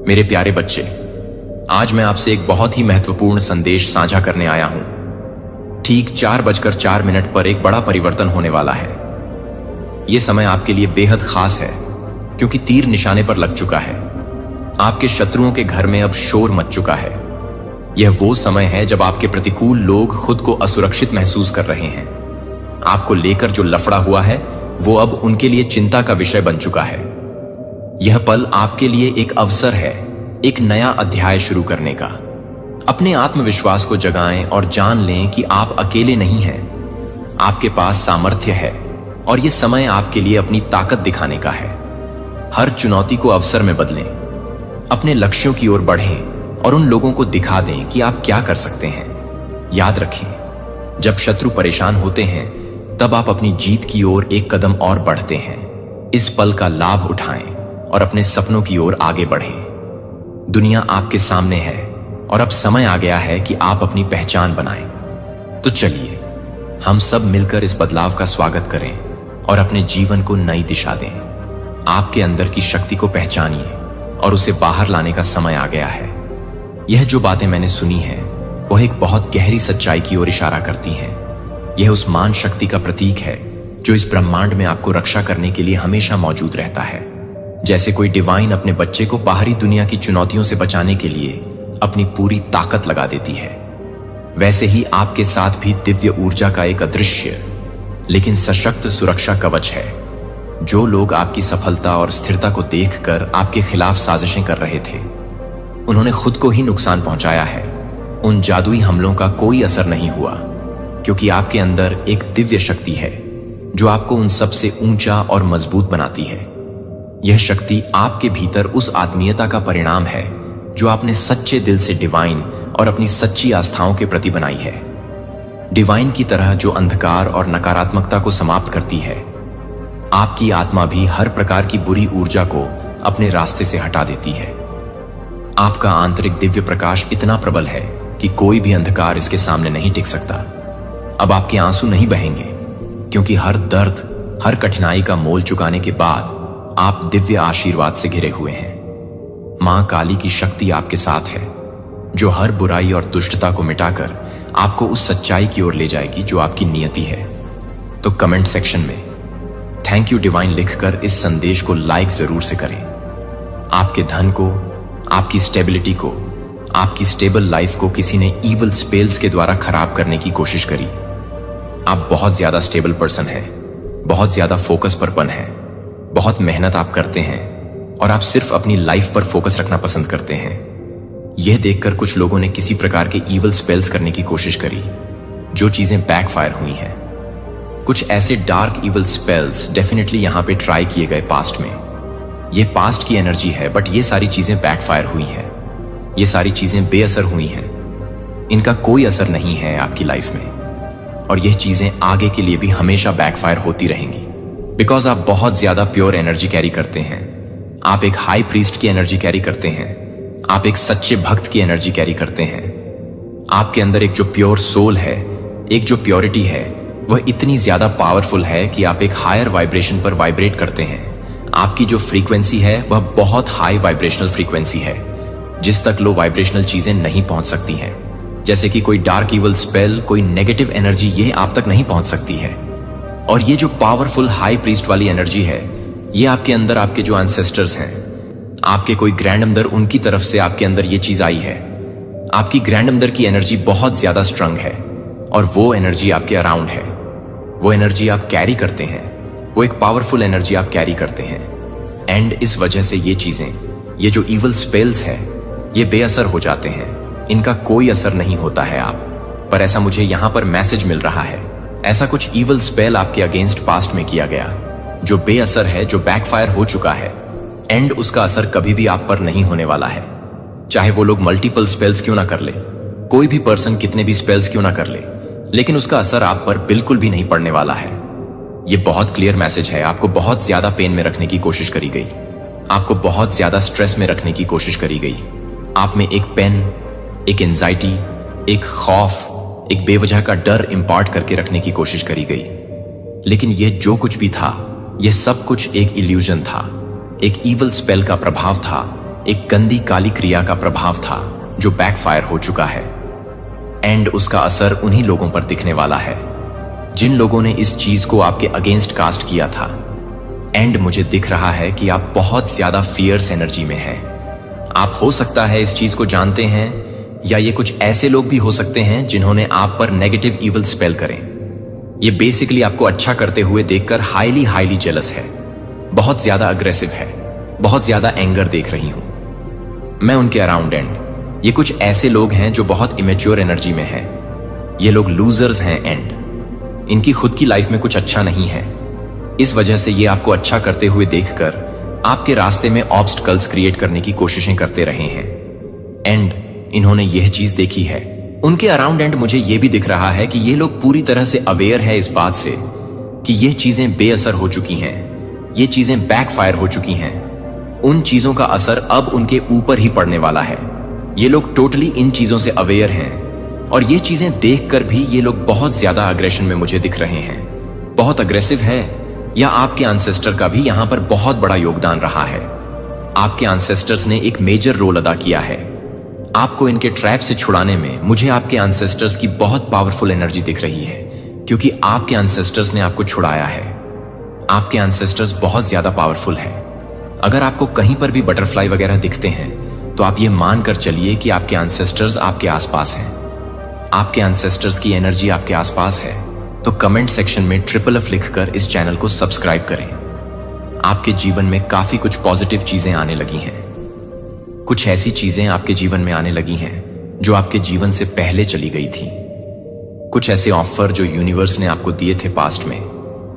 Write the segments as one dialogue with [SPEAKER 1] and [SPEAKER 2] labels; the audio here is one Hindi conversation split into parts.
[SPEAKER 1] मेरे प्यारे बच्चे, आज मैं आपसे एक बहुत ही महत्वपूर्ण संदेश साझा करने आया हूं। ठीक 4:04 पर एक बड़ा परिवर्तन होने वाला है। यह समय आपके लिए बेहद खास है, क्योंकि तीर निशाने पर लग चुका है। आपके शत्रुओं के घर में अब शोर मच चुका है। यह वो समय है जब आपके प्रतिकूल लोग खुद को असुरक्षित महसूस कर रहे हैं। आपको लेकर जो लफड़ा हुआ है वो अब उनके लिए चिंता का विषय बन चुका है। यह पल आपके लिए एक अवसर है, एक नया अध्याय शुरू करने का। अपने आत्मविश्वास को जगाएं और जान लें कि आप अकेले नहीं हैं। आपके पास सामर्थ्य है और यह समय आपके लिए अपनी ताकत दिखाने का है। हर चुनौती को अवसर में बदलें, अपने लक्ष्यों की ओर बढ़ें और उन लोगों को दिखा दें कि आप क्या कर सकते हैं। याद रखें, जब शत्रु परेशान होते हैं तब आप अपनी जीत की ओर एक कदम और बढ़ते हैं। इस पल का लाभ उठाएं और अपने सपनों की ओर आगे बढ़ें। दुनिया आपके सामने है और अब समय आ गया है कि आप अपनी पहचान बनाएं। तो चलिए हम सब मिलकर इस बदलाव का स्वागत करें और अपने जीवन को नई दिशा दें। आपके अंदर की शक्ति को पहचानिए और उसे बाहर लाने का समय आ गया है। यह जो बातें मैंने सुनी हैं वह एक बहुत गहरी सच्चाई की ओर इशारा करती हैं। यह उस मान शक्ति का प्रतीक है जो इस ब्रह्मांड में आपको रक्षा करने के लिए हमेशा मौजूद रहता है। जैसे कोई डिवाइन अपने बच्चे को बाहरी दुनिया की चुनौतियों से बचाने के लिए अपनी पूरी ताकत लगा देती है, वैसे ही आपके साथ भी दिव्य ऊर्जा का एक अदृश्य लेकिन सशक्त सुरक्षा कवच है। जो लोग आपकी सफलता और स्थिरता को देखकर आपके खिलाफ साजिशें कर रहे थे, उन्होंने खुद को ही नुकसान पहुंचाया है। उन जादुई हमलों का कोई असर नहीं हुआ, क्योंकि आपके अंदर एक दिव्य शक्ति है जो आपको उन सब से ऊंचा और मजबूत बनाती है। यह शक्ति आपके भीतर उस आत्मीयता का परिणाम है जो आपने सच्चे दिल से डिवाइन और अपनी सच्ची आस्थाओं के प्रति बनाई है। डिवाइन की तरह जो अंधकार और नकारात्मकता को समाप्त करती है, आपकी आत्मा भी हर प्रकार की बुरी ऊर्जा को अपने रास्ते से हटा देती है। आपका आंतरिक दिव्य प्रकाश इतना प्रबल है कि कोई भी अंधकार इसके सामने नहीं टिक सकता। अब आपके आंसू नहीं बहेंगे, क्योंकि हर दर्द, हर कठिनाई का मोल चुकाने के बाद आप दिव्य आशीर्वाद से घिरे हुए हैं। मां काली की शक्ति आपके साथ है, जो हर बुराई और दुष्टता को मिटाकर आपको उस सच्चाई की ओर ले जाएगी जो आपकी नियति है। तो कमेंट सेक्शन में थैंक यू डिवाइन लिखकर इस संदेश को लाइक जरूर से करें। आपके धन को, आपकी स्टेबिलिटी को, आपकी स्टेबल लाइफ को किसी ने ईवल स्पेल्स के द्वारा खराब करने की कोशिश करी। आप बहुत ज्यादा स्टेबल पर्सन हैं, बहुत ज्यादा फोकस परपन है, बहुत मेहनत आप करते हैं और आप सिर्फ अपनी लाइफ पर फोकस रखना पसंद करते हैं। यह देखकर कुछ लोगों ने किसी प्रकार के ईवल स्पेल्स करने की कोशिश करी, जो चीजें बैकफायर हुई हैं। कुछ ऐसे डार्क ईवल स्पेल्स डेफिनेटली यहां पे ट्राई किए गए पास्ट में। ये पास्ट की एनर्जी है, बट ये सारी चीजें बैकफायर हुई हैं। ये सारी चीजें बेअसर हुई हैं। इनका कोई असर नहीं है आपकी लाइफ में, और यह चीजें आगे के लिए भी हमेशा बैकफायर होती रहेंगी, बिकॉज आप बहुत ज्यादा प्योर एनर्जी कैरी करते हैं। आप एक हाई प्रीस्ट की एनर्जी कैरी करते हैं। आप एक सच्चे भक्त की एनर्जी कैरी करते हैं। आपके अंदर एक जो प्योर सोल है, एक जो प्योरिटी है, वह इतनी ज्यादा पावरफुल है कि आप एक हायर वाइब्रेशन पर वाइब्रेट करते हैं। आपकी जो फ्रीक्वेंसी है वह बहुत हाई वाइब्रेशनल फ्रीक्वेंसी है, जिस तक लो वाइब्रेशनल चीजें नहीं पहुंच सकती हैं। जैसे कि कोई डार्क ईवल स्पेल, कोई नेगेटिव एनर्जी, ये आप तक नहीं पहुंच सकती है। और ये जो पावरफुल हाई प्रीस्ट वाली एनर्जी है, ये आपके अंदर आपके जो एंसेस्टर्स हैं, आपके कोई ग्रैंड मदर, उनकी तरफ से आपके अंदर ये चीज आई है। आपकी ग्रैंड मदर की एनर्जी बहुत ज्यादा स्ट्रांग है और वो एनर्जी आपके अराउंड है। वो एनर्जी आप कैरी करते हैं, वो एक पावरफुल एनर्जी आप कैरी करते हैं। एंड इस वजह से ये चीजें, ये जो ईवल स्पेल्स है, ये बेअसर हो जाते हैं। इनका कोई असर नहीं होता है आप पर। ऐसा मुझे यहां पर मैसेज मिल रहा है, ऐसा कुछ ईवल स्पेल आपके अगेंस्ट पास्ट में किया गया जो बेअसर है, जो बैकफायर हो चुका है। एंड उसका असर कभी भी आप पर नहीं होने वाला है, चाहे वो लोग मल्टीपल स्पेल्स क्यों ना कर ले, कोई भी पर्सन कितने भी स्पेल्स क्यों ना कर ले, लेकिन उसका असर आप पर बिल्कुल भी नहीं पड़ने वाला है। ये बहुत क्लियर मैसेज है। आपको बहुत ज्यादा पेन में रखने की कोशिश करी गई, आपको बहुत ज्यादा स्ट्रेस में रखने की कोशिश करी गई। आप में एक पेन, एक एंजाइटी, एक खौफ, एक बेवजह का डर इंपार्ट करके रखने की कोशिश करी गई। लेकिन ये जो कुछ भी था, यह सब कुछ एक इल्यूजन था, एक ईवल स्पेल का प्रभाव था, एक गंदी काली क्रिया का प्रभाव था जो बैकफायर हो चुका है। एंड उसका असर उन्हीं लोगों पर दिखने वाला है जिन लोगों ने इस चीज को आपके अगेंस्ट कास्ट किया था। एंड मुझे दिख रहा है कि आप बहुत ज्यादा फियर्स एनर्जी में हैं। आप हो सकता है इस चीज को जानते हैं, या ये कुछ ऐसे लोग भी हो सकते हैं जिन्होंने आप पर नेगेटिव इवल स्पेल करें। ये बेसिकली आपको अच्छा करते हुए देखकर हाईली जेलस है, बहुत ज्यादा अग्रेसिव है, बहुत ज्यादा एंगर देख रही हूं मैं उनके अराउंड। एंड ये कुछ ऐसे लोग हैं जो बहुत इमेच्योर एनर्जी में हैं। ये लोग लूजर्स हैं एंड इनकी खुद की लाइफ में कुछ अच्छा नहीं है। इस वजह से ये आपको अच्छा करते हुए देखकर आपके रास्ते में ऑब्स्टकल्स क्रिएट करने की कोशिशें करते रहे हैं। एंड इन्होंने यह चीज देखी है उनके अराउंड। एंड मुझे यह भी दिख रहा है कि ये लोग पूरी तरह से अवेयर है इस बात से कि ये चीजें बेअसर हो चुकी हैं, ये चीजें बैकफायर हो चुकी हैं। उन चीजों का असर अब उनके ऊपर ही पड़ने वाला है। ये लोग टोटली इन चीजों से अवेयर हैं और ये चीजें देखकर भी ये लोग बहुत ज्यादा अग्रेशन में मुझे दिख रहे हैं, बहुत अग्रेसिव है। या आपके एंसेस्टर का भी यहां पर बहुत बड़ा योगदान रहा है। आपके एंसेस्टर्स ने एक मेजर रोल अदा किया है आपको इनके ट्रैप से छुड़ाने में। मुझे आपके एंसेस्टर्स की बहुत पावरफुल एनर्जी दिख रही है क्योंकि आपके एंसेस्टर्स ने आपको छुड़ाया है। आपके एंसेस्टर्स बहुत ज्यादा पावरफुल हैं। अगर आपको कहीं पर भी बटरफ्लाई वगैरह दिखते हैं तो आप ये मानकर चलिए कि आपके एंसेस्टर्स आपके आसपास हैं। आपके एंसेस्टर्स की एनर्जी आपके आसपास है। तो कमेंट सेक्शन में FFF लिखकर इस चैनल को सब्सक्राइब करें। आपके जीवन में काफी कुछ पॉजिटिव चीजें आने लगी हैं। कुछ ऐसी चीजें आपके जीवन में आने लगी हैं जो आपके जीवन से पहले चली गई थी। कुछ ऐसे ऑफर जो यूनिवर्स ने आपको दिए थे पास्ट में,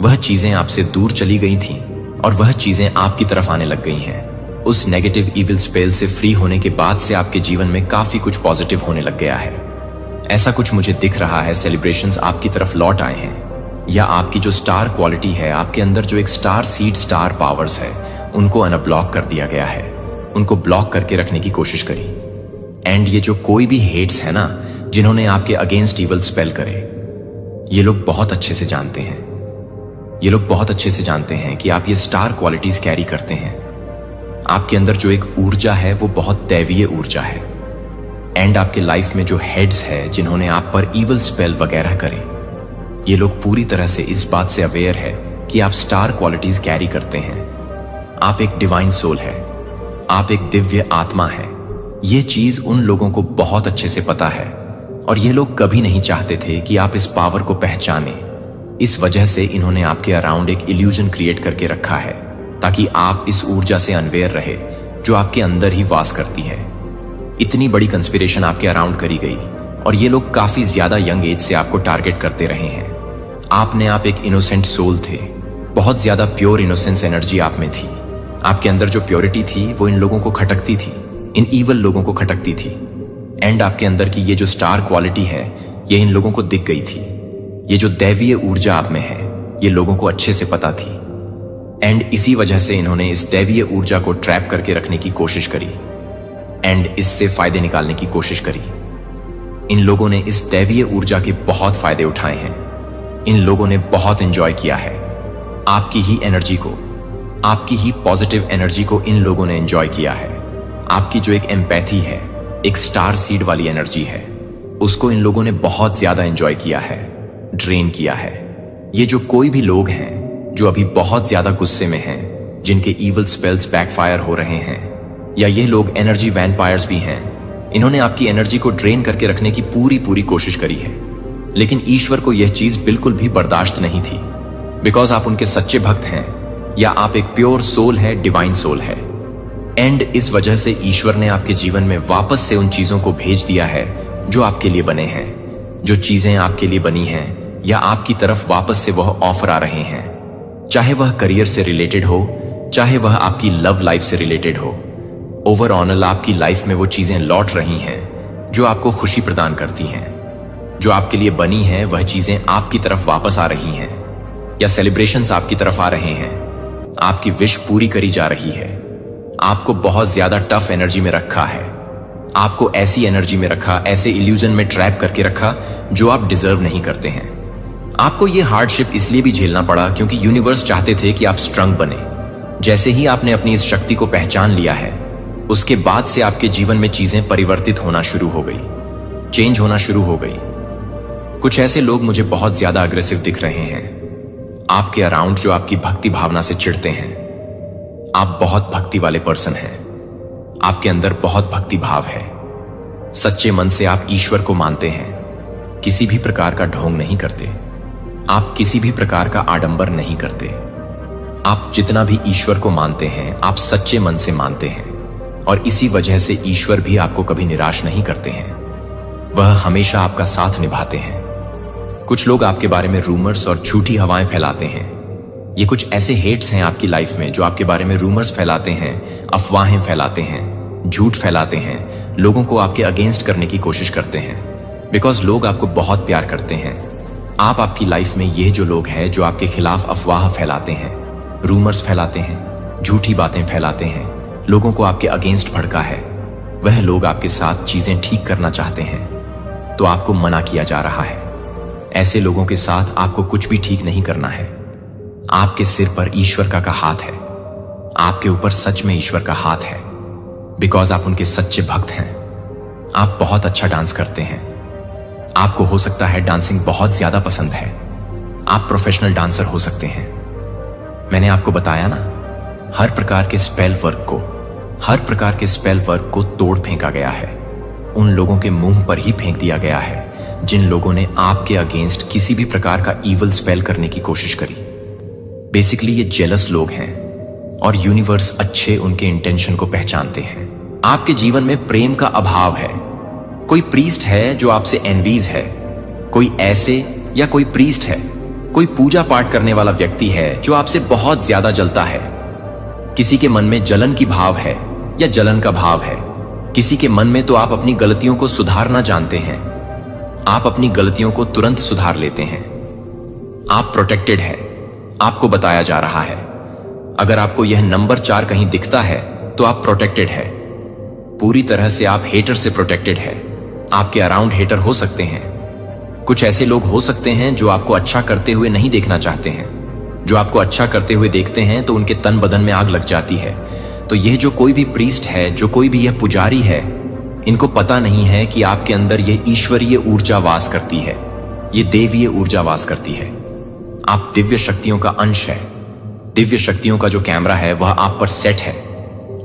[SPEAKER 1] वह चीजें आपसे दूर चली गई थीं और वह चीजें आपकी तरफ आने लग गई हैं। उस नेगेटिव इविल स्पेल से फ्री होने के बाद से आपके जीवन में काफी कुछ पॉजिटिव होने लग गया है। ऐसा कुछ मुझे दिख रहा है। सेलिब्रेशंस आपकी तरफ लौट आए हैं, या आपकी जो स्टार क्वालिटी है, आपके अंदर जो एक स्टार सीड स्टार पावर्स है, उनको अनब्लॉक कर दिया गया है। उनको ब्लॉक करके रखने की कोशिश करी। एंड ये जो कोई भी हेट्स है ना, जिन्होंने आपके अगेंस्ट इविल स्पेल करे, ये लोग बहुत अच्छे से जानते हैं। ये लोग बहुत अच्छे से जानते हैं कि आप ये स्टार क्वालिटीज कैरी करते हैं। आपके अंदर जो एक ऊर्जा है वो बहुत दैवीय ऊर्जा है। एंड आपके लाइफ में जो हेड्स है जिन्होंने आप पर इविल स्पेल वगैरह करे, ये लोग पूरी तरह से इस बात से अवेयर है कि आप स्टार क्वालिटीज कैरी करते हैं। आप एक डिवाइन सोल है, आप एक दिव्य आत्मा है। ये चीज उन लोगों को बहुत अच्छे से पता है और ये लोग कभी नहीं चाहते थे कि आप इस पावर को पहचाने। इस वजह से इन्होंने आपके अराउंड एक इल्यूजन क्रिएट करके रखा है ताकि आप इस ऊर्जा से अनवेयर रहे जो आपके अंदर ही वास करती है। इतनी बड़ी कंस्पिरेशन आपके अराउंड करी गई और ये लोग काफी ज्यादा यंग एज से आपको टारगेट करते रहे हैं। आप एक इनोसेंट सोल थे, बहुत ज्यादा प्योर इनोसेंस एनर्जी आप में थी। आपके अंदर जो प्योरिटी थी वो इन लोगों को खटकती थी, इन ईवल लोगों को खटकती थी। एंड आपके अंदर की ये जो स्टार क्वालिटी है, ये इन लोगों को दिख गई थी। ये जो दैवीय ऊर्जा आप में है, ये लोगों को अच्छे से पता थी। एंड इसी वजह से इन्होंने इस दैवीय ऊर्जा को ट्रैप करके रखने की कोशिश करी एंड इससे फायदे निकालने की कोशिश करी। इन लोगों ने इस दैवीय ऊर्जा के बहुत फायदे उठाए हैं। इन लोगों ने बहुत एंजॉय किया है आपकी ही एनर्जी को, आपकी ही पॉजिटिव एनर्जी को इन लोगों ने एंजॉय किया है। आपकी जो एक एम्पैथी है, एक स्टार सीड वाली एनर्जी है, उसको इन लोगों ने बहुत ज्यादा एंजॉय किया है, ड्रेन किया है। ये जो कोई भी लोग हैं जो अभी बहुत ज्यादा गुस्से में हैं, जिनके इविल स्पेल्स बैकफायर हो रहे हैं, या ये लोग एनर्जी वैम्पायर्स भी हैं, इन्होंने आपकी एनर्जी को ड्रेन करके रखने की पूरी कोशिश करी है। लेकिन ईश्वर को यह चीज बिल्कुल भी बर्दाश्त नहीं थी, बिकॉज आप उनके सच्चे भक्त हैं, या आप एक प्योर सोल है, डिवाइन सोल है। एंड इस वजह से ईश्वर ने आपके जीवन में वापस से उन चीजों को भेज दिया है जो आपके लिए बने हैं। जो चीजें आपके लिए बनी हैं या आपकी तरफ वापस से वह ऑफर आ रहे हैं, चाहे वह करियर से रिलेटेड हो, चाहे वह आपकी लव लाइफ से रिलेटेड हो। ओवरऑल आपकी लाइफ में वो चीजें लौट रही हैं जो आपको खुशी प्रदान करती हैं। जो आपके लिए बनी हैं वह चीजें आपकी तरफ वापस आ रही हैं, या सेलिब्रेशंस आपकी तरफ आ रहे हैं। आपकी विश पूरी करी जा रही है। आपको बहुत ज्यादा टफ एनर्जी में रखा है, आपको ऐसी एनर्जी में रखा, ऐसे इल्यूजन में ट्रैप करके रखा जो आप डिजर्व नहीं करते हैं। आपको ये हार्डशिप इसलिए भी झेलना पड़ा क्योंकि यूनिवर्स चाहते थे कि आप स्ट्रंग बने। जैसे ही आपने अपनी इस शक्ति को पहचान लिया है, उसके बाद से आपके जीवन में चीजें परिवर्तित होना शुरू हो गई, चेंज होना शुरू हो गई। कुछ ऐसे लोग मुझे बहुत ज्यादा अग्रेसिव दिख रहे हैं आपके अराउंड, जो आपकी भक्ति भावना से चिढ़ते हैं। आप बहुत भक्ति वाले पर्सन हैं, आपके अंदर बहुत भक्ति भाव है। सच्चे मन से आप ईश्वर को मानते हैं, किसी भी प्रकार का ढोंग नहीं करते, आप किसी भी प्रकार का आडंबर नहीं करते। आप जितना भी ईश्वर को मानते हैं आप सच्चे मन से मानते हैं, और इसी वजह से ईश्वर भी आपको कभी निराश नहीं करते हैं, वह हमेशा आपका साथ निभाते हैं। कुछ लोग आपके बारे में रूमर्स और झूठी हवाएं फैलाते हैं। ये कुछ ऐसे हेट्स हैं आपकी लाइफ में जो आपके बारे में रूमर्स फैलाते हैं, अफवाहें फैलाते हैं, झूठ फैलाते हैं, लोगों को आपके अगेंस्ट करने की कोशिश करते हैं। बिकॉज लोग आपको बहुत प्यार करते हैं। आपकी लाइफ में ये जो लोग हैं जो आपके खिलाफ अफवाह फैलाते हैं, रूमर्स फैलाते हैं, झूठी बातें फैलाते हैं, लोगों को आपके अगेंस्ट भड़का है, वह लोग आपके साथ चीजें ठीक करना चाहते हैं, तो आपको मना किया जा रहा है। ऐसे लोगों के साथ आपको कुछ भी ठीक नहीं करना है। आपके सिर पर ईश्वर का हाथ है, आपके ऊपर सच में ईश्वर का हाथ है, बिकॉज आप उनके सच्चे भक्त हैं। आप बहुत अच्छा डांस करते हैं, आपको हो सकता है डांसिंग बहुत ज्यादा पसंद है, आप प्रोफेशनल डांसर हो सकते हैं। मैंने आपको बताया ना, हर प्रकार के स्पेल वर्क को तोड़ फेंका गया है, उन लोगों के मुंह पर ही फेंक दिया गया है जिन लोगों ने आपके अगेंस्ट किसी भी प्रकार का इविल स्पेल करने की कोशिश करी। बेसिकली ये जेलस लोग हैं और यूनिवर्स अच्छे उनके इंटेंशन को पहचानते हैं। आपके जीवन में प्रेम का अभाव है। कोई प्रीस्ट है जो आपसे एनवीज है, कोई ऐसे या कोई प्रीस्ट है, कोई पूजा पाठ करने वाला व्यक्ति है जो आपसे बहुत ज्यादा जलता है। किसी के मन में जलन की भाव है या जलन का भाव है, किसी के मन में तो आप अपनी गलतियों को सुधारना जानते हैं, आप अपनी गलतियों को तुरंत सुधार लेते हैं। आप प्रोटेक्टेड है, आपको बताया जा रहा है। अगर आपको यह नंबर 4 कहीं दिखता है तो आप प्रोटेक्टेड है, पूरी तरह से आप हेटर से प्रोटेक्टेड है। आपके अराउंड हेटर हो सकते हैं, कुछ ऐसे लोग हो सकते हैं जो आपको अच्छा करते हुए नहीं देखना चाहते हैं, जो आपको अच्छा करते हुए देखते हैं तो उनके तन बदन में आग लग जाती है। तो यह जो कोई भी प्रीस्ट है, जो कोई भी यह पुजारी है, इनको पता नहीं है कि आपके अंदर यह ईश्वरीय ऊर्जा वास करती है, यह देवीय ऊर्जा वास करती है। आप दिव्य शक्तियों का अंश है। दिव्य शक्तियों का जो कैमरा है वह आप पर सेट है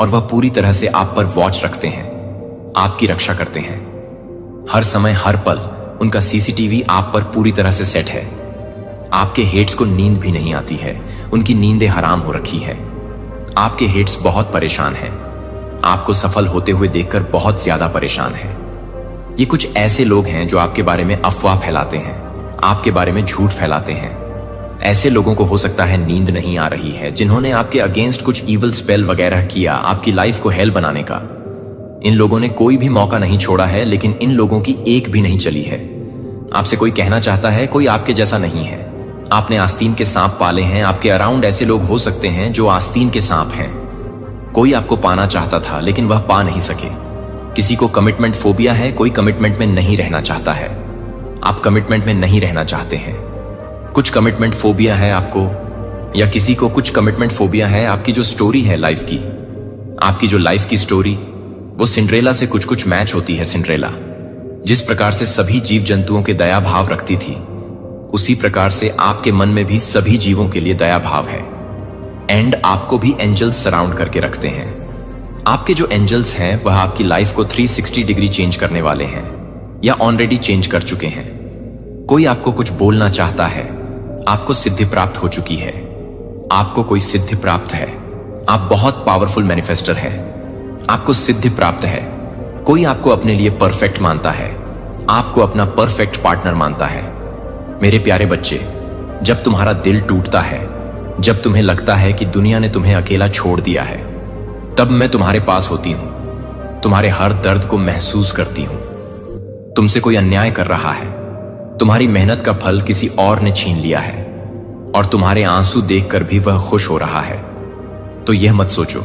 [SPEAKER 1] और वह पूरी तरह से आप पर वॉच रखते हैं, आपकी रक्षा करते हैं। हर समय हर पल उनका सीसीटीवी आप पर पूरी तरह से सेट है। आपके हेट्स को नींद भी नहीं आती है, उनकी नींदें हराम हो रखी है। आपके हेट्स बहुत परेशान हैं, आपको सफल होते हुए देखकर बहुत ज्यादा परेशान हैं। ये कुछ ऐसे लोग हैं जो आपके बारे में अफवाह फैलाते हैं, आपके बारे में झूठ फैलाते हैं। ऐसे लोगों को हो सकता है नींद नहीं आ रही है, जिन्होंने आपके अगेंस्ट कुछ इविल स्पेल वगैरह किया आपकी लाइफ को हेल बनाने का। इन लोगों ने कोई भी मौका नहीं छोड़ा है, लेकिन इन लोगों की एक भी नहीं चली है। आपसे कोई कहना चाहता है कोई आपके जैसा नहीं है, आपने आस्तीन के सांप पाले हैं। आपके अराउंड ऐसे लोग हो सकते हैं जो आस्तीन के सांप हैं। कोई आपको पाना चाहता था लेकिन वह पा नहीं सके। किसी को कमिटमेंट फोबिया है, कोई कमिटमेंट में नहीं रहना चाहता है। आप कमिटमेंट में नहीं रहना चाहते हैं। कुछ कमिटमेंट फोबिया है आपको, या किसी को कुछ कमिटमेंट फोबिया है। आपकी जो स्टोरी है लाइफ की, आपकी जो लाइफ की स्टोरी, वो सिंड्रेला से कुछ कुछ मैच होती है। सिंड्रेला जिस प्रकार से सभी जीव जंतुओं के दया भाव रखती थी, उसी प्रकार से आपके मन में भी सभी जीवों के लिए दया भाव है। एंड आपको भी एंजल्स सराउंड करके रखते हैं। आपके जो एंजल्स हैं वह आपकी लाइफ को 360 डिग्री चेंज करने वाले हैं, या ऑलरेडी चेंज कर चुके हैं। कोई आपको कुछ बोलना चाहता है, आपको सिद्धि प्राप्त हो चुकी है। आपको कोई सिद्धि प्राप्त है, आप बहुत पावरफुल मैनिफेस्टर हैं, आपको सिद्धि प्राप्त है। कोई आपको अपने लिए परफेक्ट मानता है, आपको अपना परफेक्ट पार्टनर मानता है। मेरे प्यारे बच्चे, जब तुम्हारा दिल टूटता है, जब तुम्हें लगता है कि दुनिया ने तुम्हें अकेला छोड़ दिया है, तब मैं तुम्हारे पास होती हूं, तुम्हारे हर दर्द को महसूस करती हूं। तुमसे कोई अन्याय कर रहा है, तुम्हारी मेहनत का फल किसी और ने छीन लिया है, और तुम्हारे आंसू देखकर भी वह खुश हो रहा है। तो यह मत सोचो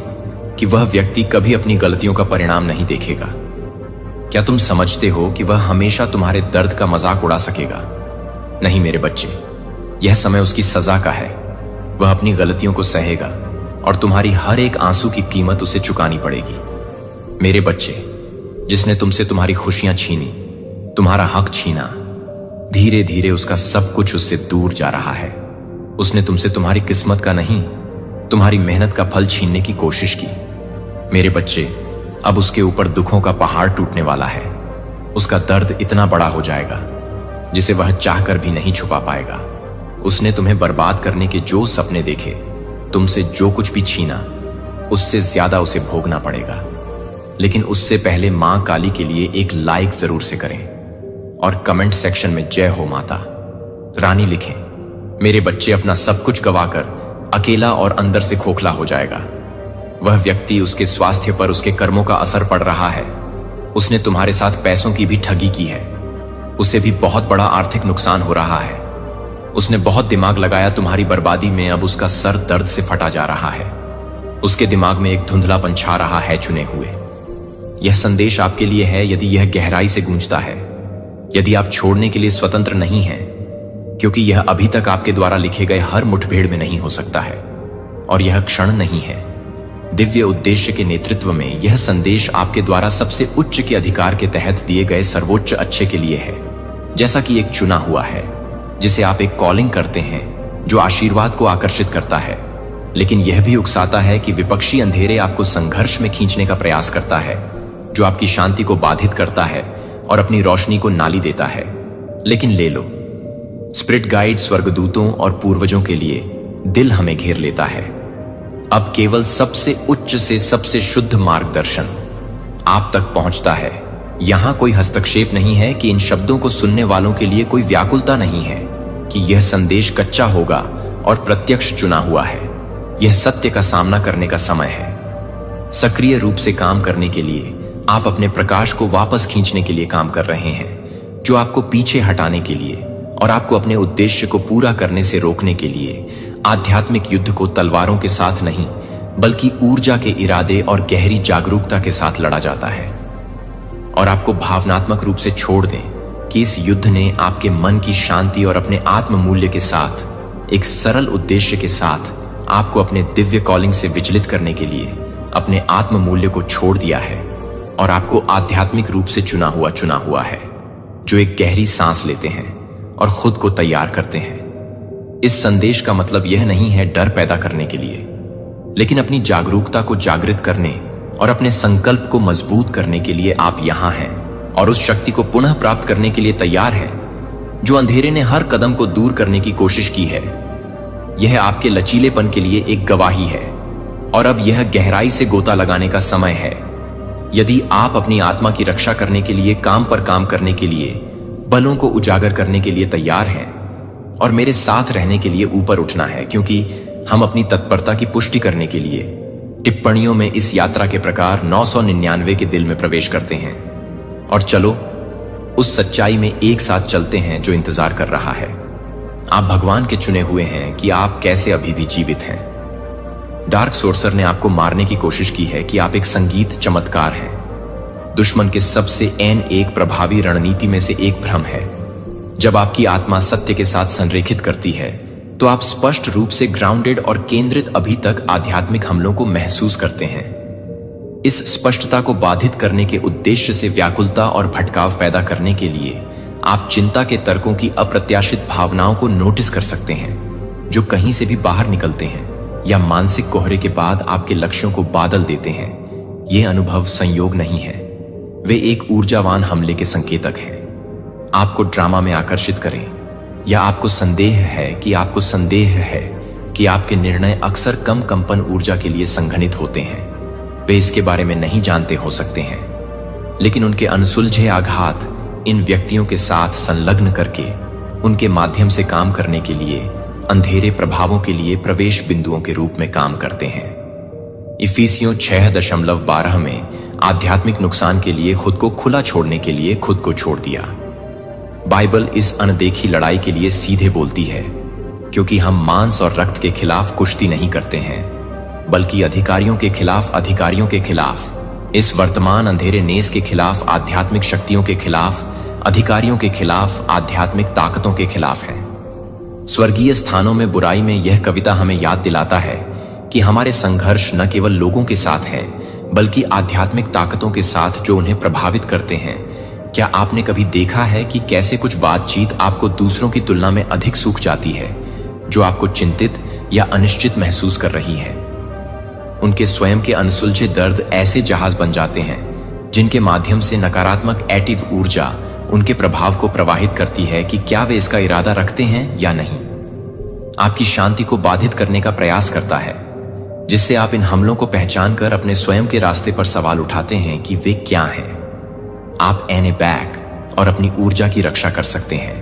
[SPEAKER 1] कि वह व्यक्ति कभी अपनी गलतियों का परिणाम नहीं देखेगा। क्या तुम समझते हो कि वह हमेशा तुम्हारे दर्द का मजाक उड़ा सकेगा? नहीं मेरे बच्चे, यह समय उसकी सजा का है। वह अपनी गलतियों को सहेगा और तुम्हारी हर एक आंसू की कीमत उसे चुकानी पड़ेगी। मेरे बच्चे, जिसने तुमसे तुम्हारी खुशियां छीनी, तुम्हारा हक छीना, धीरे धीरे उसका सब कुछ उससे दूर जा रहा है। उसने तुमसे तुम्हारी किस्मत का नहीं, तुम्हारी मेहनत का फल छीनने की कोशिश की। मेरे बच्चे, अब उसके ऊपर दुखों का पहाड़ टूटने वाला है। उसका दर्द इतना बड़ा हो जाएगा जिसे वह चाहकर भी नहीं छुपा पाएगा। उसने तुम्हें बर्बाद करने के जो सपने देखे, तुमसे जो कुछ भी छीना, उससे ज्यादा उसे भोगना पड़ेगा। लेकिन उससे पहले मां काली के लिए एक लाइक जरूर से करें और कमेंट सेक्शन में जय हो माता रानी लिखें। मेरे बच्चे, अपना सब कुछ गवाकर अकेला और अंदर से खोखला हो जाएगा। वह व्यक्ति, उसके स्वास्थ्य पर उसके कर्मों का असर पड़ रहा है। उसने तुम्हारे साथ पैसों की भी ठगी की है। उसे भी बहुत बड़ा आर्थिक नुकसान हो रहा है। उसने बहुत दिमाग लगाया तुम्हारी बर्बादी में। अब उसका सर दर्द से फटा जा रहा है। उसके दिमाग में एक धुंधलापन छा रहा है चुने हुए। यह संदेश आपके लिए है यदि यह गहराई से गूंजता है, यदि आप छोड़ने के लिए स्वतंत्र नहीं हैं, क्योंकि यह अभी तक आपके द्वारा लिखे गए हर मुठभेड़ में नहीं हो सकता है और यह क्षण नहीं है। दिव्य उद्देश्य के नेतृत्व में यह संदेश आपके द्वारा सबसे उच्च के अधिकार के तहत दिए गए सर्वोच्च अच्छे के लिए है। जैसा कि एक चुना हुआ है जिसे आप एक कॉलिंग करते हैं, जो आशीर्वाद को आकर्षित करता है, लेकिन यह भी उकसाता है कि विपक्षी अंधेरे आपको संघर्ष में खींचने का प्रयास करता है, जो आपकी शांति को बाधित करता है और अपनी रोशनी को नाली देता है। लेकिन ले लो, स्पिरिट गाइड, स्वर्गदूतों और पूर्वजों के लिए दिल हमें घेर लेता है। अब केवल सबसे उच्च से सबसे शुद्ध मार्गदर्शन आप तक पहुंचता है। यहां कोई हस्तक्षेप नहीं है कि इन शब्दों को सुनने वालों के लिए कोई व्याकुलता नहीं है कि यह संदेश कच्चा होगा और प्रत्यक्ष चुना हुआ है। यह सत्य का सामना करने का समय है। सक्रिय रूप से काम करने के लिए आप अपने प्रकाश को वापस खींचने के लिए काम कर रहे हैं, जो आपको पीछे हटाने के लिए और आपको अपने उद्देश्य को पूरा करने से रोकने के लिए आध्यात्मिक युद्ध को तलवारों के साथ नहीं, बल्कि ऊर्जा के इरादे और गहरी जागरूकता के साथ लड़ा जाता है। और आपको भावनात्मक रूप से छोड़ दें कि इस युद्ध ने आपके मन की शांति और अपने आत्म मूल्य के साथ एक सरल उद्देश्य के साथ आपको अपने दिव्य कॉलिंग से विचलित करने के लिए अपने आत्म मूल्य को छोड़ दिया है और आपको आध्यात्मिक रूप से चुना हुआ है, जो एक गहरी सांस लेते हैं और खुद को तैयार करते हैं। इस संदेश का मतलब यह नहीं है डर पैदा करने के लिए, लेकिन अपनी जागरूकता को जागृत करने और अपने संकल्प को मजबूत करने के लिए आप यहां हैं और उस शक्ति को पुनः प्राप्त करने के लिए तैयार हैं जो अंधेरे ने हर कदम को दूर करने की कोशिश की है। यह आपके लचीलेपन के लिए एक गवाही है और अब यह गहराई से गोता लगाने का समय है। यदि आप अपनी आत्मा की रक्षा करने के लिए काम पर काम करने के लिए, बलों को उजागर करने के लिए तैयार हैं और मेरे साथ रहने के लिए ऊपर उठना है, क्योंकि हम अपनी तत्परता की पुष्टि करने के लिए टिप्पणियों में इस यात्रा के प्रकार 999 के दिल में प्रवेश करते हैं। और चलो उस सच्चाई में एक साथ चलते हैं जो इंतजार कर रहा है। आप भगवान के चुने हुए हैं कि आप कैसे अभी भी जीवित हैं। डार्क सोर्सर ने आपको मारने की कोशिश की है कि आप एक संगीत चमत्कार हैं। दुश्मन के सबसे एक प्रभावी रणनीति में से एक भ्रम है। जब आपकी आत्मा सत्य के साथ संरेखित करती है तो आप स्पष्ट रूप से ग्राउंडेड और केंद्रित अभी तक आध्यात्मिक हमलों को महसूस करते हैं। इस स्पष्टता को बाधित करने के उद्देश्य से व्याकुलता और भटकाव पैदा करने के लिए आप चिंता के तर्कों की अप्रत्याशित भावनाओं को नोटिस कर सकते हैं, जो कहीं से भी बाहर निकलते हैं या मानसिक कोहरे के बाद आपके लक्ष्यों को बादल देते हैं। ये अनुभव संयोग नहीं है, वे एक ऊर्जावान हमले के संकेतक हैं। आपको ड्रामा में आकर्षित करें या आपको संदेह है कि आपके निर्णय अक्सर कम कंपन ऊर्जा के लिए संघनित होते हैं। वे इसके बारे में नहीं जानते हो सकते हैं, लेकिन उनके अनसुलझे आघात इन व्यक्तियों के साथ संलग्न करके उनके माध्यम से काम करने के लिए अंधेरे प्रभावों के लिए प्रवेश बिंदुओं के रूप में काम करते हैं। इफिसियों 6:12 में आध्यात्मिक नुकसान के लिए खुद को खुला छोड़ने के लिए खुद को छोड़ दिया। बाइबल इस अनदेखी लड़ाई के लिए सीधे बोलती है, क्योंकि हम मांस और रक्त के खिलाफ कुश्ती नहीं करते हैं, बल्कि अधिकारियों के खिलाफ, इस वर्तमान अंधेरे नेस के खिलाफ, आध्यात्मिक शक्तियों के खिलाफ, अधिकारियों के खिलाफ, आध्यात्मिक ताकतों के खिलाफ है। स्वर्गीय स्थानों में बुराई में यह कविता हमें याद दिलाता है कि हमारे संघर्ष न केवल लोगों के साथ हैं, बल्कि आध्यात्मिक ताकतों के साथ जो उन्हें प्रभावित करते हैं। क्या आपने कभी देखा है कि कैसे कुछ बातचीत आपको दूसरों की तुलना में अधिक सूख जाती है, जो आपको चिंतित या अनिश्चित महसूस कर रही है? उनके स्वयं के अनसुलझे दर्द ऐसे जहाज बन जाते हैं जिनके माध्यम से नकारात्मक एटिव ऊर्जा उनके प्रभाव को प्रवाहित करती है कि क्या वे इसका इरादा रखते हैं या नहीं। आपकी शांति को बाधित करने का प्रयास करता है, जिससे आप इन हमलों को पहचान कर अपने स्वयं के रास्ते पर सवाल उठाते हैं कि वे क्या हैं। आप एने बैक और अपनी ऊर्जा की रक्षा कर सकते हैं।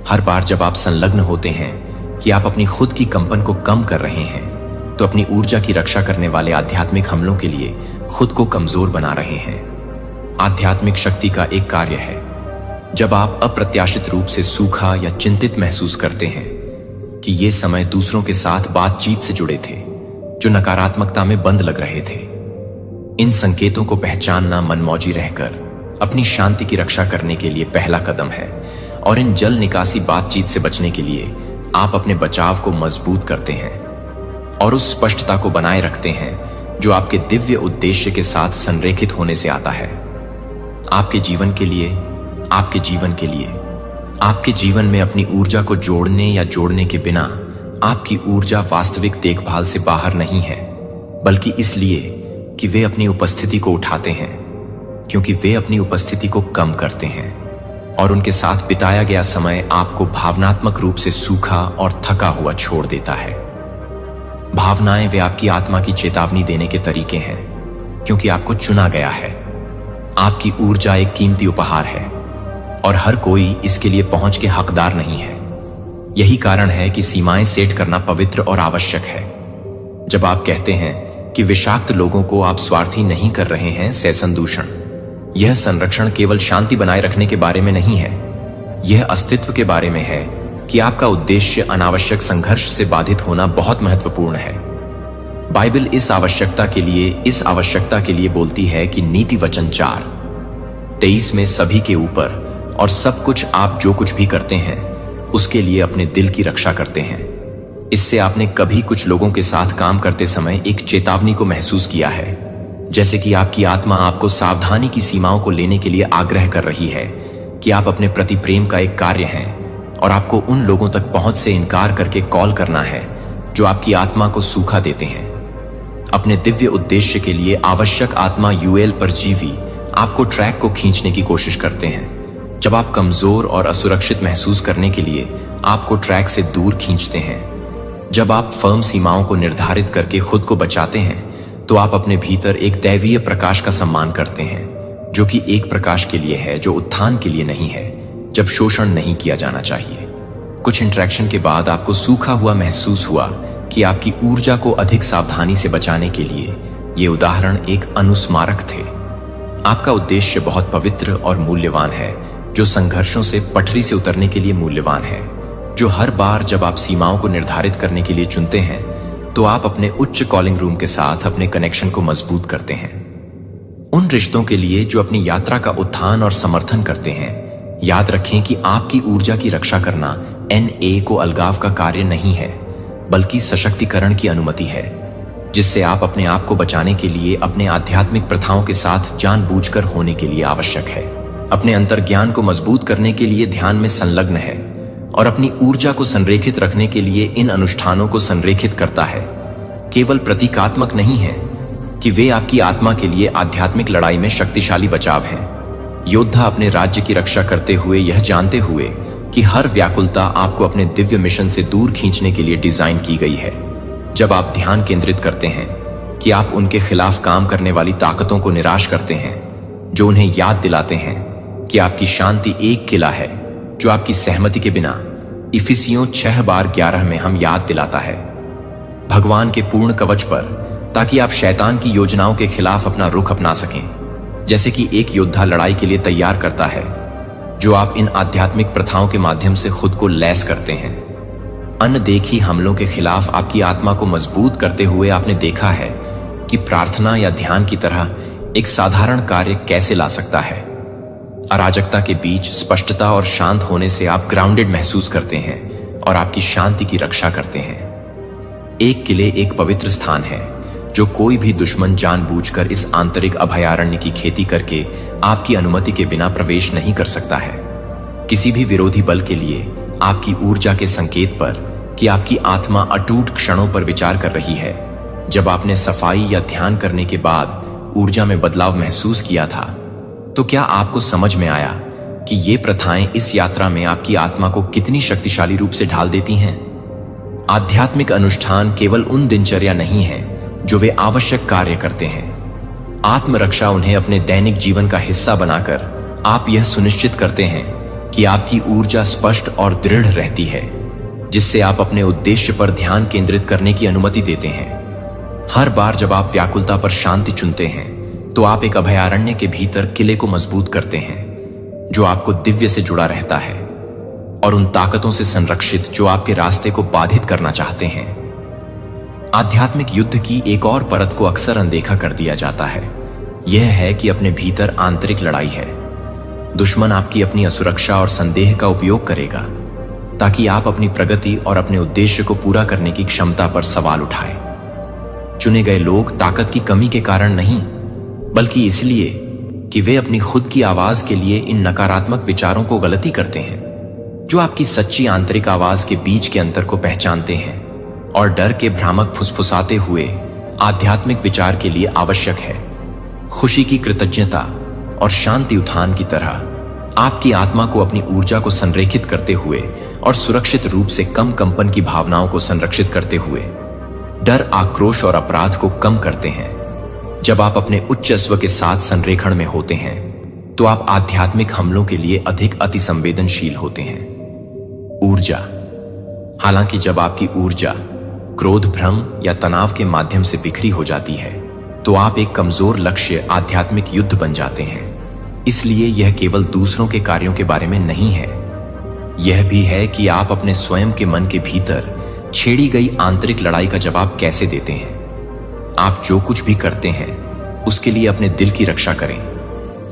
[SPEAKER 1] हर बार जब आप संलग्न होते हैं कि आप अपनी खुद की कंपन को कम कर रहे हैं, तो अपनी ऊर्जा की रक्षा करने वाले आध्यात्मिक हमलों के लिए खुद को कमजोर बना रहे हैं। आध्यात्मिक शक्ति का एक कार्य है, जब आप अप्रत्याशित रूप से सूखा या चिंतित महसूस करते हैं कि ये समय दूसरों के साथ बातचीत से जुड़े थे जो नकारात्मकता में बंद लग रहे थे। इन संकेतों को पहचानना मनमौजी रहकर अपनी शांति की रक्षा करने के लिए पहला कदम है, और इन जल निकासी बातचीत से बचने के लिए आप अपने बचाव को मजबूत करते हैं और उस स्पष्टता को बनाए रखते हैं जो आपके दिव्य उद्देश्य के साथ संरेखित होने से आता है। आपके जीवन के लिए, आपके जीवन में अपनी ऊर्जा को जोड़ने या जोड़ने के बिना आपकी ऊर्जा वास्तविक देखभाल से बाहर नहीं है, बल्कि इसलिए कि वे अपनी उपस्थिति को उठाते हैं, क्योंकि वे अपनी उपस्थिति को कम करते हैं और उनके साथ बिताया गया समय आपको भावनात्मक रूप से सूखा और थका हुआ छोड़ देता है। भावनाएं वे आपकी आत्मा की चेतावनी देने के तरीके हैं, क्योंकि आपको चुना गया है। आपकी ऊर्जा एक कीमती उपहार है और हर कोई इसके लिए पहुंच के हकदार नहीं है। यही कारण है कि सीमाएं सेट करना पवित्र और आवश्यक है। जब आप कहते हैं कि विषाक्त लोगों को आप स्वार्थी नहीं कर रहे हैं, सेसन दूषण, यह संरक्षण केवल शांति बनाए रखने के बारे में नहीं है, यह अस्तित्व के बारे में है कि आपका उद्देश्य अनावश्यक संघर्ष से बाधित होना बहुत महत्वपूर्ण है। बाइबल इस आवश्यकता के लिए बोलती है कि नीति वचन 4:23 में सभी के ऊपर और सब कुछ आप जो कुछ भी करते हैं उसके लिए अपने दिल की रक्षा करते हैं। इससे आपने कभी कुछ लोगों के साथ काम करते समय एक चेतावनी को महसूस किया है, जैसे कि आपकी आत्मा आपको सावधानी की सीमाओं को लेने के लिए आग्रह कर रही है कि आप अपने प्रति प्रेम का एक कार्य हैं और आपको उन लोगों तक पहुंच से इनकार करके कॉल करना है जो आपकी आत्मा को सूखा देते हैं। अपने दिव्य उद्देश्य के लिए आवश्यक आत्मा यूएल परजीवी आपको ट्रैक को खींचने की कोशिश करते हैं। जब आप कमजोर और असुरक्षित महसूस करने के लिए आपको ट्रैक से दूर खींचते हैं, जब आप फर्म सीमाओं को निर्धारित करके खुद को बचाते हैं, तो आप अपने भीतर एक दैवीय प्रकाश का सम्मान करते हैं, जो कि एक प्रकाश के लिए है जो उत्थान के लिए नहीं है, जब शोषण नहीं किया जाना चाहिए। कुछ इंटरेक्शन के बाद आपको सूखा हुआ महसूस हुआ कि आपकी ऊर्जा को अधिक सावधानी से बचाने के लिए ये उदाहरण एक अनुस्मारक थे। आपका उद्देश्य बहुत पवित्र और मूल्यवान है, जो संघर्षों से पटरी से उतरने के लिए मूल्यवान है, जो हर बार जब आप सीमाओं को निर्धारित करने के लिए चुनते हैं, तो आप अपने उच्च कॉलिंग रूम के साथ अपने कनेक्शन को मजबूत करते हैं। उन रिश्तों के लिए जो अपनी यात्रा का उत्थान और समर्थन करते हैं, याद रखें कि आपकी ऊर्जा की रक्षा करना NA को अलगाव का कार्य नहीं है, बल्कि सशक्तिकरण की अनुमति है, जिससे आप अपने आप को बचाने के लिए अपने आध्यात्मिक प्रथाओं के साथ जानबूझकर होने के लिए आवश्यक है। अपने अंतर्ज्ञान को मजबूत करने के लिए ध्यान में संलग्न है और अपनी ऊर्जा को संरेखित रखने के लिए इन अनुष्ठानों को संरेखित करता है। केवल प्रतीकात्मक नहीं है कि वे आपकी आत्मा के लिए आध्यात्मिक लड़ाई में शक्तिशाली बचाव हैं। योद्धा अपने राज्य की रक्षा करते हुए, यह जानते हुए कि हर व्याकुलता आपको अपने दिव्य मिशन से दूर खींचने के लिए डिजाइन की गई है। जब आप ध्यान केंद्रित करते हैं कि आप उनके खिलाफ काम करने वाली ताकतों को निराश करते हैं, जो उन्हें याद दिलाते हैं कि आपकी शांति एक किला है जो आपकी सहमति के बिना, इफिसियों 6:11 में हम याद दिलाता है, भगवान के पूर्ण कवच पर, ताकि आप शैतान की योजनाओं के खिलाफ अपना रुख अपना सकें, जैसे कि एक योद्धा लड़ाई के लिए तैयार करता है, जो आप इन आध्यात्मिक प्रथाओं के माध्यम से खुद को लैस करते हैं। अनदेखी हमलों के खिलाफ आपकी आत्मा को मजबूत करते हुए आपने देखा है कि प्रार्थना या ध्यान की तरह एक साधारण कार्य कैसे ला सकता है। अराजकता के बीच स्पष्टता और शांत होने से आप ग्राउंडेड महसूस करते हैं और आपकी शांति की रक्षा करते हैं। एक किले एक पवित्र स्थान है जो कोई भी दुश्मन जानबूझकर इस आंतरिक अभयारण्य की खेती करके आपकी अनुमति के बिना प्रवेश नहीं कर सकता है। किसी भी विरोधी बल के लिए आपकी ऊर्जा के संकेत पर कि आपकी आत्मा अटूट क्षणों पर विचार कर रही है। जब आपने सफाई या ध्यान करने के बाद ऊर्जा में बदलाव महसूस किया था, तो क्या आपको समझ में आया कि ये प्रथाएं इस यात्रा में आपकी आत्मा को कितनी शक्तिशाली रूप से ढाल देती हैं? आध्यात्मिक अनुष्ठान केवल उन दिनचर्या नहीं है जो वे आवश्यक कार्य करते हैं। आत्मरक्षा उन्हें अपने दैनिक जीवन का हिस्सा बनाकर आप यह सुनिश्चित करते हैं कि आपकी ऊर्जा स्पष्ट और दृढ़ रहती है, जिससे आप अपने उद्देश्य पर ध्यान केंद्रित करने की अनुमति देते हैं। हर बार जब आप व्याकुलता पर शांति चुनते हैं, तो आप एक अभयारण्य के भीतर किले को मजबूत करते हैं, जो आपको दिव्य से जुड़ा रहता है और उन ताकतों से संरक्षित जो आपके रास्ते को बाधित करना चाहते हैं। आध्यात्मिक युद्ध की एक और परत को अक्सर अनदेखा कर दिया जाता है। यह है कि अपने भीतर आंतरिक लड़ाई है। दुश्मन आपकी अपनी असुरक्षा और संदेह का उपयोग करेगा ताकि आप अपनी प्रगति और अपने उद्देश्य को पूरा करने की क्षमता पर सवाल उठाएं। चुने गए लोग ताकत की कमी के कारण नहीं, बल्कि इसलिए कि वे अपनी खुद की आवाज के लिए इन नकारात्मक विचारों को गलती करते हैं, जो आपकी सच्ची आंतरिक आवाज के बीच के अंतर को पहचानते हैं और डर के भ्रामक फुसफुसाते हुए आध्यात्मिक विचार के लिए आवश्यक है। खुशी की कृतज्ञता और शांति उत्थान की तरह आपकी आत्मा को अपनी ऊर्जा को संरेखित करते हुए और सुरक्षित रूप से कम कंपन की भावनाओं को संरक्षित करते हुए डर, आक्रोश और अपराध को कम करते हैं। जब आप अपने उच्च स्व के साथ संरेखण में होते हैं, तो आप आध्यात्मिक हमलों के लिए अधिक अतिसंवेदनशील होते हैं। ऊर्जा। हालांकि जब आपकी ऊर्जा क्रोध, भ्रम या तनाव के माध्यम से बिखरी हो जाती है, तो आप एक कमजोर लक्ष्य आध्यात्मिक युद्ध बन जाते हैं। इसलिए यह केवल दूसरों के कार्यों के बारे में नहीं है, यह भी है कि आप अपने स्वयं के मन के भीतर छेड़ी गई आंतरिक लड़ाई का जवाब कैसे देते हैं। आप जो कुछ भी करते हैं उसके लिए अपने दिल की रक्षा करें।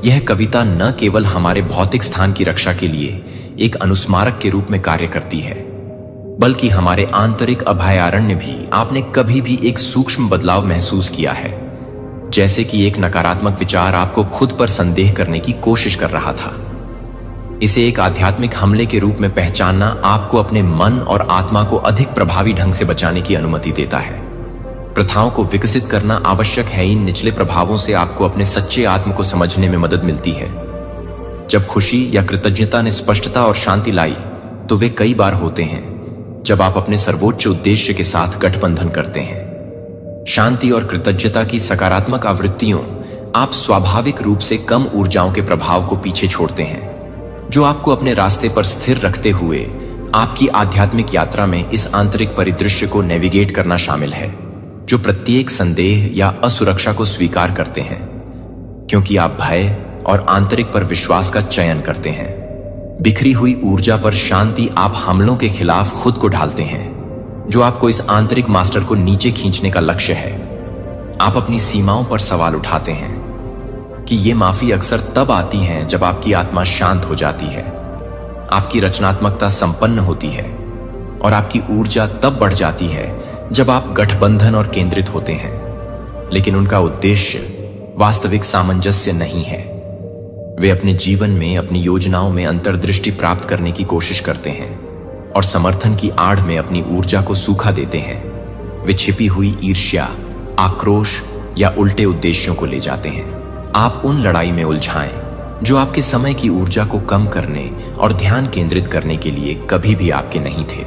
[SPEAKER 1] यह कविता न केवल हमारे भौतिक स्थान की रक्षा के लिए एक अनुस्मारक के रूप में कार्य करती है, बल्कि हमारे आंतरिक अभयारण्य भी आपने कभी भी एक सूक्ष्म बदलाव महसूस किया है, जैसे कि एक नकारात्मक विचार आपको खुद पर संदेह करने की कोशिश कर रहा था। इसे एक आध्यात्मिक हमले के रूप में पहचानना आपको अपने मन और आत्मा को अधिक प्रभावी ढंग से बचाने की अनुमति देता है। प्रथाओं को विकसित करना आवश्यक है। इन निचले प्रभावों से आपको अपने सच्चे आत्म को समझने में मदद मिलती है। जब खुशी या कृतज्ञता ने स्पष्टता और शांति लाई, तो वे कई बार होते हैं जब आप अपने सर्वोच्च उद्देश्य के साथ गठबंधन करते हैं। शांति और कृतज्ञता की सकारात्मक आवृत्तियों आप स्वाभाविक रूप से कम ऊर्जाओं के प्रभाव को पीछे छोड़ते हैं, जो आपको अपने रास्ते पर स्थिर रखते हुए आपकी आध्यात्मिक यात्रा में इस आंतरिक परिदृश्य को नेविगेट करना शामिल है, जो प्रत्येक संदेह या असुरक्षा को स्वीकार करते हैं, क्योंकि आप भय और आंतरिक पर विश्वास का चयन करते हैं। बिखरी हुई ऊर्जा पर शांति आप हमलों के खिलाफ खुद को ढालते हैं, जो आपको इस आंतरिक मास्टर को नीचे खींचने का लक्ष्य है। आप अपनी सीमाओं पर सवाल उठाते हैं कि ये माफी अक्सर तब आती है जब आपकी आत्मा शांत हो जाती है, आपकी रचनात्मकता संपन्न होती है और आपकी ऊर्जा तब बढ़ जाती है जब आप गठबंधन और केंद्रित होते हैं, लेकिन उनका उद्देश्य वास्तविक सामंजस्य नहीं है। वे अपने जीवन में अपनी योजनाओं में अंतर्दृष्टि प्राप्त करने की कोशिश करते हैं और समर्थन की आड़ में अपनी ऊर्जा को सूखा देते हैं। वे छिपी हुई ईर्ष्या, आक्रोश या उल्टे उद्देश्यों को ले जाते हैं। आप उन लड़ाई में उलझाएं जो आपके समय की ऊर्जा को कम करने और ध्यान केंद्रित करने के लिए कभी भी आपके नहीं थे,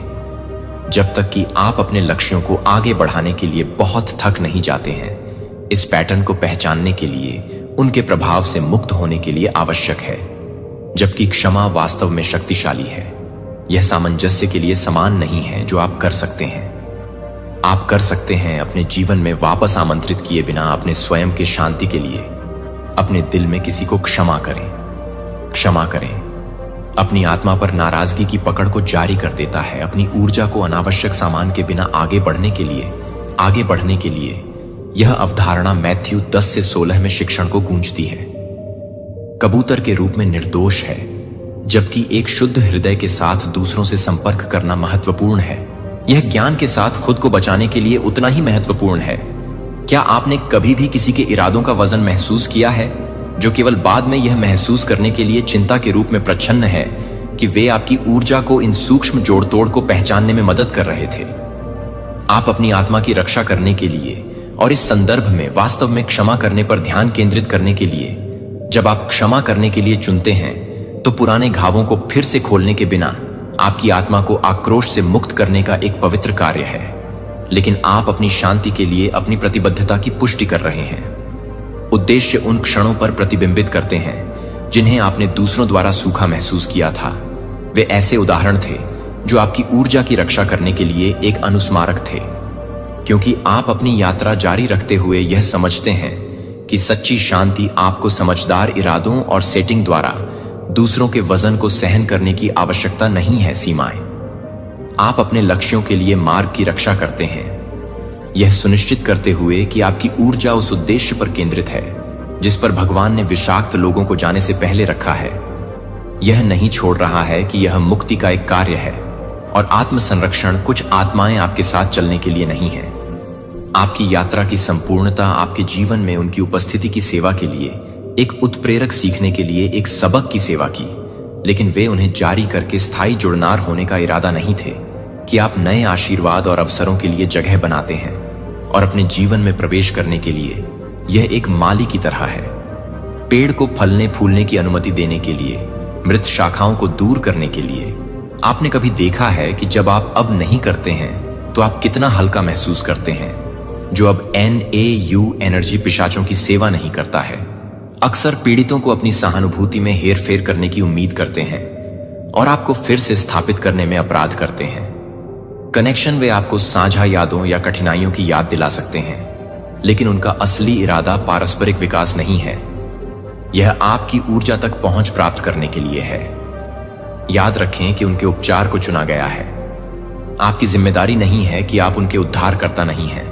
[SPEAKER 1] जब तक कि आप अपने लक्ष्यों को आगे बढ़ाने के लिए बहुत थक नहीं जाते हैं। इस पैटर्न को पहचानने के लिए उनके प्रभाव से मुक्त होने के लिए आवश्यक है, जबकि क्षमा वास्तव में शक्तिशाली है। यह सामंजस्य के लिए समान नहीं है जो आप कर सकते हैं। आप कर सकते हैं अपने जीवन में वापस आमंत्रित किए बिना अपने स्वयं के शांति के लिए अपने दिल में किसी को क्षमा करें। क्षमा करें अपनी आत्मा पर नाराजगी की पकड़ को जारी कर देता है। अपनी ऊर्जा को अनावश्यक सामान के बिना आगे बढ़ने के लिए यह अवधारणा मैथ्यू 10 से 16 में शिक्षण को गूंजती है। कबूतर के रूप में निर्दोष है, जबकि एक शुद्ध हृदय के साथ दूसरों से संपर्क करना महत्वपूर्ण है। यह ज्ञान के साथ खुद को बचाने के लिए उतना ही महत्वपूर्ण है क्या आपने कभी भी किसी के इरादों का वजन महसूस किया है, जो केवल बाद में यह महसूस करने के लिए चिंता के रूप में प्रच्छन्न है कि वे आपकी ऊर्जा को इन सूक्ष्म जोड़तोड़ को पहचानने में मदद कर रहे थे? आप अपनी आत्मा की रक्षा करने के लिए और इस संदर्भ में वास्तव में क्षमा करने पर ध्यान केंद्रित करने के लिए, जब आप क्षमा करने के लिए चुनते हैं, तो पुराने घावों को फिर से खोलने के बिना आपकी आत्मा को आक्रोश से मुक्त करने का एक पवित्र कार्य है। लेकिन आप अपनी शांति के लिए अपनी प्रतिबद्धता की पुष्टि कर रहे हैं। उद्देश्य उन क्षणों पर प्रतिबिंबित करते हैं जिन्हें आपने दूसरों द्वारा सूखा महसूस किया था। वे ऐसे उदाहरण थे जो आपकी ऊर्जा की रक्षा करने के लिए एक अनुस्मारक थे, क्योंकि आप अपनी यात्रा जारी रखते हुए यह समझते हैं कि सच्ची शांति आपको समझदार इरादों और सेटिंग द्वारा दूसरों के वजन को सहन करने की आवश्यकता नहीं है। सीमाएं आप अपने लक्ष्यों के लिए मार्ग की रक्षा करते हैं, यह सुनिश्चित करते हुए कि आपकी ऊर्जा उस उद्देश्य पर केंद्रित है जिस पर भगवान ने विषाक्त लोगों को जाने से पहले रखा है। यह नहीं छोड़ रहा है कि यह मुक्ति का एक कार्य है और आत्मसंरक्षण कुछ आत्माएं आपके साथ चलने के लिए नहीं है। आपकी यात्रा की संपूर्णता आपके जीवन में उनकी उपस्थिति की सेवा के लिए एक उत्प्रेरक सीखने के लिए एक सबक की सेवा की, लेकिन वे उन्हें जारी करके स्थायी जुड़नार होने का इरादा नहीं थे कि आप नए आशीर्वाद और अवसरों के लिए जगह बनाते हैं और अपने जीवन में प्रवेश करने के लिए यह एक माली की तरह है। पेड़ को फलने फूलने की अनुमति देने के लिए, मृत शाखाओं को दूर करने के लिए। आपने कभी देखा है कि जब आप अब नहीं करते हैं तो आप कितना हल्का महसूस करते हैं? जो अब NAU एनर्जी पिशाचों की सेवा नहीं करता है, अक्सर पीड़ितों को अपनी सहानुभूति में हेरफेर करने की उम्मीद करते हैं और आपको फिर से स्थापित करने में अपराध करते हैं। कनेक्शन वे आपको साझा यादों या कठिनाइयों की याद दिला सकते हैं, लेकिन उनका असली इरादा पारस्परिक विकास नहीं है। यह आपकी ऊर्जा तक पहुंच प्राप्त करने के लिए है। याद रखें कि उनके उपचार को चुना गया है। आपकी जिम्मेदारी नहीं है कि आप उनके उद्धारकर्ता नहीं हैं,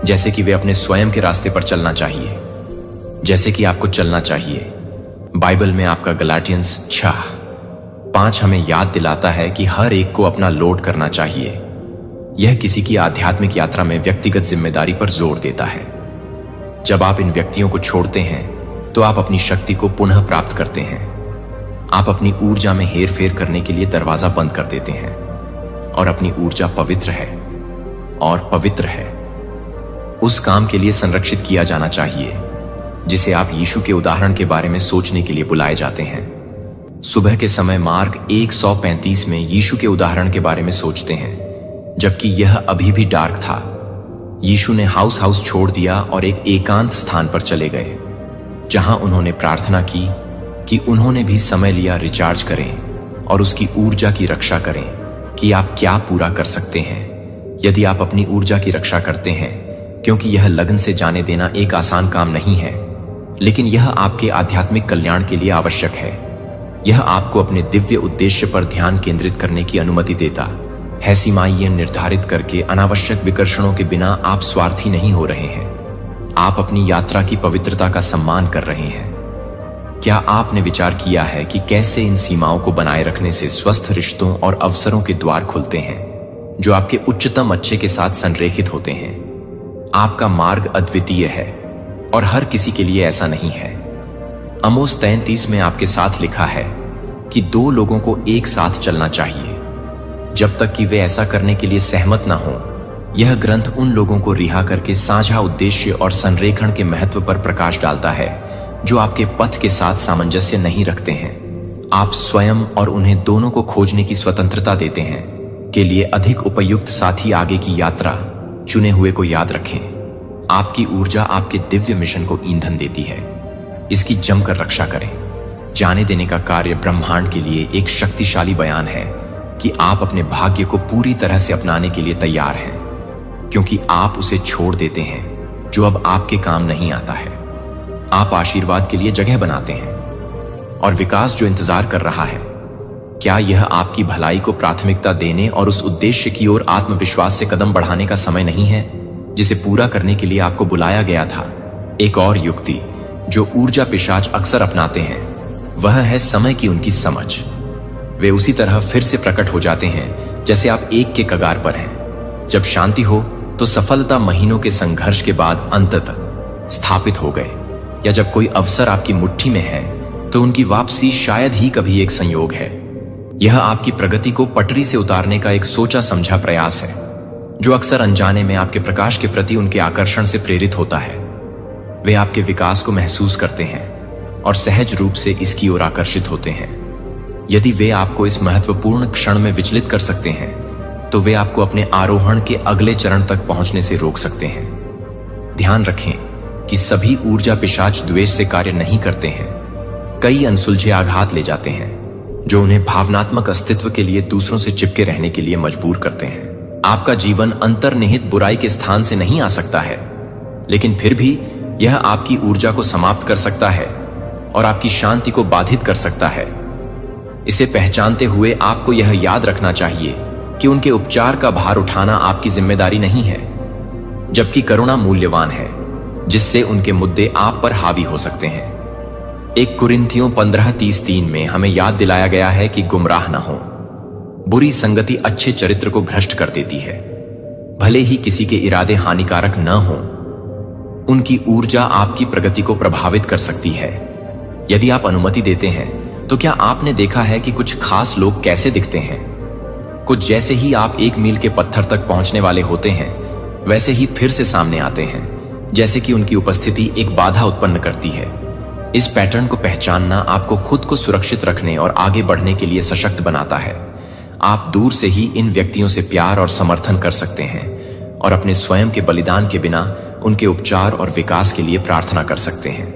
[SPEAKER 1] जैसे कि वे अपने स्वयं के रास्ते पर चलना चाहिए, जैसे कि आपको चलना चाहिए। बाइबल में आपका गलाटियंस 6:5 हमें याद दिलाता है कि हर एक को अपना लोड करना चाहिए। यह किसी की आध्यात्मिक यात्रा में व्यक्तिगत जिम्मेदारी पर जोर देता है। जब आप इन व्यक्तियों को छोड़ते हैं तो आप अपनी शक्ति को पुनः प्राप्त करते हैं। आप अपनी ऊर्जा में हेरफेर करने के लिए दरवाजा बंद कर देते हैं और अपनी ऊर्जा पवित्र है और पवित्र है, उस काम के लिए संरक्षित किया जाना चाहिए जिसे आप यीशु के उदाहरण के बारे में सोचने के लिए बुलाए जाते हैं। सुबह के समय मार्ग 135 में यीशु के उदाहरण के बारे में सोचते हैं, जबकि यह अभी भी डार्क था। यीशु ने हाउस छोड़ दिया और एक एकांत स्थान पर चले गए, जहां उन्होंने प्रार्थना की कि उन्होंने भी समय लिया रिचार्ज करें और उसकी ऊर्जा की रक्षा करें कि आप क्या पूरा कर सकते हैं यदि आप अपनी ऊर्जा की रक्षा करते हैं, क्योंकि यह लगन से जाने देना एक आसान काम नहीं है, लेकिन यह आपके आध्यात्मिक कल्याण के लिए आवश्यक है। यह आपको अपने दिव्य उद्देश्य पर ध्यान केंद्रित करने की अनुमति देता है। सीमाएं निर्धारित करके अनावश्यक विकर्षणों के बिना आप स्वार्थी नहीं हो रहे हैं। आप अपनी यात्रा की पवित्रता का सम्मान कर रहे हैं। क्या आपने विचार किया है कि कैसे इन सीमाओं को बनाए रखने से स्वस्थ रिश्तों और अवसरों के द्वार खुलते हैं जो आपके उच्चतम अच्छे के साथ संरेखित होते हैं? आपका मार्ग अद्वितीय है और हर किसी के लिए ऐसा नहीं है। आमोस 33 में आपके साथ लिखा है कि 2 लोगों को एक साथ चलना चाहिए जब तक कि वे ऐसा करने के लिए सहमत न हो। यह ग्रंथ उन लोगों को रिहा करके साझा उद्देश्य और संरेखण के महत्व पर प्रकाश डालता है जो आपके पथ के साथ सामंजस्य नहीं रखते हैं। आप स्वयं और उन्हें दोनों को खोजने की स्वतंत्रता देते हैं के लिए अधिक उपयुक्त साथी आगे की यात्रा चुने हुए को याद रखें। आपकी ऊर्जा आपके दिव्य मिशन को ईंधन देती है। इसकी जमकर रक्षा करें। जाने देने का कार्य ब्रह्मांड के लिए एक शक्तिशाली बयान है कि आप अपने भाग्य को पूरी तरह से अपनाने के लिए तैयार हैं, क्योंकि आप उसे छोड़ देते हैं जो अब आपके काम नहीं आता है। आप आशीर्वाद के लिए जगह बनाते हैं और विकास जो इंतजार कर रहा है। क्या यह आपकी भलाई को प्राथमिकता देने और उस उद्देश्य की ओर आत्मविश्वास से कदम बढ़ाने का समय नहीं है जिसे पूरा करने के लिए आपको बुलाया गया था? एक और युक्ति जो ऊर्जा पिशाच अक्सर अपनाते हैं वह है समय की उनकी समझ। वे उसी तरह फिर से प्रकट हो जाते हैं जैसे आप एक के कगार पर हैं। जब शांति हो तो सफलता महीनों के संघर्ष के बाद अंततः स्थापित हो गए, या जब कोई अवसर आपकी मुट्ठी में है तो उनकी वापसी शायद ही कभी एक संयोग है। यह आपकी प्रगति को पटरी से उतारने का एक सोचा समझा प्रयास है, जो अक्सर अनजाने में आपके प्रकाश के प्रति उनके आकर्षण से प्रेरित होता है। वे आपके विकास को महसूस करते हैं और सहज रूप से इसकी ओर आकर्षित होते हैं। यदि वे आपको इस महत्वपूर्ण क्षण में विचलित कर सकते हैं, तो वे आपको अपने आरोहण के अगले चरण तक पहुंचने से रोक सकते हैं। ध्यान रखें कि सभी ऊर्जा पिशाच द्वेष से कार्य नहीं करते हैं। कई अनसुलझे आघात ले जाते हैं, जो उन्हें भावनात्मक अस्तित्व के लिए दूसरों से चिपके रहने के लिए मजबूर करते हैं। आपका जीवन अंतर्निहित बुराई के स्थान से नहीं आ सकता है, लेकिन फिर भी यह आपकी ऊर्जा को समाप्त कर सकता है और आपकी शांति को बाधित कर सकता है। इसे पहचानते हुए आपको यह याद रखना चाहिए कि उनके उपचार का भार उठाना आपकी जिम्मेदारी नहीं है, जबकि करुणा मूल्यवान है, जिससे उनके मुद्दे आप पर हावी हो सकते हैं। 1 कुरिन्थियों 15:30-3 में हमें याद दिलाया गया है कि गुमराह न हो। बुरी संगति अच्छे चरित्र को भ्रष्ट कर देती है। भले ही किसी के इरादे हानिकारक न हो, उनकी ऊर्जा आपकी प्रगति को प्रभावित कर सकती है। यदि आप अनुमति देते हैं, तो क्या आपने देखा है कि कुछ खास लोग कैसे दिखते हैं? कुछ जैसे ही आप 1 मील के पत्थर तक पहुंचने वाले होते हैं, वैसे ही फिर से सामने आते हैं, जैसे कि उनकी उपस्थिति एक बाधा उत्पन्न करती है। इस पैटर्न को पहचानना आपको खुद को सुरक्षित रखने और आगे बढ़ने के लिए सशक्त बनाता है। आप दूर से ही इन व्यक्तियों से प्यार और समर्थन कर सकते हैं और अपने स्वयं के बलिदान के बिना उनके उपचार और विकास के लिए प्रार्थना कर सकते हैं।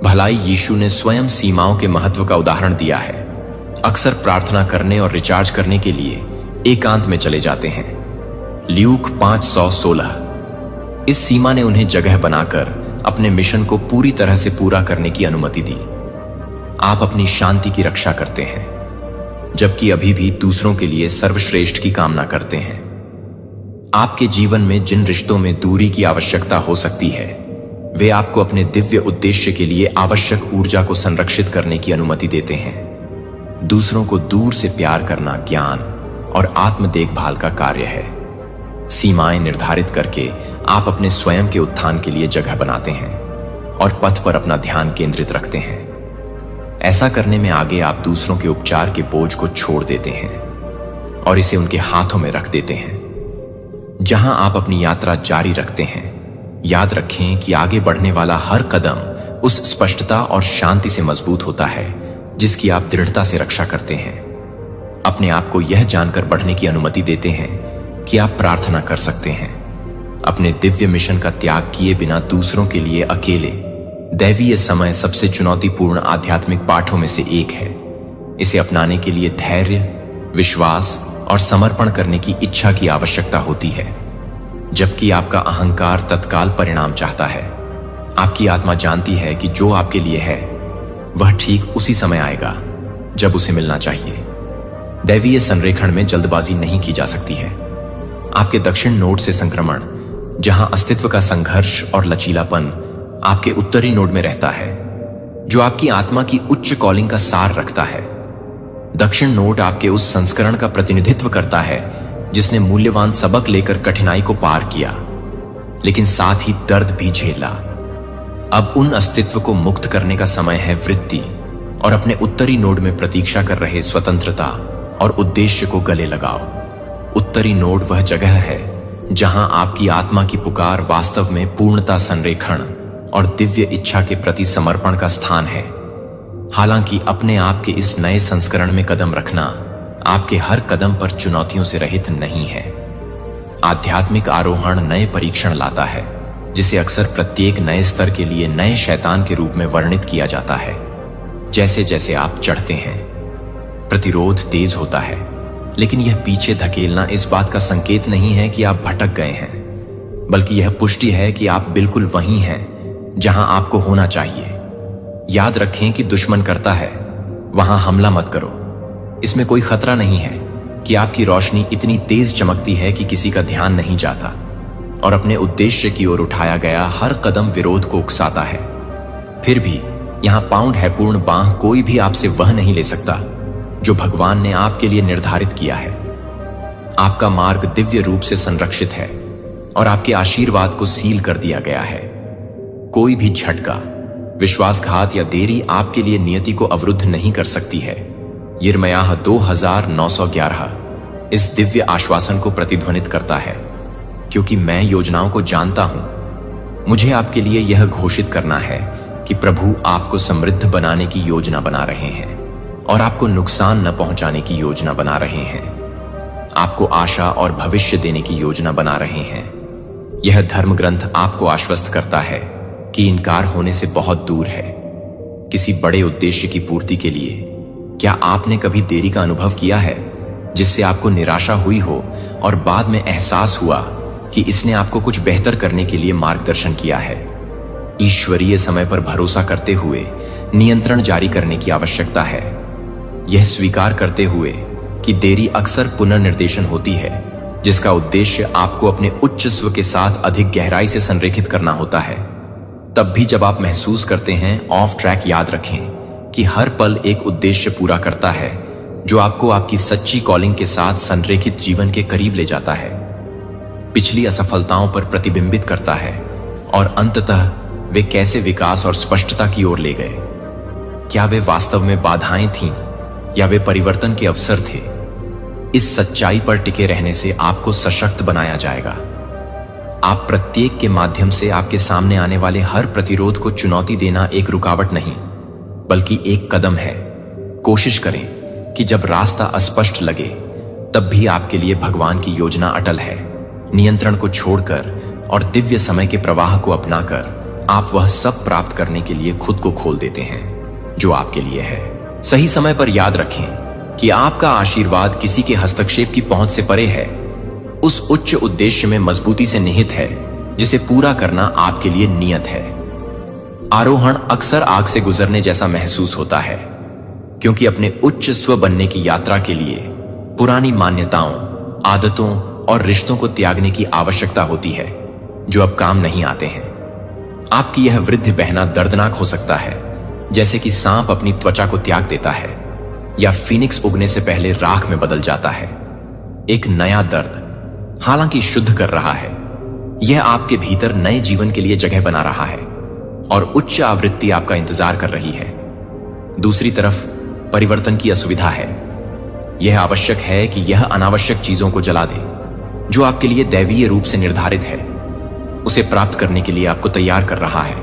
[SPEAKER 1] भलाई यीशु ने स्वयं सीमाओं के महत्व का उदाहरण दिया है। अक्सर प्रार्थना करने और रिचार्ज करने के लिए एकांत में चले जाते हैं। ल्यूक 5:16। इस सीमा ने उन्हें जगह बनाकर अपने मिशन को पूरी तरह से पूरा करने की अनुमति दी। आप अपनी शांति की रक्षा करते हैं, जबकि अभी भी दूसरों के लिए सर्वश्रेष्ठ की कामना करते हैं। आपके जीवन में जिन रिश्तों में दूरी की आवश्यकता हो सकती है, वे आपको अपने दिव्य उद्देश्य के लिए आवश्यक ऊर्जा को संरक्षित करने की अनुमति देते हैं। दूसरों को दूर से प्यार करना ज्ञान और आत्म देखभाल का कार्य है। सीमाएं निर्धारित करके आप अपने स्वयं के उत्थान के लिए जगह बनाते हैं और पथ पर अपना ध्यान केंद्रित रखते हैं। ऐसा करने में आगे आप दूसरों के उपचार के बोझ को छोड़ देते हैं और इसे उनके हाथों में रख देते हैं। जहां आप अपनी यात्रा जारी रखते हैं, याद रखें कि आगे बढ़ने वाला हर कदम उस स्पष्टता और शांति से मजबूत होता है जिसकी आप दृढ़ता से रक्षा करते हैं। अपने आप को यह जानकर बढ़ने की अनुमति देते हैं कि आप प्रार्थना कर सकते हैं। अपने दिव्य मिशन का त्याग किए बिना दूसरों के लिए अकेले दैवीय समय सबसे चुनौतीपूर्ण आध्यात्मिक पाठों में से एक है। इसे अपनाने के लिए धैर्य, विश्वास और समर्पण करने की इच्छा की आवश्यकता होती है, जबकि आपका अहंकार तत्काल परिणाम चाहता है। आपकी आत्मा जानती है कि जो आपके लिए है वह ठीक उसी समय आएगा जब उसे मिलना चाहिए। दैवीय संरेखण में जल्दबाजी नहीं की जा सकती है। आपके दक्षिण नोड से संक्रमण, जहां अस्तित्व का संघर्ष और लचीलापन आपके उत्तरी नोड में रहता है, जो आपकी आत्मा की उच्च कॉलिंग का सार रखता है। दक्षिण नोड आपके उस संस्करण का प्रतिनिधित्व करता है जिसने मूल्यवान सबक लेकर कठिनाई को पार किया, लेकिन साथ ही दर्द भी झेला। अब उन अस्तित्व को मुक्त करने का समय है वृत्ति, और अपने उत्तरी नोड में प्रतीक्षा कर रहे स्वतंत्रता और उद्देश्य को गले लगाओ। उत्तरी नोड वह जगह है जहां आपकी आत्मा की पुकार वास्तव में पूर्णता, संरेखण और दिव्य इच्छा के प्रति समर्पण का स्थान है। हालांकि अपने आप के इस नए संस्करण में कदम रखना आपके हर कदम पर चुनौतियों से रहित नहीं है। आध्यात्मिक आरोहण नए परीक्षण लाता है, जिसे अक्सर प्रत्येक नए स्तर के लिए नए शैतान के रूप में वर्णित किया जाता है। जैसे जैसे आप चढ़ते हैं, प्रतिरोध तेज होता है, लेकिन यह पीछे धकेलना इस बात का संकेत नहीं है कि आप भटक गए हैं, बल्कि यह पुष्टि है कि आप बिल्कुल वहीं हैं जहां आपको होना चाहिए। याद रखें कि दुश्मन करता है, वहां हमला मत करो। इसमें कोई खतरा नहीं है कि आपकी रोशनी इतनी तेज चमकती है कि किसी का ध्यान नहीं जाता, और अपने उद्देश्य की ओर उठाया गया हर कदम विरोध को उकसाता है। फिर भी यहां पाउंड है पूर्ण बांह कोई भी आपसे वह नहीं ले सकता जो भगवान ने आपके लिए निर्धारित किया है। आपका मार्ग दिव्य रूप से संरक्षित है, और आपके आशीर्वाद को सील कर दिया गया है। कोई भी झटका, विश्वासघात या देरी आपके लिए नियति को अवरुद्ध नहीं कर सकती है। यिर्मयाह 2911 इस दिव्य आश्वासन को प्रतिध्वनित करता है, क्योंकि मैं योजनाओं को जानता हूं। मुझे आपके लिए यह घोषित करना है कि प्रभु आपको समृद्ध बनाने की योजना बना रहे हैं और आपको नुकसान न पहुंचाने की योजना बना रहे हैं। आपको आशा और भविष्य देने की योजना बना रहे हैं। यह धर्म ग्रंथ आपको आश्वस्त करता है कि इनकार होने से बहुत दूर है। किसी बड़े उद्देश्य की पूर्ति के लिए क्या आपने कभी देरी का अनुभव किया है, जिससे आपको निराशा हुई हो और बाद में एहसास हुआ कि इसने आपको कुछ बेहतर करने के लिए मार्गदर्शन किया है? ईश्वरीय समय पर भरोसा करते हुए नियंत्रण जारी करने की आवश्यकता है, यह स्वीकार करते हुए कि देरी अक्सर पुनर्निर्देशन होती है, जिसका उद्देश्य आपको अपने उच्च स्व के साथ अधिक गहराई से संरेखित करना होता है। तब भी जब आप महसूस करते हैं ऑफ ट्रैक, याद रखें कि हर पल एक उद्देश्य पूरा करता है जो आपको आपकी सच्ची कॉलिंग के साथ संरेखित जीवन के करीब ले जाता है, पिछली असफलताओं पर प्रतिबिंबित करता है और अंततः वे कैसे विकास और स्पष्टता की ओर ले गए। क्या वे वास्तव में बाधाएं थीं या वे परिवर्तन के अवसर थे? इस सच्चाई पर टिके रहने से आपको सशक्त बनाया जाएगा। आप प्रत्येक के माध्यम से आपके सामने आने वाले हर प्रतिरोध को चुनौती देना एक रुकावट नहीं, बल्कि एक कदम है। कोशिश करें कि जब रास्ता अस्पष्ट लगे, तब भी आपके लिए भगवान की योजना अटल है। नियंत्रण को छोड़कर और दिव्य समय के प्रवाह को अपनाकर आप वह सब प्राप्त करने के लिए खुद को खोल देते हैं जो आपके लिए है। सही समय पर याद रखें कि आपका आशीर्वाद किसी के हस्तक्षेप की पहुंच से परे है, उस उच्च उद्देश्य में मजबूती से निहित है जिसे पूरा करना आपके लिए नियत है। आरोहण अक्सर आग से गुजरने जैसा महसूस होता है, क्योंकि अपने उच्च स्व बनने की यात्रा के लिए पुरानी मान्यताओं, आदतों और रिश्तों को त्यागने की आवश्यकता होती है जो अब काम नहीं आते हैं। आपकी यह वृद्धि बहना दर्दनाक हो सकता है, जैसे कि सांप अपनी त्वचा को त्याग देता है या फीनिक्स उगने से पहले राख में बदल जाता है। एक नया दर्द, हालांकि शुद्ध कर रहा है, यह आपके भीतर नए जीवन के लिए जगह बना रहा है और उच्च आवृत्ति आपका इंतजार कर रही है। दूसरी तरफ परिवर्तन की असुविधा है। यह आवश्यक है कि यह अनावश्यक चीजों को जला दे जो आपके लिए दैवीय रूप से निर्धारित है। उसे प्राप्त करने के लिए आपको तैयार कर रहा है।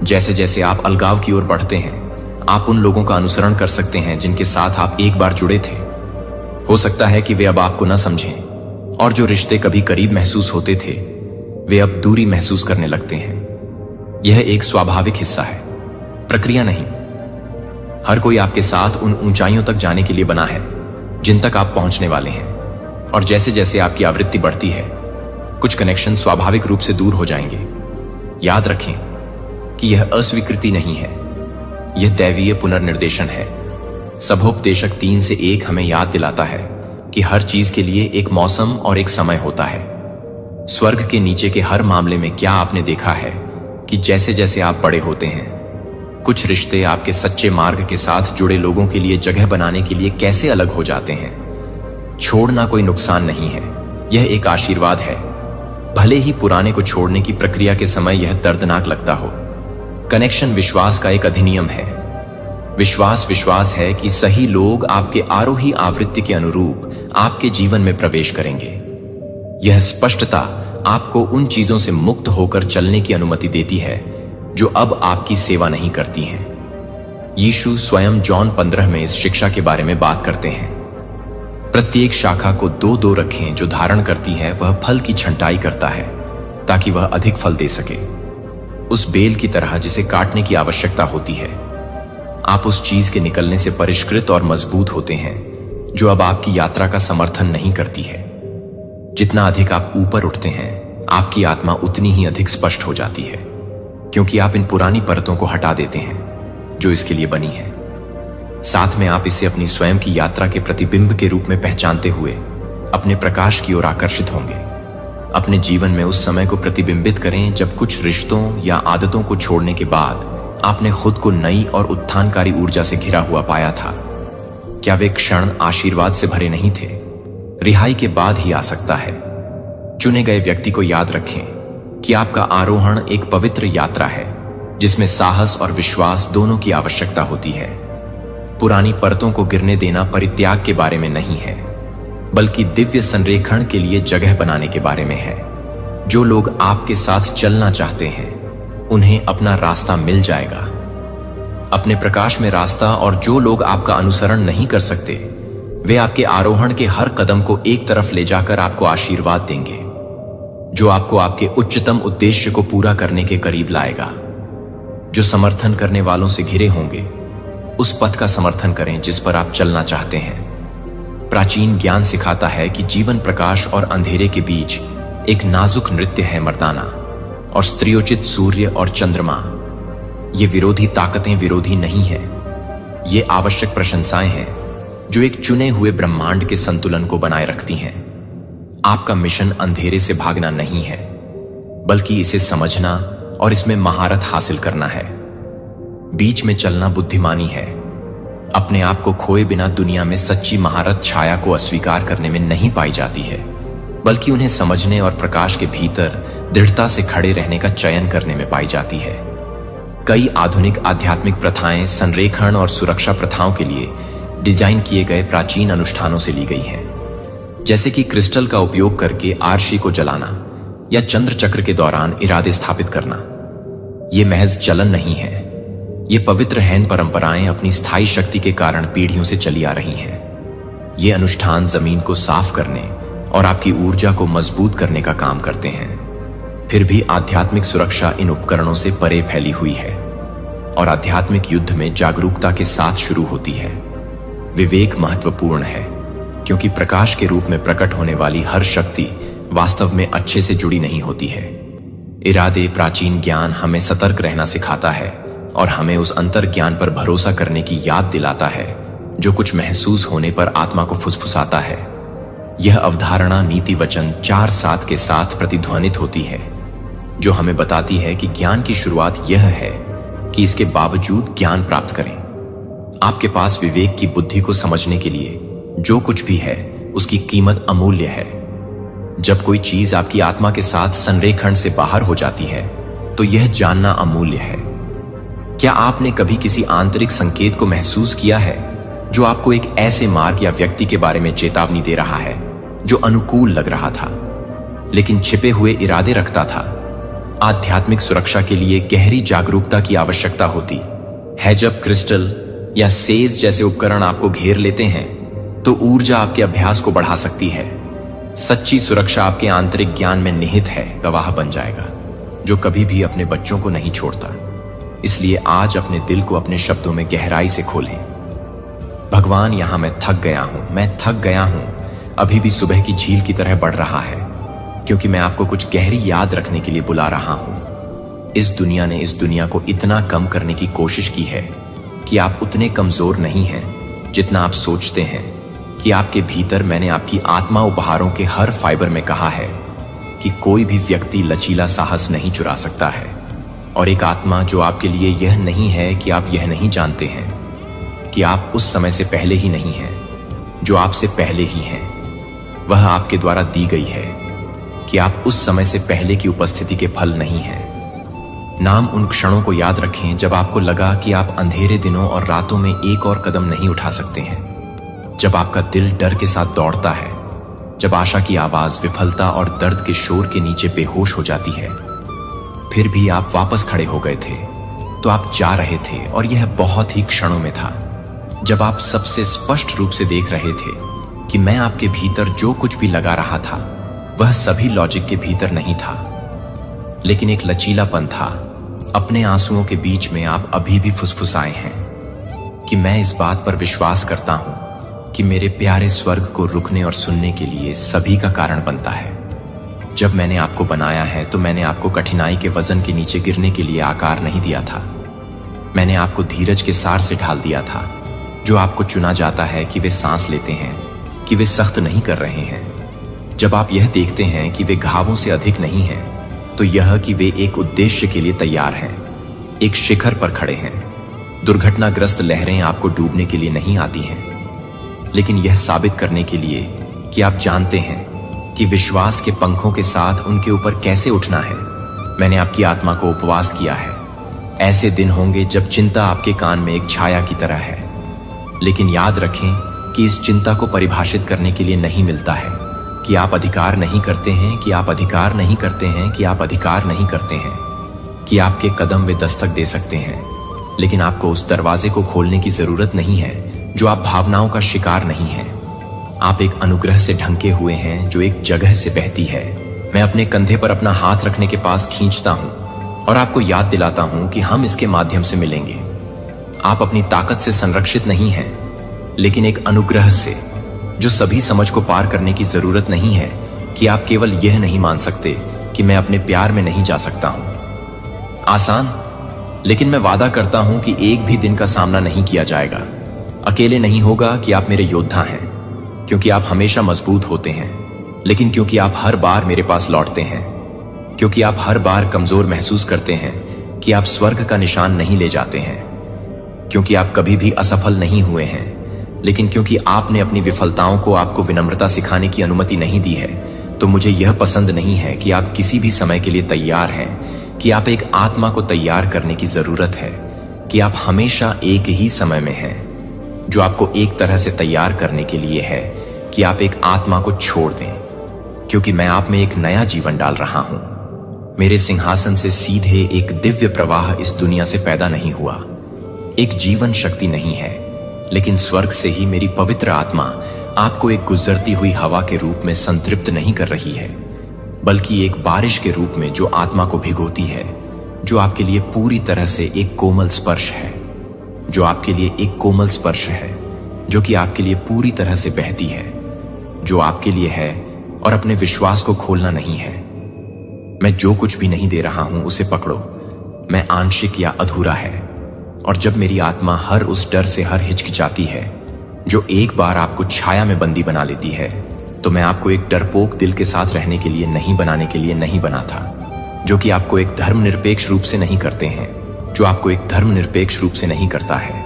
[SPEAKER 1] जैसे जैसे आप अलगाव की ओर बढ़ते हैं, आप उन लोगों का अनुसरण कर सकते हैं जिनके साथ आप एक बार जुड़े थे। हो सकता है कि वे अब आपको न समझें और जो रिश्ते कभी करीब महसूस होते थे, वे अब दूरी महसूस करने लगते हैं। यह एक स्वाभाविक हिस्सा है, प्रक्रिया नहीं। हर कोई आपके साथ उन ऊंचाइयों तक जाने के लिए बना है जिन तक आप पहुंचने वाले हैं, और जैसे जैसे आपकी आवृत्ति बढ़ती है, कुछ कनेक्शन स्वाभाविक रूप से दूर हो जाएंगे। याद रखें कि यह अस्वीकृति नहीं है, यह दैवीय पुनर्निर्देशन है। सभोपदेशक 3:1 हमें याद दिलाता है कि हर चीज के लिए एक मौसम और एक समय होता है। स्वर्ग के नीचे के हर मामले में क्या आपने देखा है कि जैसे जैसे आप बड़े होते हैं, कुछ रिश्ते आपके सच्चे मार्ग के साथ जुड़े लोगों के लिए जगह बनाने के लिए कैसे अलग हो जाते हैं। छोड़ना कोई नुकसान नहीं है, यह एक आशीर्वाद है। भले ही पुराने को छोड़ने की प्रक्रिया के समय यह दर्दनाक लगता हो। कनेक्शन विश्वास का एक अधिनियम है। विश्वास है कि सही लोग आपके आरोही आवृत्ति के अनुरूप आपके जीवन में प्रवेश करेंगे। यह स्पष्टता आपको उन चीजों से मुक्त होकर चलने की अनुमति देती है जो अब आपकी सेवा नहीं करती हैं। यीशु स्वयं जॉन 15 में इस शिक्षा के बारे में बात करते हैं। प्रत्येक शाखा को 2-2 रखें जो धारण करती है, वह फल की छंटाई करता है ताकि वह अधिक फल दे सके। उस बेल की तरह जिसे काटने की आवश्यकता होती है। आप उस चीज के निकलने से परिष्कृत और मजबूत होते हैं जो अब आपकी यात्रा का समर्थन नहीं करती है। जितना अधिक आप ऊपर उठते हैं, आपकी आत्मा उतनी ही अधिक स्पष्ट हो जाती है, क्योंकि आप इन पुरानी परतों को हटा देते हैं जो इसके लिए बनी है। साथ में आप इसे अपनी स्वयं की यात्रा के प्रतिबिंब के रूप में पहचानते हुए अपने प्रकाश की ओर आकर्षित होंगे। अपने जीवन में उस समय को प्रतिबिंबित करें जब कुछ रिश्तों या आदतों को छोड़ने के बाद आपने खुद को नई और उत्थानकारी ऊर्जा से घिरा हुआ पाया था। क्या वे क्षण आशीर्वाद से भरे नहीं थे? रिहाई के बाद ही आ सकता है। चुने गए व्यक्ति को याद रखें कि आपका आरोहण एक पवित्र यात्रा है जिसमें साहस और विश्वास दोनों की आवश्यकता होती है। पुरानी परतों को गिरने देना परित्याग के बारे में नहीं है, बल्कि दिव्य संरेखण के लिए जगह बनाने के बारे में है। जो लोग आपके साथ चलना चाहते हैं उन्हें अपना रास्ता मिल जाएगा, अपने प्रकाश में रास्ता। और जो लोग आपका अनुसरण नहीं कर सकते वे आपके आरोहण के हर कदम को एक तरफ ले जाकर आपको आशीर्वाद देंगे, जो आपको आपके उच्चतम उद्देश्य को पूरा करने के करीब लाएगा। जो समर्थन करने वालों से घिरे होंगे उस पथ का समर्थन करें जिस पर आप चलना चाहते हैं। प्राचीन ज्ञान सिखाता है कि जीवन प्रकाश और अंधेरे के बीच एक नाजुक नृत्य है मर्दाना, और स्त्रियोचित सूर्य और चंद्रमा ये विरोधी ताकतें विरोधी नहीं है, ये आवश्यक प्रशंसाएं हैं जो एक चुने हुए ब्रह्मांड के संतुलन को बनाए रखती हैं। आपका मिशन अंधेरे से भागना नहीं है, बल्कि इसे समझना और इसमें महारत हासिल करना है। बीच में चलना बुद्धिमानी है। अपने आप को खोए बिना दुनिया में सच्ची महारत छाया को अस्वीकार करने में नहीं पाई जाती है, बल्कि उन्हें समझने और प्रकाश के भीतर दृढ़ता से खड़े रहने का चयन करने में पाई जाती है। कई आधुनिक आध्यात्मिक प्रथाएं संरेखण और सुरक्षा प्रथाओं के लिए डिजाइन किए गए प्राचीन अनुष्ठानों से ली गई हैं, जैसे कि क्रिस्टल का उपयोग करके आरशी को जलाना या चंद्र चक्र के दौरान इरादे स्थापित करना। ये महज चलन नहीं है, ये पवित्र हैन परंपराएं अपनी स्थायी शक्ति के कारण पीढ़ियों से चली आ रही हैं। ये अनुष्ठान जमीन को साफ करने और आपकी ऊर्जा को मजबूत करने का काम करते हैं। फिर भी आध्यात्मिक सुरक्षा इन उपकरणों से परे फैली हुई है और आध्यात्मिक युद्ध में जागरूकता के साथ शुरू होती है। विवेक महत्वपूर्ण है, क्योंकि प्रकाश के रूप में प्रकट होने वाली हर शक्ति वास्तव में अच्छे से जुड़ी नहीं होती है। इरादे प्राचीन ज्ञान हमें सतर्क रहना सिखाता है और हमें उस अंतर ज्ञान पर भरोसा करने की याद दिलाता है जो कुछ महसूस होने पर आत्मा को फुसफुसाता है। यह अवधारणा नीति वचन 4:7 के साथ प्रतिध्वनित होती है, जो हमें बताती है कि ज्ञान की शुरुआत यह है कि इसके बावजूद ज्ञान प्राप्त करें। आपके पास विवेक की बुद्धि को समझने के लिए जो कुछ भी है उसकी कीमत अमूल्य है। जब कोई चीज आपकी आत्मा के साथ संरेखण से बाहर हो जाती है तो यह जानना अमूल्य है। क्या आपने कभी किसी आंतरिक संकेत को महसूस किया है जो आपको एक ऐसे मार्ग या व्यक्ति के बारे में चेतावनी दे रहा है जो अनुकूल लग रहा था लेकिन छिपे हुए इरादे रखता था? आध्यात्मिक सुरक्षा के लिए गहरी जागरूकता की आवश्यकता होती है। जब क्रिस्टल या सेज जैसे उपकरण आपको घेर लेते हैं तो ऊर्जा आपके अभ्यास को बढ़ा सकती है। सच्ची सुरक्षा आपके आंतरिक ज्ञान में निहित है, गवाह बन जाएगा जो कभी भी अपने बच्चों को नहीं छोड़ता। इसलिए आज अपने दिल को अपने शब्दों में गहराई से खोलें। भगवान, यहां मैं थक गया हूं, अभी भी सुबह की झील की तरह बढ़ रहा है, क्योंकि मैं आपको कुछ गहरी याद रखने के लिए बुला रहा हूं। इस दुनिया ने इस दुनिया को इतना कम करने की कोशिश की है कि आप उतने कमजोर नहीं हैं जितना आप सोचते हैं। कि आपके भीतर मैंने आपकी आत्मा उपहारों के हर फाइबर में कहा है कि कोई भी व्यक्ति लचीला साहस नहीं चुरा सकता है, और एक आत्मा जो आपके लिए यह नहीं है कि आप यह नहीं जानते हैं कि आप उस समय से पहले ही नहीं हैं जो आपसे पहले ही हैं। वह आपके द्वारा दी गई है कि आप उस समय से पहले की उपस्थिति के फल नहीं हैं। नाम उन क्षणों को याद रखें जब आपको लगा कि आप अंधेरे दिनों और रातों में एक और कदम नहीं उठा सकते हैं, जब आपका दिल डर के साथ दौड़ता है, जब आशा की आवाज विफलता और दर्द के शोर के नीचे बेहोश हो जाती है। फिर भी आप वापस खड़े हो गए थे, तो आप जा रहे थे, और यह बहुत ही क्षणों में था जब आप सबसे स्पष्ट रूप से देख रहे थे कि मैं आपके भीतर जो कुछ भी लगा रहा था वह सभी लॉजिक के भीतर नहीं था, लेकिन एक लचीलापन था। अपने आंसुओं के बीच में आप अभी भी फुसफुसाए हैं कि मैं इस बात पर विश्वास करता हूं कि मेरे प्यारे स्वर्ग को रुकने और सुनने के लिए सभी का कारण बनता है। जब मैंने आपको बनाया है तो मैंने आपको कठिनाई के वजन के नीचे गिरने के लिए आकार नहीं दिया था। मैंने आपको धीरज के सार से ढाल दिया था, जो आपको चुना जाता है कि वे सांस लेते हैं, कि वे सख्त नहीं कर रहे हैं। जब आप यह देखते हैं कि वे घावों से अधिक नहीं हैं, तो यह कि वे एक उद्देश्य के लिए तैयार हैं, एक शिखर पर खड़े हैं। दुर्घटनाग्रस्त लहरें आपको डूबने के लिए नहीं आती हैं, लेकिन यह साबित करने के लिए कि आप जानते हैं कि विश्वास के पंखों के साथ उनके ऊपर कैसे उठना है। मैंने आपकी आत्मा को उपवास किया है। ऐसे दिन होंगे जब चिंता आपके कान में एक छाया की तरह है, लेकिन याद रखें कि इस चिंता को परिभाषित करने के लिए नहीं मिलता है कि आप अधिकार नहीं करते हैं, कि आप अधिकार नहीं करते हैं, कि आप अधिकार नहीं करते हैं, कि आपके कदम वे दस्तक दे सकते हैं, लेकिन आपको उस दरवाजे को खोलने की जरूरत नहीं है जो आप भावनाओं का शिकार नहीं हैं। आप एक अनुग्रह से ढंके हुए हैं जो एक जगह से बहती है। मैं अपने कंधे पर अपना हाथ रखने के पास खींचता हूं और आपको याद दिलाता हूं कि हम इसके माध्यम से मिलेंगे। आप अपनी ताकत से संरक्षित नहीं हैं, लेकिन एक अनुग्रह से जो सभी समझ को पार करने की जरूरत नहीं है कि आप केवल यह नहीं मान सकते कि मैं अपने प्यार में नहीं जा सकता हूं। आसान, लेकिन मैं वादा करता हूं कि एक भी दिन का सामना नहीं किया जाएगा। अकेले नहीं होगा कि आप मेरे योद्धा हैं, क्योंकि आप हमेशा मजबूत होते हैं, लेकिन क्योंकि आप हर बार मेरे पास लौटते हैं, क्योंकि आप हर बार कमजोर महसूस करते हैं कि आप स्वर्ग का निशान नहीं ले जाते हैं, क्योंकि आप कभी भी असफल नहीं हुए हैं, लेकिन क्योंकि आपने अपनी विफलताओं को आपको विनम्रता सिखाने की अनुमति नहीं दी है, तो मुझे यह पसंद नहीं है कि आप किसी भी समय के लिए तैयार हैं, कि आप एक आत्मा को तैयार करने की जरूरत है, कि आप हमेशा एक ही समय में हैं, जो आपको एक तरह से तैयार करने के लिए है कि आप एक आत्मा को छोड़ दें, क्योंकि मैं आप में एक नया जीवन डाल रहा हूं। मेरे सिंहासन से सीधे एक दिव्य प्रवाह इस दुनिया से पैदा नहीं हुआ। एक जीवन शक्ति नहीं है, लेकिन स्वर्ग से ही मेरी पवित्र आत्मा आपको एक गुजरती हुई हवा के रूप में संतृप्त नहीं कर रही है, बल्कि एक बारिश के रूप में जो आत्मा को भिगोती है, जो आपके लिए पूरी तरह से एक कोमल स्पर्श है, जो आपके लिए एक कोमल स्पर्श है, जो कि आपके लिए पूरी तरह से बहती है, जो आपके लिए है और अपने विश्वास को खोलना नहीं है। मैं जो कुछ भी नहीं दे रहा हूं उसे पकड़ो। मैं आंशिक या अधूरा है, और जब मेरी आत्मा हर उस डर से हर हिचकिचाती है जो एक बार आपको छाया में बंदी बना लेती है, तो मैं आपको एक डरपोक दिल के साथ रहने के लिए नहीं बनाने के लिए नहीं बना था, जो कि आपको एक धर्मनिरपेक्ष रूप से नहीं करते हैं, जो आपको एक धर्मनिरपेक्ष रूप से नहीं करता है।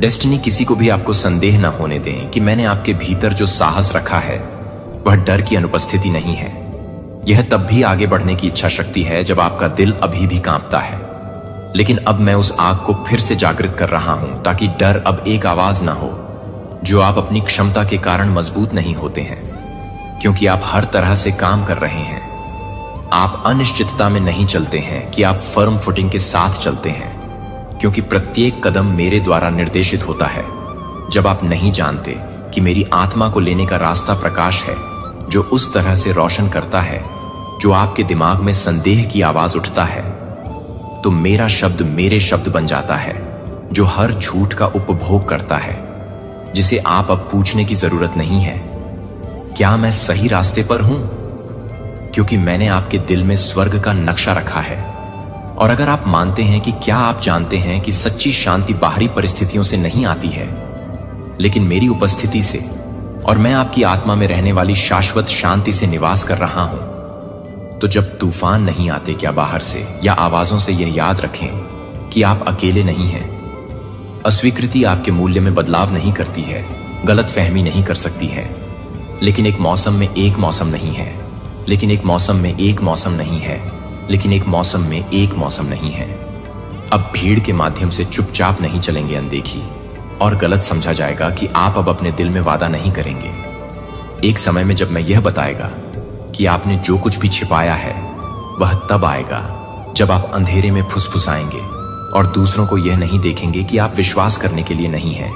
[SPEAKER 1] डेस्टिनी किसी को भी आपको संदेह न होने दें कि मैंने आपके भीतर जो साहस रखा है वह डर की अनुपस्थिति नहीं है। यह तब भी आगे बढ़ने की इच्छा शक्ति है जब आपका दिल अभी भी कांपता है, लेकिन अब मैं उस आग को फिर से जागृत कर रहा हूं ताकि डर अब एक आवाज ना हो, जो आप अपनी क्षमता के कारण मजबूत नहीं होते हैं, क्योंकि आप हर तरह से काम कर रहे हैं। आप अनिश्चितता में नहीं चलते हैं कि आप फर्म फुटिंग के साथ चलते हैं, क्योंकि प्रत्येक कदम मेरे द्वारा निर्देशित होता है। जब आप नहीं जानते कि मेरी आत्मा को लेने का रास्ता प्रकाश है, जो उस तरह से रोशन करता है जो आपके दिमाग में संदेह की आवाज उठता है, तो मेरा शब्द मेरे शब्द बन जाता है, जो हर झूठ का उपभोग करता है, जिसे आप अब पूछने की जरूरत नहीं है, क्या मैं सही रास्ते पर हूं? क्योंकि मैंने आपके दिल में स्वर्ग का नक्शा रखा है। और अगर आप मानते हैं कि क्या आप जानते हैं कि सच्ची शांति बाहरी परिस्थितियों से नहीं आती है, लेकिन मेरी उपस्थिति से, और मैं आपकी आत्मा में रहने वाली शाश्वत शांति से निवास कर रहा हूं, तो जब तूफान नहीं आते क्या बाहर से या आवाजों से, यह याद रखें कि आप अकेले नहीं हैं। अस्वीकृति आपके मूल्य में बदलाव नहीं करती है, गलत फहमी नहीं कर सकती है, लेकिन एक मौसम में एक मौसम नहीं है, लेकिन एक मौसम में एक मौसम नहीं है, लेकिन एक मौसम में एक मौसम नहीं है। अब भीड़ के माध्यम से चुपचाप नहीं चलेंगे अनदेखी, और गलत समझा जाएगा कि आप अब अपने दिल में वादा नहीं करेंगे। एक समय में जब मैं यह बताएगा कि आपने जो कुछ भी छिपाया है, वह तब आएगा जब आप अंधेरे में फुसफुसाएंगे और दूसरों को यह नहीं देखेंगे कि आप विश्वास करने के लिए नहीं हैं।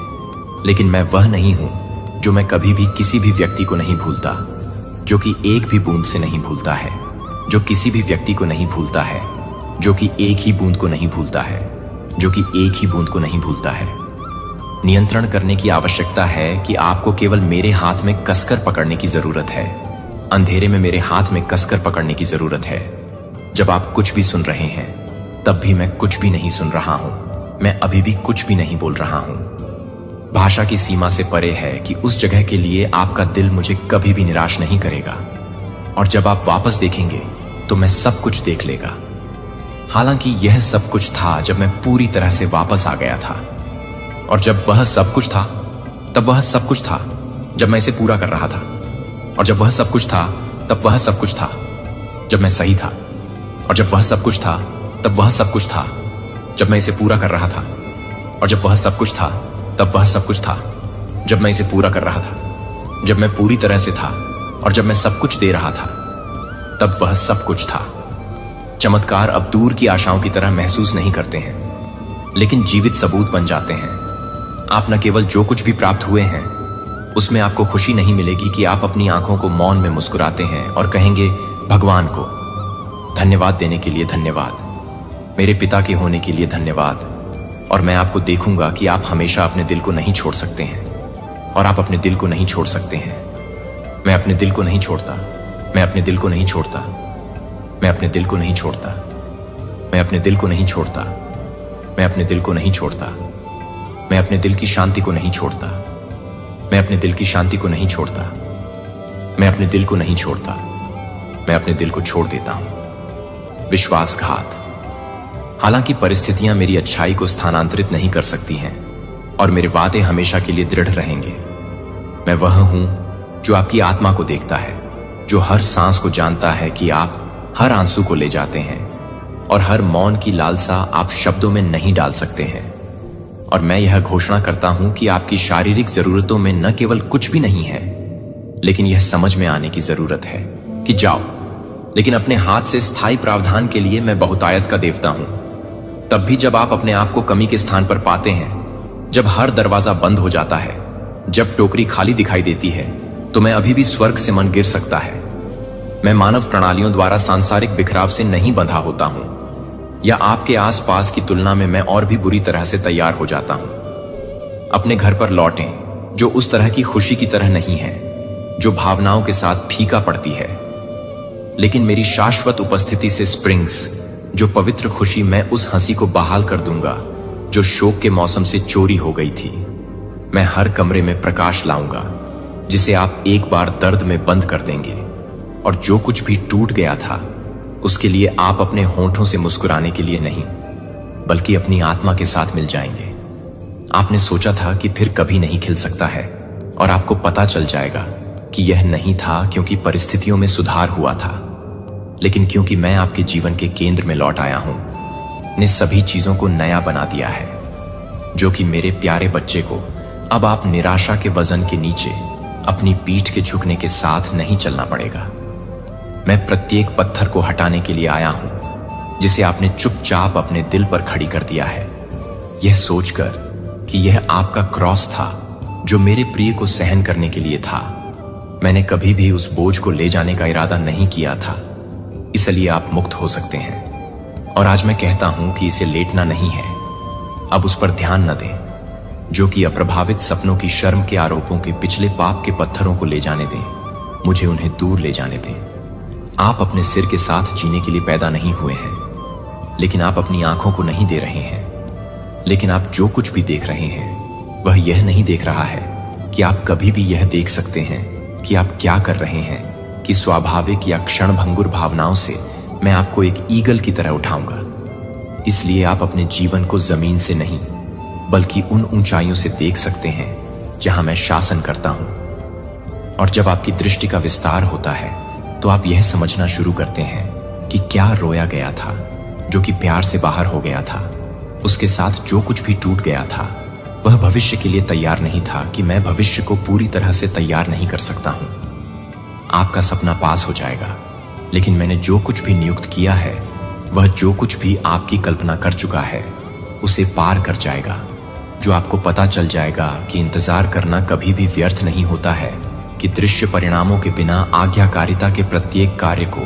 [SPEAKER 1] लेकिन मैं वह नहीं हूं जो मैं कभी भी किसी भी व्यक्ति को नहीं भूलता, जो कि एक भी बूंद से नहीं भूलता है, जो किसी भी व्यक्ति को नहीं भूलता है, जो कि एक ही बूंद को नहीं भूलता है, जो कि एक ही बूंद को नहीं भूलता है। नियंत्रण करने की आवश्यकता है कि आपको केवल मेरे हाथ में कसकर पकड़ने की जरूरत है। अंधेरे में मेरे हाथ में कसकर पकड़ने की जरूरत है। जब आप कुछ भी सुन रहे हैं, तब भी मैं कुछ भी नहीं सुन रहा हूं। मैं अभी भी कुछ भी नहीं बोल रहा हूं। भाषा की सीमा से परे है कि उस जगह के लिए आपका दिल मुझे कभी भी निराश नहीं करेगा। और जब आप वापस देखेंगे तो मैं सब कुछ देख लेगा। हालांकि यह सब कुछ था जब मैं पूरी तरह से वापस आ गया था, और जब वह सब कुछ था, तब वह सब कुछ था जब मैं इसे पूरा कर रहा था। और जब वह सब कुछ था तब वह सब कुछ था जब मैं सही था, और जब वह सब कुछ था तब वह सब कुछ था जब मैं इसे पूरा कर रहा था, और जब वह सब कुछ था तब वह सब कुछ था जब मैं इसे पूरा कर रहा था, जब मैं पूरी तरह से था और जब मैं सब कुछ दे रहा था तब वह सब कुछ था। चमत्कार अब दूर की आशाओं की तरह महसूस नहीं करते हैं, लेकिन जीवित सबूत बन जाते हैं। आप न केवल जो कुछ भी प्राप्त हुए हैं उसमें आपको खुशी नहीं मिलेगी कि आप अपनी आंखों को मौन में मुस्कुराते हैं और कहेंगे भगवान को धन्यवाद देने के लिए धन्यवाद, मेरे पिता के होने के लिए धन्यवाद, और मैं आपको देखूंगा कि आप हमेशा अपने दिल को नहीं छोड़ सकते हैं, और आप अपने दिल को नहीं छोड़ सकते हैं। मैं अपने दिल को नहीं छोड़ता, मैं अपने दिल को नहीं छोड़ता, मैं अपने दिल को नहीं छोड़ता, मैं अपने दिल को नहीं छोड़ता, मैं अपने दिल को नहीं छोड़ता, मैं अपने दिल की शांति को नहीं छोड़ता, मैं अपने दिल की शांति को नहीं छोड़ता, मैं अपने दिल को नहीं छोड़ता, मैं अपने दिल को छोड़ देता हूं। विश्वासघात। हालांकि परिस्थितियां मेरी अच्छाई को स्थानांतरित नहीं कर सकती हैं और मेरे वादे हमेशा के लिए दृढ़ रहेंगे। मैं वह हूं जो आपकी आत्मा को देखता है, जो हर सांस को जानता है कि आप हर आंसू को ले जाते हैं और हर मौन की लालसा आप शब्दों में नहीं डाल सकते हैं। और मैं यह घोषणा करता हूं कि आपकी शारीरिक जरूरतों में न केवल कुछ भी नहीं है, लेकिन यह समझ में आने की जरूरत है कि जाओ, लेकिन अपने हाथ से स्थायी प्रावधान के लिए मैं बहुतायत का देवता हूं। तब भी जब आप अपने आप को कमी के स्थान पर पाते हैं, जब हर दरवाजा बंद हो जाता है, जब टोकरी खाली दिखाई देती है, तो मैं अभी भी स्वर्ग से मन गिर सकता है। मैं मानव प्रणालियों द्वारा सांसारिक बिखराव से नहीं बंधा होता हूं, या आपके आसपास की तुलना में मैं और भी बुरी तरह से तैयार हो जाता हूं। अपने घर पर लौटें, जो उस तरह की खुशी की तरह नहीं है, जो भावनाओं के साथ फीका पड़ती है, लेकिन मेरी शाश्वत उपस्थिति से स्प्रिंग्स, जो पवित्र खुशी, मैं उस हंसी को बहाल कर दूंगा जो शोक के मौसम से चोरी हो गई थी। मैं हर कमरे में प्रकाश लाऊंगा जिसे आप एक बार दर्द में बंद कर देंगे, और जो कुछ भी टूट गया था उसके लिए आप अपने होंठों से मुस्कुराने के लिए नहीं, बल्कि अपनी आत्मा के साथ मिल जाएंगे। आपने सोचा था कि फिर कभी नहीं खिल सकता है, और आपको पता चल जाएगा कि यह नहीं था क्योंकि परिस्थितियों में सुधार हुआ था, लेकिन क्योंकि मैं आपके जीवन के केंद्र में लौट आया हूं, ने सभी चीजों को नया बना दिया है। जो कि मेरे प्यारे बच्चे को अब आप निराशा के वजन के नीचे अपनी पीठ के झुकने के साथ नहीं चलना पड़ेगा। मैं प्रत्येक पत्थर को हटाने के लिए आया हूं जिसे आपने चुपचाप अपने दिल पर खड़ी कर दिया है, यह सोचकर कि यह आपका क्रॉस था जो मेरे प्रिय को सहन करने के लिए था। मैंने कभी भी उस बोझ को ले जाने का इरादा नहीं किया था, इसलिए आप मुक्त हो सकते हैं। और आज मैं कहता हूं कि इसे लेटना नहीं है, अब उस पर ध्यान न दें। जो कि अप्रभावित सपनों की शर्म के आरोपों के पिछले पाप के पत्थरों को ले जाने दें, मुझे उन्हें दूर ले जाने दें। आप अपने सिर के साथ जीने के लिए पैदा नहीं हुए हैं, लेकिन आप अपनी आंखों को नहीं दे रहे हैं। लेकिन आप जो कुछ भी देख रहे हैं वह यह नहीं देख रहा है कि आप कभी भी यह देख सकते हैं कि आप क्या कर रहे हैं, कि स्वाभाविक या क्षणभंगुर भावनाओं से मैं आपको एक ईगल की तरह उठाऊंगा। इसलिए आप अपने जीवन को जमीन से नहीं बल्कि उन ऊंचाइयों से देख सकते हैं जहां मैं शासन करता हूं। और जब आपकी दृष्टि का विस्तार होता है तो आप यह समझना शुरू करते हैं कि क्या रोया गया था, जो कि प्यार से बाहर हो गया था। उसके साथ जो कुछ भी टूट गया था वह भविष्य के लिए तैयार नहीं था, कि मैं भविष्य को पूरी तरह से तैयार नहीं कर सकता हूं। आपका सपना पास हो जाएगा, लेकिन मैंने जो कुछ भी नियुक्त किया है वह जो कुछ भी आपकी कल्पना कर चुका है उसे पार कर जाएगा। जो आपको पता चल जाएगा कि इंतजार करना कभी भी व्यर्थ नहीं होता है, कि दृश्य परिणामों के बिना आज्ञाकारिता के प्रत्येक कार्य को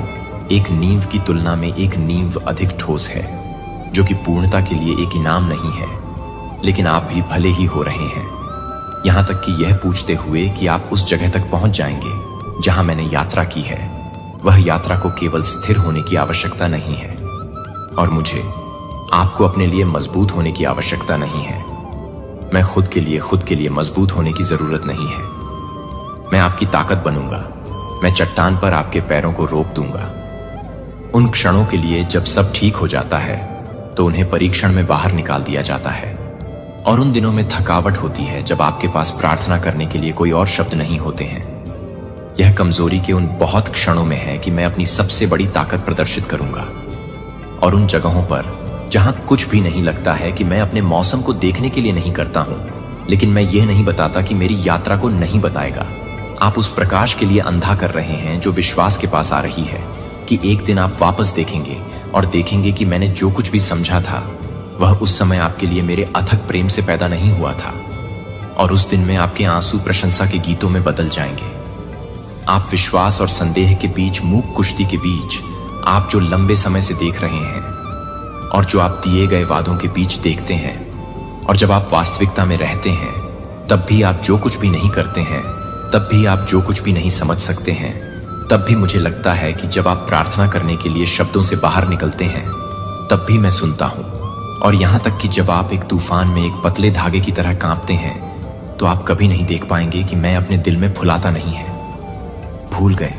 [SPEAKER 1] एक नींव की तुलना में एक नींव अधिक ठोस है, जो कि पूर्णता के लिए एक इनाम नहीं है। लेकिन आप भी भले ही हो रहे हैं, यहां तक कि यह पूछते हुए कि आप उस जगह तक पहुंच जाएंगे जहां मैंने यात्रा की है। वह यात्रा को केवल स्थिर होने की आवश्यकता नहीं है, और मुझे आपको अपने लिए मजबूत होने की आवश्यकता नहीं है। मैं खुद के लिए मजबूत होने की जरूरत नहीं है। मैं आपकी ताकत बनूंगा। मैं चट्टान पर आपके पैरों को रोक दूंगा। उन क्षणों के लिए जब सब ठीक हो जाता है तो उन्हें परीक्षण में बाहर निकाल दिया जाता है, और उन दिनों में थकावट होती है जब आपके पास प्रार्थना करने के लिए कोई और शब्द नहीं होते हैं। यह कमजोरी के उन बहुत क्षणों में है कि मैं अपनी सबसे बड़ी ताकत प्रदर्शित करूंगा। और उन जगहों पर जहां कुछ भी नहीं लगता है कि मैं अपने मौसम को देखने के लिए नहीं करता हूं, लेकिन मैं यह नहीं बताता कि मेरी यात्रा को नहीं बताएगा। आप उस प्रकाश के लिए अंधा कर रहे हैं जो विश्वास के पास आ रही है कि एक दिन आप वापस देखेंगे और देखेंगे कि मैंने जो कुछ भी समझा था वह उस समय आपके लिए मेरे अथक प्रेम से पैदा नहीं हुआ था। और उस दिन में आपके आंसू प्रशंसा के गीतों में बदल जाएंगे। आप विश्वास और संदेह के बीच, मूक कुश्ती के बीच, आप जो लंबे समय से देख रहे हैं और जो आप दिए गए वादों के बीच देखते हैं, और जब आप वास्तविकता में रहते हैं तब भी आप जो कुछ भी नहीं करते हैं, तब भी आप जो कुछ भी नहीं समझ सकते हैं, तब भी मुझे लगता है कि जब आप प्रार्थना करने के लिए शब्दों से बाहर निकलते हैं तब भी मैं सुनता हूं। और यहां तक कि जब आप एक तूफान में एक पतले धागे की तरह कांपते हैं तो आप कभी नहीं देख पाएंगे कि मैं अपने दिल में फुलाता नहीं है। भूल गए,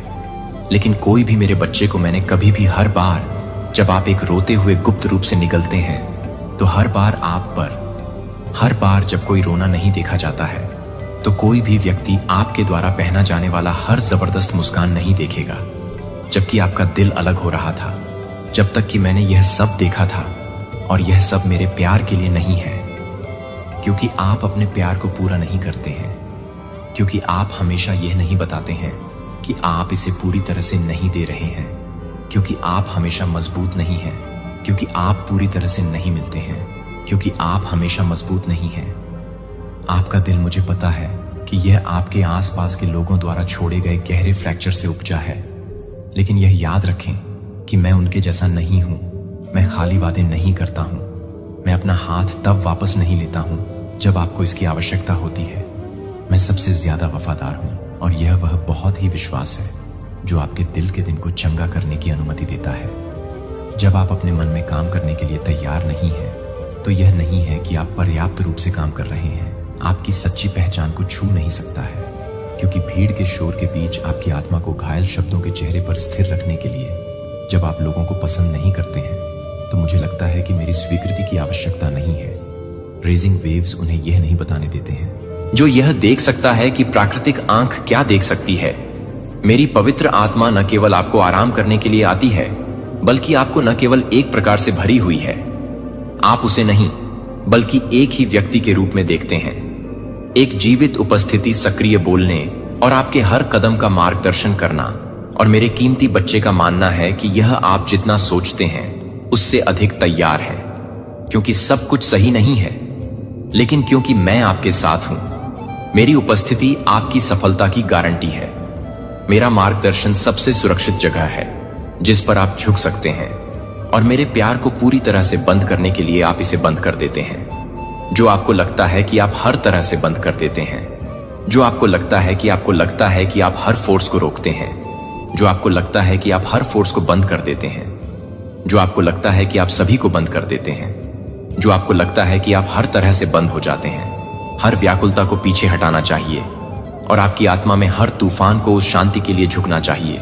[SPEAKER 1] लेकिन कोई भी मेरे बच्चे को मैंने कभी भी, हर बार जब आप एक रोते हुए गुप्त रूप से निकलते हैं तो हर बार आप पर, हर बार जब कोई रोना नहीं देखा जाता है तो कोई भी व्यक्ति आपके द्वारा पहना जाने वाला हर जबरदस्त मुस्कान नहीं देखेगा, जबकि आपका दिल अलग हो रहा था। जब तक कि मैंने यह सब देखा था, और यह सब मेरे प्यार के लिए नहीं है, क्योंकि आप अपने प्यार को पूरा नहीं करते हैं, क्योंकि आप हमेशा यह नहीं बताते हैं कि आप इसे पूरी तरह से नहीं दे रहे हैं, क्योंकि आप हमेशा मजबूत नहीं हैं, क्योंकि आप पूरी तरह से नहीं मिलते हैं, क्योंकि आप हमेशा मजबूत नहीं हैं। आपका दिल, मुझे पता है कि यह आपके आसपास के लोगों द्वारा छोड़े गए गहरे फ्रैक्चर से उपजा है, लेकिन यह याद रखें कि मैं उनके जैसा नहीं हूं। मैं खाली वादे नहीं करता हूं। मैं अपना हाथ तब वापस नहीं लेता हूं जब आपको इसकी आवश्यकता होती है। मैं सबसे ज्यादा वफादार हूं, और यह वह बहुत ही विश्वास है जो आपके दिल के दिन को चंगा करने की अनुमति देता है। जब आप अपने मन में काम करने के लिए तैयार नहीं हैं, तो यह नहीं है कि आप पर्याप्त रूप से काम कर रहे हैं। आपकी सच्ची पहचान को छू नहीं सकता है, क्योंकि भीड़ के शोर के बीच आपकी आत्मा को घायल शब्दों के चेहरे पर स्थिर रखने के लिए जब आप लोगों को पसंद नहीं करते हैं, तो मुझे लगता है कि मेरी स्वीकृति की आवश्यकता नहीं है। रेजिंग वेव्स उन्हें यह नहीं बताने देते हैं। जो यह देख सकता है कि प्राकृतिक आंख क्या देख सकती है। मेरी पवित्र आत्मा न केवल आपको आराम करने के लिए आती है, बल्कि आपको न केवल एक प्रकार से भरी हुई है। आप उसे नहीं, बल्कि एक ही व्यक्ति के रूप में देखते हैं। एक जीवित उपस्थिति, सक्रिय बोलने और आपके हर कदम का मार्गदर्शन करना। और मेरे कीमती बच्चे का मानना है कि यह आप जितना सोचते हैं उससे अधिक तैयार है, क्योंकि सब कुछ सही नहीं है, लेकिन क्योंकि मैं आपके साथ हूं। मेरी उपस्थिति आपकी सफलता की गारंटी है। मेरा मार्गदर्शन सबसे सुरक्षित जगह है जिस पर आप झुक सकते हैं, और मेरे प्यार को पूरी तरह से बंद करने के लिए आप इसे बंद कर देते हैं। जो आपको लगता है कि आप हर तरह से बंद कर देते हैं, जो आपको लगता है कि आप हर फोर्स को रोकते हैं, जो आपको लगता है कि आप हर फोर्स को बंद कर देते हैं, जो आपको लगता है कि आप सभी को बंद कर देते हैं, जो आपको लगता है कि आप हर तरह से बंद हो जाते हैं। हर व्याकुलता को पीछे हटाना चाहिए, और आपकी आत्मा में हर तूफान को उस शांति के लिए झुकना चाहिए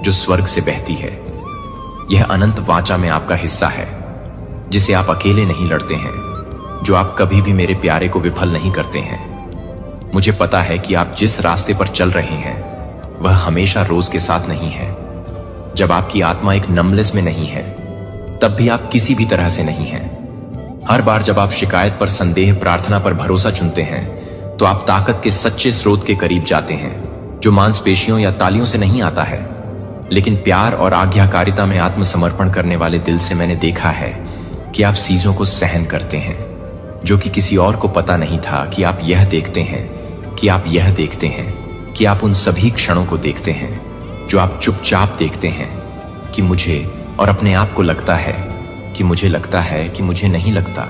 [SPEAKER 1] जो स्वर्ग से बहती है। यह अनंत वाचा में आपका हिस्सा है, जिसे आप अकेले नहीं लड़ते हैं, जो आप कभी भी मेरे प्यारे को विफल नहीं करते हैं। मुझे पता है कि आप जिस रास्ते पर चल रहे हैं वह हमेशा रोज के साथ नहीं है। जब आपकी आत्मा एक नमलेस में नहीं है, तब भी आप किसी भी तरह से नहीं हैं। हर बार जब आप शिकायत पर संदेह, प्रार्थना पर भरोसा चुनते हैं, तो आप ताकत के सच्चे स्रोत के करीब जाते हैं, जो मांसपेशियों या तालियों से नहीं आता है, लेकिन प्यार और आज्ञाकारिता में आत्मसमर्पण करने वाले दिल से। मैंने देखा है कि आप चीजों को सहन करते हैं, जो कि किसी और को पता नहीं था कि आप यह देखते हैं, कि आप यह देखते हैं, कि आप उन सभी क्षणों को देखते हैं जो आप चुपचाप देखते हैं, कि मुझे और अपने आप को लगता है कि मुझे लगता है कि मुझे नहीं लगता,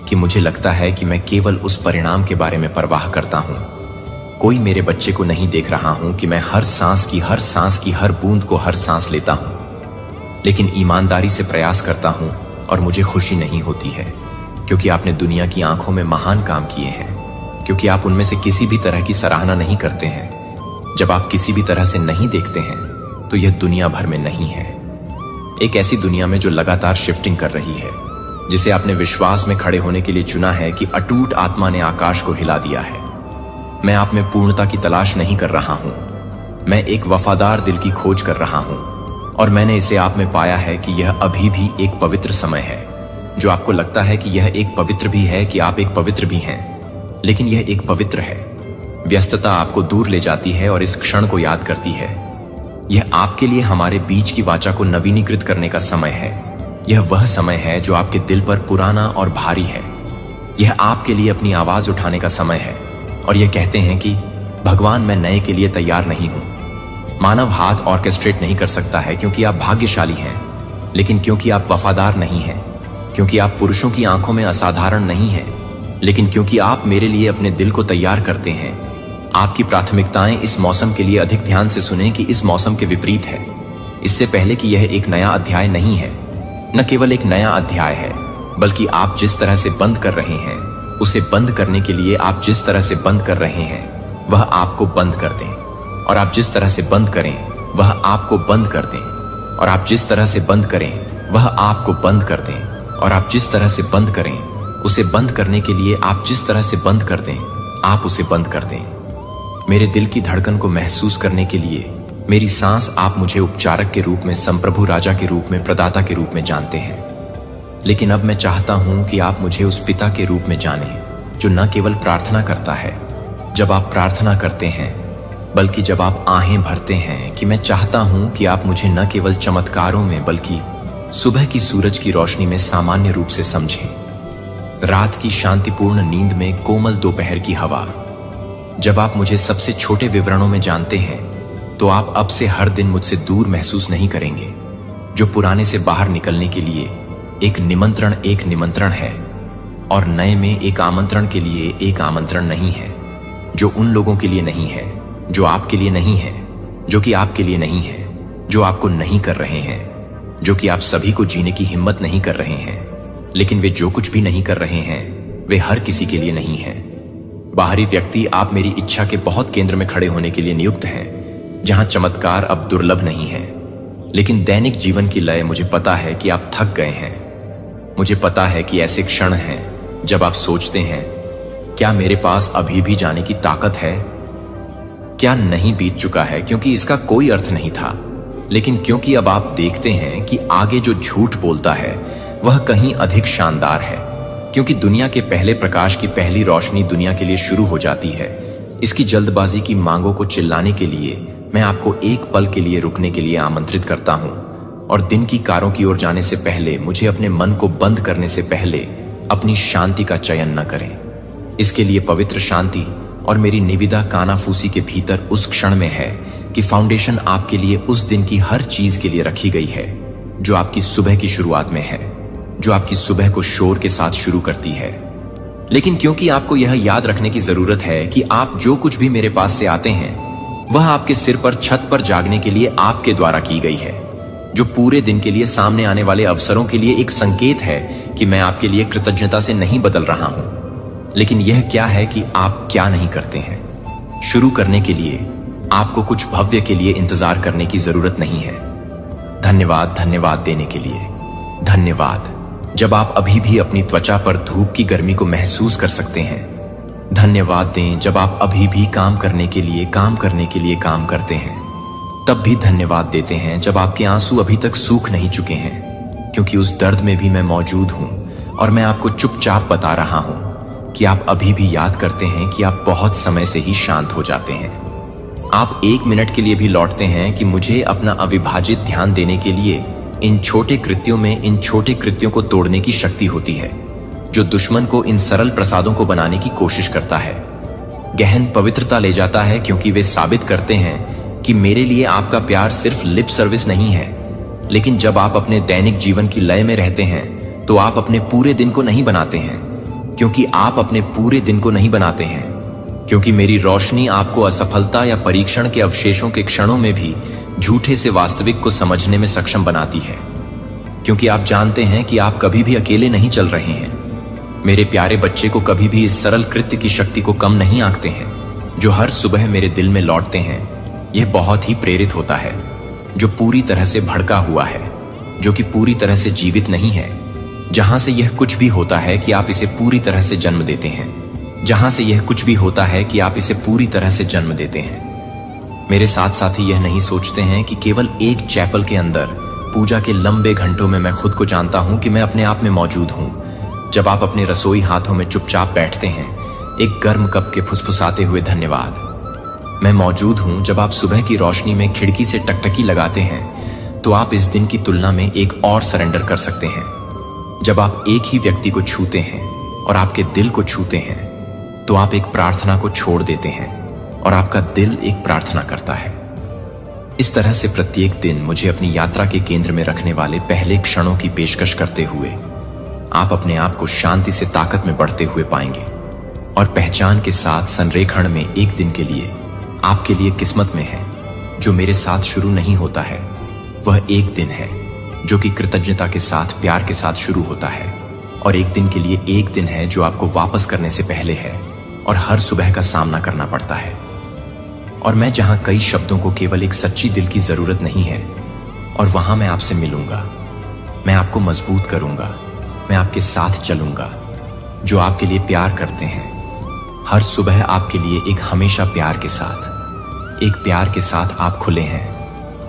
[SPEAKER 1] कि मुझे लगता है कि मैं केवल उस परिणाम के बारे में परवाह करता हूं। कोई मेरे बच्चे को नहीं देख रहा हूं कि मैं हर सांस की हर बूंद को हर सांस लेता हूं, लेकिन ईमानदारी से प्रयास करता हूं, और मुझे खुशी नहीं होती है, क्योंकि आपने दुनिया की आंखों में महान काम किए हैं, क्योंकि आप उनमें से किसी भी तरह की सराहना नहीं करते हैं। जब आप किसी भी तरह से नहीं देखते हैं, तो यह दुनिया भर में नहीं है। एक ऐसी दुनिया में जो लगातार शिफ्टिंग कर रही है, जिसे आपने विश्वास में खड़े होने के लिए चुना है कि अटूट आत्मा ने आकाश को हिला दिया है। मैं आप में पूर्णता की तलाश नहीं कर रहा हूं, मैं एक वफादार दिल की खोज कर रहा हूं और मैंने इसे आप में पाया है कि यह अभी भी एक पवित्र समय है। जो आपको लगता है कि यह एक पवित्र भी है, कि आप एक पवित्र भी हैं, लेकिन यह एक पवित्र है। व्यस्तता आपको दूर ले जाती है और इस क्षण को याद करती है। यह आपके लिए हमारे बीच की वाचा को नवीनीकृत करने का समय है। यह वह समय है जो आपके दिल पर पुराना और भारी है। यह आपके लिए अपनी आवाज उठाने का समय है और यह कहते हैं कि भगवान, मैं नए के लिए तैयार नहीं हूं। मानव हाथ ऑर्केस्ट्रेट नहीं कर सकता है क्योंकि आप भाग्यशाली हैं, लेकिन क्योंकि आप वफादार नहीं हैं, क्योंकि आप पुरुषों की आंखों में असाधारण नहीं हैं, लेकिन क्योंकि आप मेरे लिए अपने दिल को तैयार करते हैं। आपकी प्राथमिकताएं इस मौसम के लिए अधिक ध्यान से सुनें कि इस मौसम के विपरीत है। इससे पहले कि यह एक नया अध्याय नहीं है, न केवल एक नया अध्याय है, बल्कि आप जिस तरह से बंद कर रहे हैं उसे बंद करने के लिए आप जिस तरह से बंद कर रहे हैं वह आपको बंद कर दें, और आप जिस तरह से बंद करें वह आपको बंद कर दें, और आप जिस तरह से बंद करें वह आपको बंद कर दें, और आप जिस तरह से बंद करें उसे बंद करने के लिए आप जिस तरह से बंद कर दें आप उसे बंद कर दें। मेरे दिल की धड़कन को महसूस करने के लिए मेरी सांस, आप मुझे उपचारक के रूप में, संप्रभु राजा के रूप में, प्रदाता के रूप में जानते हैं, लेकिन अब मैं चाहता हूं कि आप मुझे उस पिता के रूप में जानें जो न केवल प्रार्थना करता है जब आप प्रार्थना करते हैं, बल्कि जब आप आहें भरते हैं कि मैं चाहता हूं कि आप मुझे न केवल चमत्कारों में बल्कि सुबह की सूरज की रोशनी में सामान्य रूप से समझें। रात की शांतिपूर्ण नींद में कोमल दोपहर की हवा। जब आप मुझे सबसे छोटे विवरणों में जानते हैं तो आप अब से हर दिन मुझसे दूर महसूस नहीं करेंगे। जो पुराने से बाहर निकलने के लिए एक निमंत्रण है और नए में एक आमंत्रण के लिए एक आमंत्रण नहीं है। जो उन लोगों के लिए नहीं है जो आपके लिए नहीं है, जो कि आपके लिए नहीं है, जो आपको नहीं कर रहे हैं, जो कि आप सभी को जीने की हिम्मत नहीं कर रहे हैं, लेकिन वे जो कुछ भी नहीं कर रहे हैं वे हर किसी के लिए नहीं है। बाहरी व्यक्ति, आप मेरी इच्छा के बहुत केंद्र में खड़े होने के लिए नियुक्त हैं, जहां चमत्कार अब दुर्लभ नहीं है, लेकिन दैनिक जीवन की लय। मुझे पता है कि आप थक गए हैं। मुझे पता है कि ऐसे क्षण हैं जब आप सोचते हैं, क्या मेरे पास अभी भी जाने की ताकत है? क्या नहीं बीत चुका है? क्योंकि इसका कोई अर्थ नहीं था, लेकिन क्योंकि अब आप देखते हैं कि आगे जो झूठ बोलता है वह कहीं अधिक शानदार है, क्योंकि दुनिया के पहले प्रकाश की पहली रोशनी दुनिया के लिए शुरू हो जाती है। इसकी जल्दबाजी की मांगों को चिल्लाने के लिए मैं आपको एक पल के लिए रुकने के लिए आमंत्रित करता हूं, और दिन की कारों की ओर जाने से पहले, मुझे अपने मन को बंद करने से पहले अपनी शांति का चयन न करें। इसके लिए पवित्र शांति और मेरी निविदा कानाफूसी के भीतर उस क्षण में है कि फाउंडेशन आपके लिए उस दिन की हर चीज के लिए रखी गई है जो आपकी सुबह की शुरुआत में है, जो आपकी सुबह को शोर के साथ शुरू करती है। लेकिन क्योंकि आपको यह याद रखने की जरूरत है कि आप जो कुछ भी मेरे पास से आते हैं वह आपके सिर पर छत पर जागने के लिए आपके द्वारा की गई है, जो पूरे दिन के लिए सामने आने वाले अवसरों के लिए एक संकेत है कि मैं आपके लिए कृतज्ञता से नहीं बदल रहा हूं। लेकिन यह क्या है कि आप क्या नहीं करते हैं? शुरू करने के लिए आपको कुछ भव्य के लिए इंतजार करने की जरूरत नहीं है। धन्यवाद देने के लिए धन्यवाद। जब आप अभी भी अपनी त्वचा पर धूप की गर्मी को महसूस कर सकते हैं, धन्यवाद दें जब आप अभी भी काम करने के लिए काम करते हैं, तब भी धन्यवाद देते हैं जब आपके आंसू अभी तक सूख नहीं चुके हैं, क्योंकि उस दर्द में भी मैं मौजूद हूं और मैं आपको चुपचाप बता रहा हूं कि आप अभी भी याद करते हैं कि आप बहुत समय से ही शांत हो जाते हैं। आप 1 मिनट के लिए भी लौटते हैं कि मुझे अपना अविभाजित ध्यान देने के लिए इन छोटे कृत्यों में, इन छोटे कृत्यों को तोड़ने की शक्ति होती है जो दुश्मन को इन सरल प्रसादों को बनाने की कोशिश करता है। गहन पवित्रता ले जाता है, क्योंकि वे साबित करते हैं कि मेरे लिए आपका प्यार सिर्फ लिप सर्विस नहीं है। लेकिन जब आप अपने दैनिक जीवन की लय में रहते हैं तो आप अपने पूरे दिन को नहीं बनाते हैं, क्योंकि आप अपने पूरे दिन को नहीं बनाते हैं, क्योंकि मेरी रोशनी आपको असफलता या परीक्षण के अवशेषों के क्षणों में भी झूठे से वास्तविक को समझने में सक्षम बनाती है, क्योंकि आप जानते हैं कि आप कभी भी अकेले नहीं चल रहे हैं। मेरे प्यारे बच्चे को कभी भी इस सरल कृत्य की शक्ति को कम नहीं आंकते हैं जो हर सुबह मेरे दिल में लौटते हैं। यह बहुत ही प्रेरित होता है, जो पूरी तरह से भड़का हुआ है, जो कि पूरी तरह से जीवित नहीं है, जहां से यह कुछ भी होता है कि आप इसे पूरी तरह से जन्म देते हैं, जहां से यह कुछ भी होता है कि आप इसे पूरी तरह से जन्म देते हैं। मेरे साथ साथी यह नहीं सोचते हैं कि केवल एक चैपल के अंदर पूजा के लंबे घंटों में मैं खुद को जानता हूं कि मैं अपने आप में मौजूद हूं। जब आप अपने रसोई हाथों में चुपचाप बैठते हैं, एक गर्म कप के फुसफुसाते हुए धन्यवाद मैं मौजूद हूं, जब आप सुबह की रोशनी में खिड़की से टकटकी लगाते हैं, तो आप इस दिन की तुलना में एक और सरेंडर कर सकते हैं। जब आप एक ही व्यक्ति को छूते हैं और आपके दिल को छूते हैं, तो आप एक प्रार्थना को छोड़ देते हैं और आपका दिल एक प्रार्थना करता है। इस तरह से प्रत्येक दिन मुझे अपनी यात्रा के केंद्र में रखने वाले पहले क्षणों की पेशकश करते हुए आप अपने आप को शांति से ताकत में बढ़ते हुए पाएंगे और पहचान के साथ संरेखण में एक दिन के लिए आपके लिए किस्मत में है जो मेरे साथ शुरू नहीं होता है। वह एक दिन है जो कि कृतज्ञता के साथ, प्यार के साथ शुरू होता है, और एक दिन के लिए एक दिन है जो आपको वापस करने से पहले है और हर सुबह का सामना करना पड़ता है। और मैं जहां कई शब्दों को केवल एक सच्ची दिल की जरूरत नहीं है, और वहां मैं आपसे मिलूंगा, मैं आपको मजबूत करूंगा, मैं आपके साथ चलूंगा जो आपके लिए प्यार करते हैं। हर सुबह आपके लिए एक हमेशा प्यार के साथ, एक प्यार के साथ आप खुले हैं,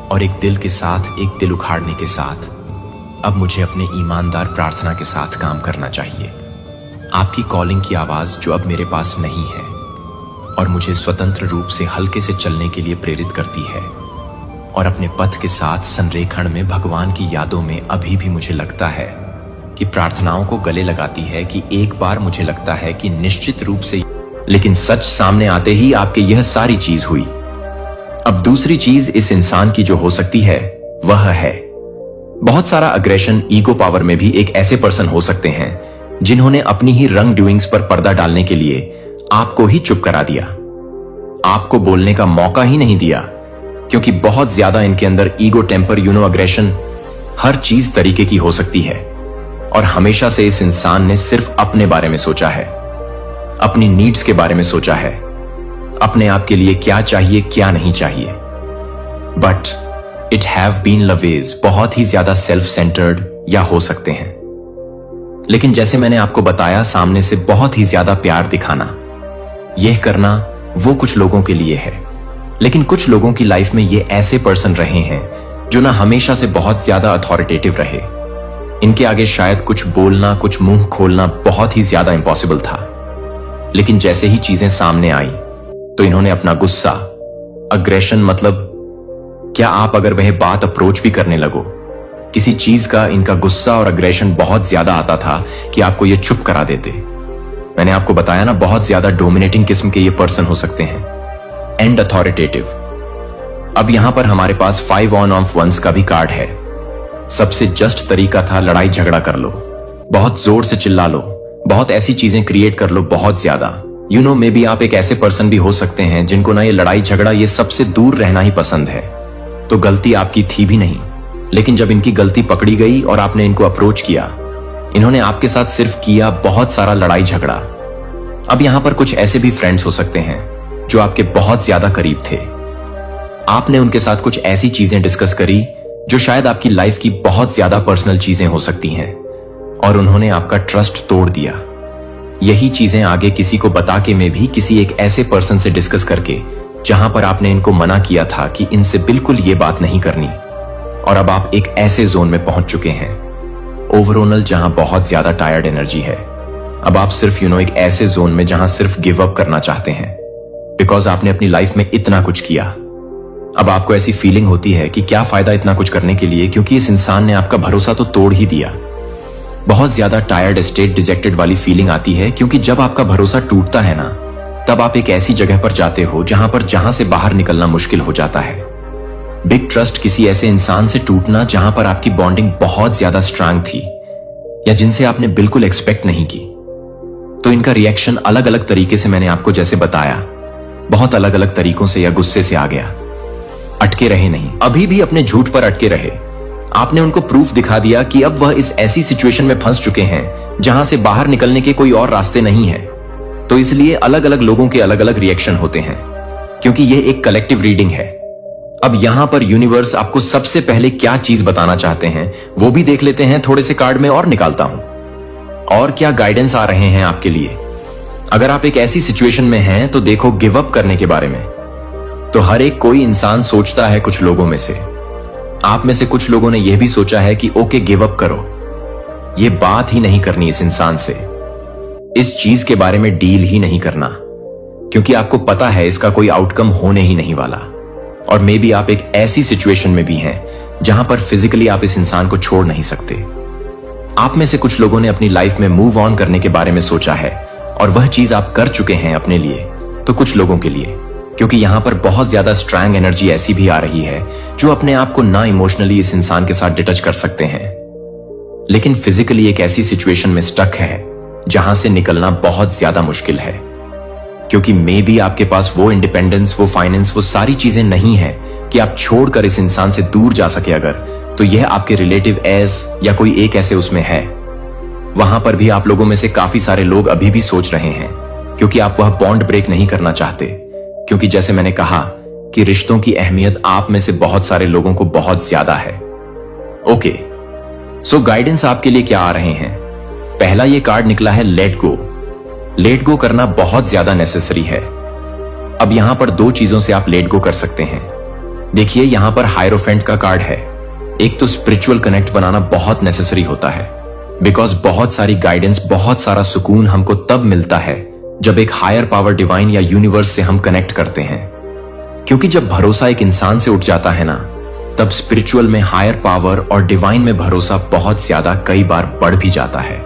[SPEAKER 1] और एक दिल के साथ, एक दिल उखाड़ने के साथ अब मुझे अपने ईमानदार प्रार्थना के साथ काम करना चाहिए। आपकी कॉलिंग की आवाज जो अब मेरे पास नहीं है और मुझे स्वतंत्र रूप से हल्के से चलने के लिए प्रेरित करती है, और अपने पथ के साथ संरेखण में भगवान की यादों में अभी भी मुझे लगता है कि प्रार्थनाओं को गले लगाती है कि एक बार मुझे लगता है कि निश्चित रूप से, लेकिन सच सामने आते ही आपके यह सारी चीज हुई। अब दूसरी चीज इस इंसान की जो हो सकती है वह है बहुत सारा अग्रेशन। ईगो पावर में भी एक ऐसे पर्सन हो सकते हैं जिन्होंने अपनी ही रंग डूइंग्स पर पर्दा डालने के लिए आपको ही चुप करा दिया, आपको बोलने का मौका ही नहीं दिया, क्योंकि बहुत ज्यादा इनके अंदर ईगो, टेम्पर, अग्रेशन, हर चीज तरीके की हो सकती है। और हमेशा से इस इंसान ने सिर्फ अपने बारे में सोचा है, अपनी नीड्स के बारे में सोचा है, अपने आप के लिए क्या चाहिए क्या नहीं चाहिए। But it have been always बहुत ही ज्यादा सेल्फ सेंटर्ड या हो सकते हैं। लेकिन जैसे मैंने आपको बताया, सामने से बहुत ही ज्यादा प्यार दिखाना, यह करना वो कुछ लोगों के लिए है। लेकिन कुछ लोगों की लाइफ में ये ऐसे पर्सन रहे हैं जो ना हमेशा से बहुत ज्यादा अथॉरिटेटिव रहे। इनके आगे शायद कुछ बोलना, कुछ मुंह खोलना बहुत ही ज्यादा इंपॉसिबल था। लेकिन जैसे ही चीजें सामने आई तो इन्होंने अपना गुस्सा, अग्रेशन, मतलब क्या आप अगर वह बात अप्रोच भी करने लगो, किसी चीज का इनका गुस्सा और अग्रेशन बहुत ज्यादा आता था कि आपको ये चुप करा देते। मैंने आपको बताया ना, बहुत ज्यादा डोमिनेटिंग किस्म के ये पर्सन हो सकते हैं, एंड अथॉरिटेटिव। अब यहां पर हमारे पास 5 ऑफ वंस का भी कार्ड है। सबसे जस्ट तरीका था लड़ाई झगड़ा कर लो, बहुत जोर से चिल्ला लो, बहुत ऐसी चीजें क्रिएट कर लो बहुत ज्यादा। मे बी आप एक ऐसे पर्सन भी हो सकते हैं जिनको ना ये लड़ाई झगड़ा, ये सबसे दूर रहना ही पसंद है। तो गलती आपकी थी भी नहीं, लेकिन जब इनकी गलती पकड़ी गई और आपने इनको अप्रोच किया, इन्होंने आपके साथ सिर्फ किया बहुत सारा लड़ाई झगड़ा। अब यहां पर कुछ ऐसे भी फ्रेंड्स हो सकते हैं जो आपके बहुत ज्यादा करीब थे। आपने उनके साथ कुछ ऐसी चीजें डिस्कस करी जो शायद आपकी लाइफ की बहुत ज्यादा पर्सनल चीजें हो सकती हैं, और उन्होंने आपका ट्रस्ट तोड़ दिया। यही चीजें आगे किसी को बता के में भी किसी एक ऐसे पर्सन से डिस्कस करके जहां पर आपने इनको मना किया था कि इनसे बिल्कुल ये बात नहीं करनी, और अब आप एक ऐसे जोन में पहुंच चुके हैं ओवरऑल जहां बहुत ज्यादा टायर्ड एनर्जी है। अब आप सिर्फ एक ऐसे जोन में जहां सिर्फ गिव अप करना चाहते हैं, बिकॉज आपने अपनी लाइफ में इतना कुछ किया। अब आपको ऐसी फीलिंग होती है कि क्या फायदा इतना कुछ करने के लिए, क्योंकि इस इंसान ने आपका भरोसा तो तोड़ ही दिया। बहुत ज्यादा टायर्ड स्टेट, डिजेक्टेड वाली फीलिंग आती है, क्योंकि जब आपका भरोसा टूटता है ना, तब आप एक ऐसी जगह पर जाते हो जहां से बाहर निकलना मुश्किल हो जाता है। बिग ट्रस्ट, किसी ऐसे इंसान से टूटना जहां पर आपकी बॉन्डिंग बहुत ज्यादा स्ट्रांग थी या जिनसे आपने बिल्कुल एक्सपेक्ट नहीं की। तो इनका रिएक्शन अलग अलग तरीके से, मैंने आपको जैसे बताया, बहुत अलग अलग तरीकों से या गुस्से से आ गया। अटके रहे नहीं, अभी भी अपने झूठ पर अटके रहे। आपने उनको प्रूफ दिखा दिया कि अब वह इस ऐसी सिचुएशन में फंस चुके हैं जहां से बाहर निकलने के कोई और रास्ते नहीं है। तो इसलिए अलग अलग लोगों के अलग अलग रिएक्शन होते हैं, क्योंकि यह एक कलेक्टिव रीडिंग है। अब यहां पर यूनिवर्स आपको सबसे पहले क्या चीज बताना चाहते हैं वो भी देख लेते हैं। थोड़े से कार्ड में और निकालता हूं, और क्या गाइडेंस आ रहे हैं आपके लिए। अगर आप एक ऐसी सिचुएशन में हैं तो देखो गिव अप करने के बारे में, तो हर एक कोई इंसान सोचता है कुछ लोगों में से। आप में से कुछ लोगों ने यह भी सोचा है कि ओके गिव अप करो, ये बात ही नहीं करनी इस इंसान से, इस चीज के बारे में डील ही नहीं करना, क्योंकि आपको पता है इसका कोई आउटकम होने ही नहीं वाला। और मे बी आप एक ऐसी सिचुएशन में भी हैं जहां पर फिजिकली आप इस इंसान को छोड़ नहीं सकते। आप में से कुछ लोगों ने अपनी लाइफ में मूव ऑन करने के बारे में सोचा है, और वह चीज आप कर चुके हैं अपने लिए, तो कुछ लोगों के लिए, क्योंकि यहां पर बहुत ज्यादा स्ट्रांग एनर्जी ऐसी भी आ रही है जो अपने आप को ना इमोशनली इस इंसान के साथ डिटच कर सकते हैं, लेकिन फिजिकली एक ऐसी सिचुएशन में स्टक है जहां से निकलना बहुत ज्यादा मुश्किल है। क्योंकि मे बी आपके पास वो इंडिपेंडेंस, वो फाइनेंस, वो सारी चीजें नहीं है कि आप छोड़कर इस इंसान से दूर जा सके। अगर तो यह आपके रिलेटिव एज या कोई एक ऐसे उसमें है, वहां पर भी आप लोगों में से काफी सारे लोग अभी भी सोच रहे हैं, क्योंकि आप वह बॉन्ड ब्रेक नहीं करना चाहते। क्योंकि जैसे मैंने कहा कि रिश्तों की अहमियत आप में से बहुत सारे लोगों को बहुत ज्यादा है। ओके, सो गाइडेंस आपके लिए क्या आ रहे हैं? पहला ये कार्ड निकला है लेट गो। लेट गो करना बहुत ज्यादा नेसेसरी है। अब यहां पर दो चीजों से आप लेट गो कर सकते हैं। देखिए, यहां पर हायरोफेंट का कार्ड है। एक तो स्पिरिचुअल कनेक्ट बनाना बहुत नेसेसरी होता है, बिकॉज बहुत सारी गाइडेंस, बहुत सारा सुकून हमको तब मिलता है जब एक हायर पावर, डिवाइन या यूनिवर्स से हम कनेक्ट करते हैं। क्योंकि जब भरोसा एक इंसान से उठ जाता है ना, तब स्पिरिचुअल में हायर पावर और डिवाइन में भरोसा बहुत ज्यादा, कई बार बढ़ भी जाता है।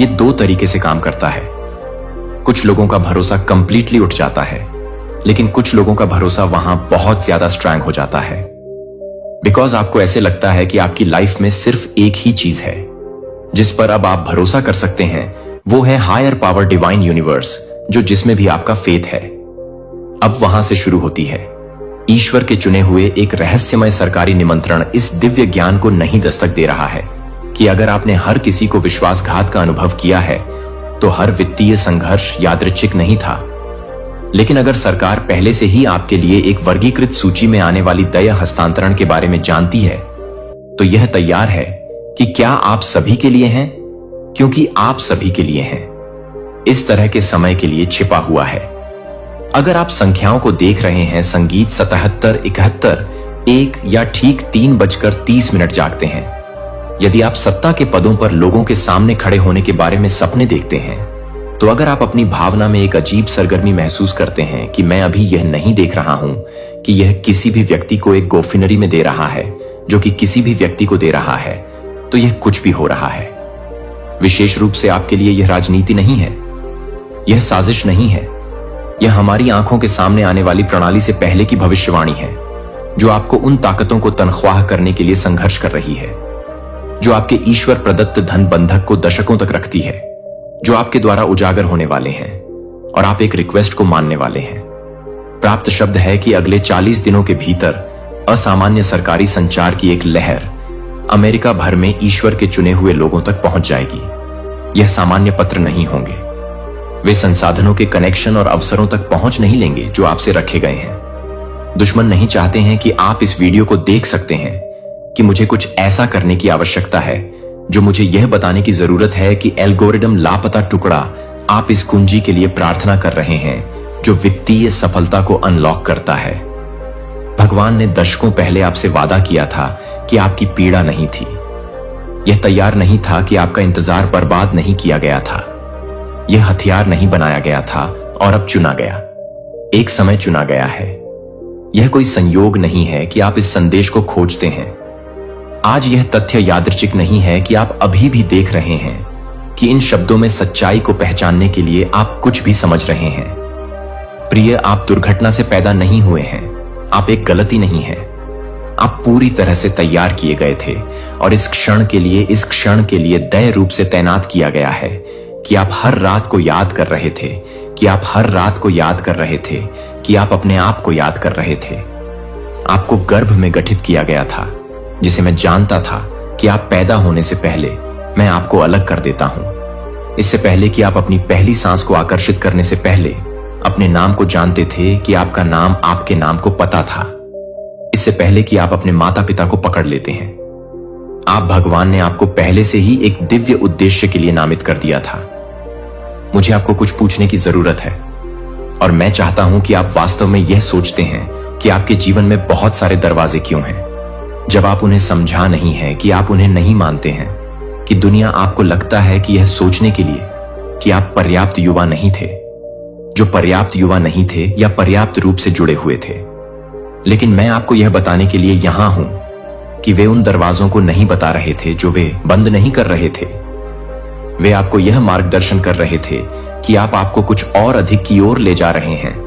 [SPEAKER 1] ये दो तरीके से काम करता है। कुछ लोगों का भरोसा कंप्लीटली उठ जाता है, लेकिन कुछ लोगों का भरोसा वहां बहुत ज्यादा स्ट्रांग हो जाता है, बिकॉज आपको ऐसे लगता है कि आपकी लाइफ में सिर्फ एक ही चीज है जिस पर अब आप भरोसा कर सकते हैं, वो है हायर पावर, डिवाइन यूनिवर्स, जो जिसमें भी आपका फेथ है। अब वहां से शुरू होती है ईश्वर के चुने हुए एक रहस्यमय सरकारी निमंत्रण। इस दिव्य ज्ञान को नहीं दस्तक दे रहा है कि अगर आपने हर किसी को विश्वासघात का अनुभव किया है तो हर वित्तीय संघर्ष यादृच्छिक नहीं था। लेकिन अगर सरकार पहले से ही आपके लिए एक वर्गीकृत सूची में आने वाली दया हस्तांतरण के बारे में जानती है, तो यह तैयार है कि क्या आप सभी के लिए हैं, क्योंकि आप सभी के लिए हैं। इस तरह के समय के लिए छिपा हुआ है। अगर आप संख्याओं को देख रहे हैं, संगीत 77, 71, 1 या ठीक 3:30 जागते हैं। यदि आप सत्ता के पदों पर लोगों के सामने खड़े होने के बारे में सपने देखते हैं, तो अगर आप अपनी भावना में एक अजीब सरगर्मी महसूस करते हैं कि मैं अभी यह नहीं देख रहा हूं कि यह किसी भी व्यक्ति को एक गोफिनरी में दे रहा है जो कि किसी भी व्यक्ति को दे रहा है, तो यह कुछ भी हो रहा है। विशेष रूप से आपके लिए यह राजनीति नहीं है, यह साजिश नहीं है, यह हमारी आंखों के सामने आने वाली प्रणाली से पहले की भविष्यवाणी है, जो आपको उन ताकतों को तनख्वाह करने के लिए संघर्ष कर रही है, जो आपके ईश्वर प्रदत्त धन बंधक को दशकों तक रखती है, जो आपके द्वारा उजागर होने वाले हैं, और आप एक रिक्वेस्ट को मानने वाले हैं। प्राप्त शब्द है कि अगले 40 दिनों के भीतर असामान्य सरकारी संचार की एक लहर अमेरिका भर में ईश्वर के चुने हुए लोगों तक पहुंच जाएगी। यह सामान्य पत्र नहीं होंगे, वे संसाधनों के कनेक्शन और अवसरों तक पहुंच नहीं लेंगे जो आपसे रखे गए हैं। दुश्मन नहीं चाहते हैं कि आप इस वीडियो को देख सकते हैं कि मुझे कुछ ऐसा करने की आवश्यकता है जो मुझे यह बताने की जरूरत है कि एल्गोरिदम लापता टुकड़ा आप इस कुंजी के लिए प्रार्थना कर रहे हैं जो वित्तीय सफलता को अनलॉक करता है। भगवान ने दशकों पहले आपसे वादा किया था कि आपकी पीड़ा नहीं थी। यह तैयार नहीं था कि आपका इंतजार बर्बाद नहीं किया गया था। यह हथियार नहीं बनाया गया था और अब चुना गया। एक समय चुना गया है। यह कोई संयोग नहीं है कि आप इस संदेश को खोजते हैं। आज यह तथ्य यादृच्छिक नहीं है कि आप अभी भी देख रहे हैं कि इन शब्दों में सच्चाई को पहचानने के लिए आप कुछ भी समझ रहे हैं। प्रिय, आप दुर्घटना से पैदा नहीं हुए हैं, आप एक गलती नहीं है। आप पूरी तरह से तैयार किए गए थे और इस क्षण के लिए दय रूप से तैनात किया गया है कि आप हर रात को याद कर रहे थे, कि आप हर रात को याद कर रहे थे, कि आप अपने आप को याद कर रहे थे। आपको गर्भ में गठित किया गया था, जिसे मैं जानता था कि आप पैदा होने से पहले मैं आपको अलग कर देता हूं। इससे पहले कि आप अपनी पहली सांस को आकर्षित करने से पहले अपने नाम को जानते थे कि आपका नाम आपके नाम को पता था। इससे पहले कि आप अपने माता पिता को पकड़ लेते हैं, आप भगवान ने आपको पहले से ही एक दिव्य उद्देश्य के लिए नामित कर दिया था। मुझे आपको कुछ पूछने की जरूरत है और मैं चाहता हूं कि आप वास्तव में यह सोचते हैं कि आपके जीवन में बहुत सारे दरवाजे क्यों हैं, जब आप उन्हें समझा नहीं है, कि आप उन्हें नहीं मानते हैं, कि दुनिया आपको लगता है कि यह सोचने के लिए कि आप पर्याप्त युवा नहीं थे, जो पर्याप्त युवा नहीं थे या पर्याप्त रूप से जुड़े हुए थे। लेकिन मैं आपको यह बताने के लिए यहां हूं कि वे उन दरवाजों को नहीं बता रहे थे जो वे बंद नहीं कर रहे थे। वे आपको यह मार्गदर्शन कर रहे थे कि आप आपको कुछ और अधिक की ओर ले जा रहे हैं,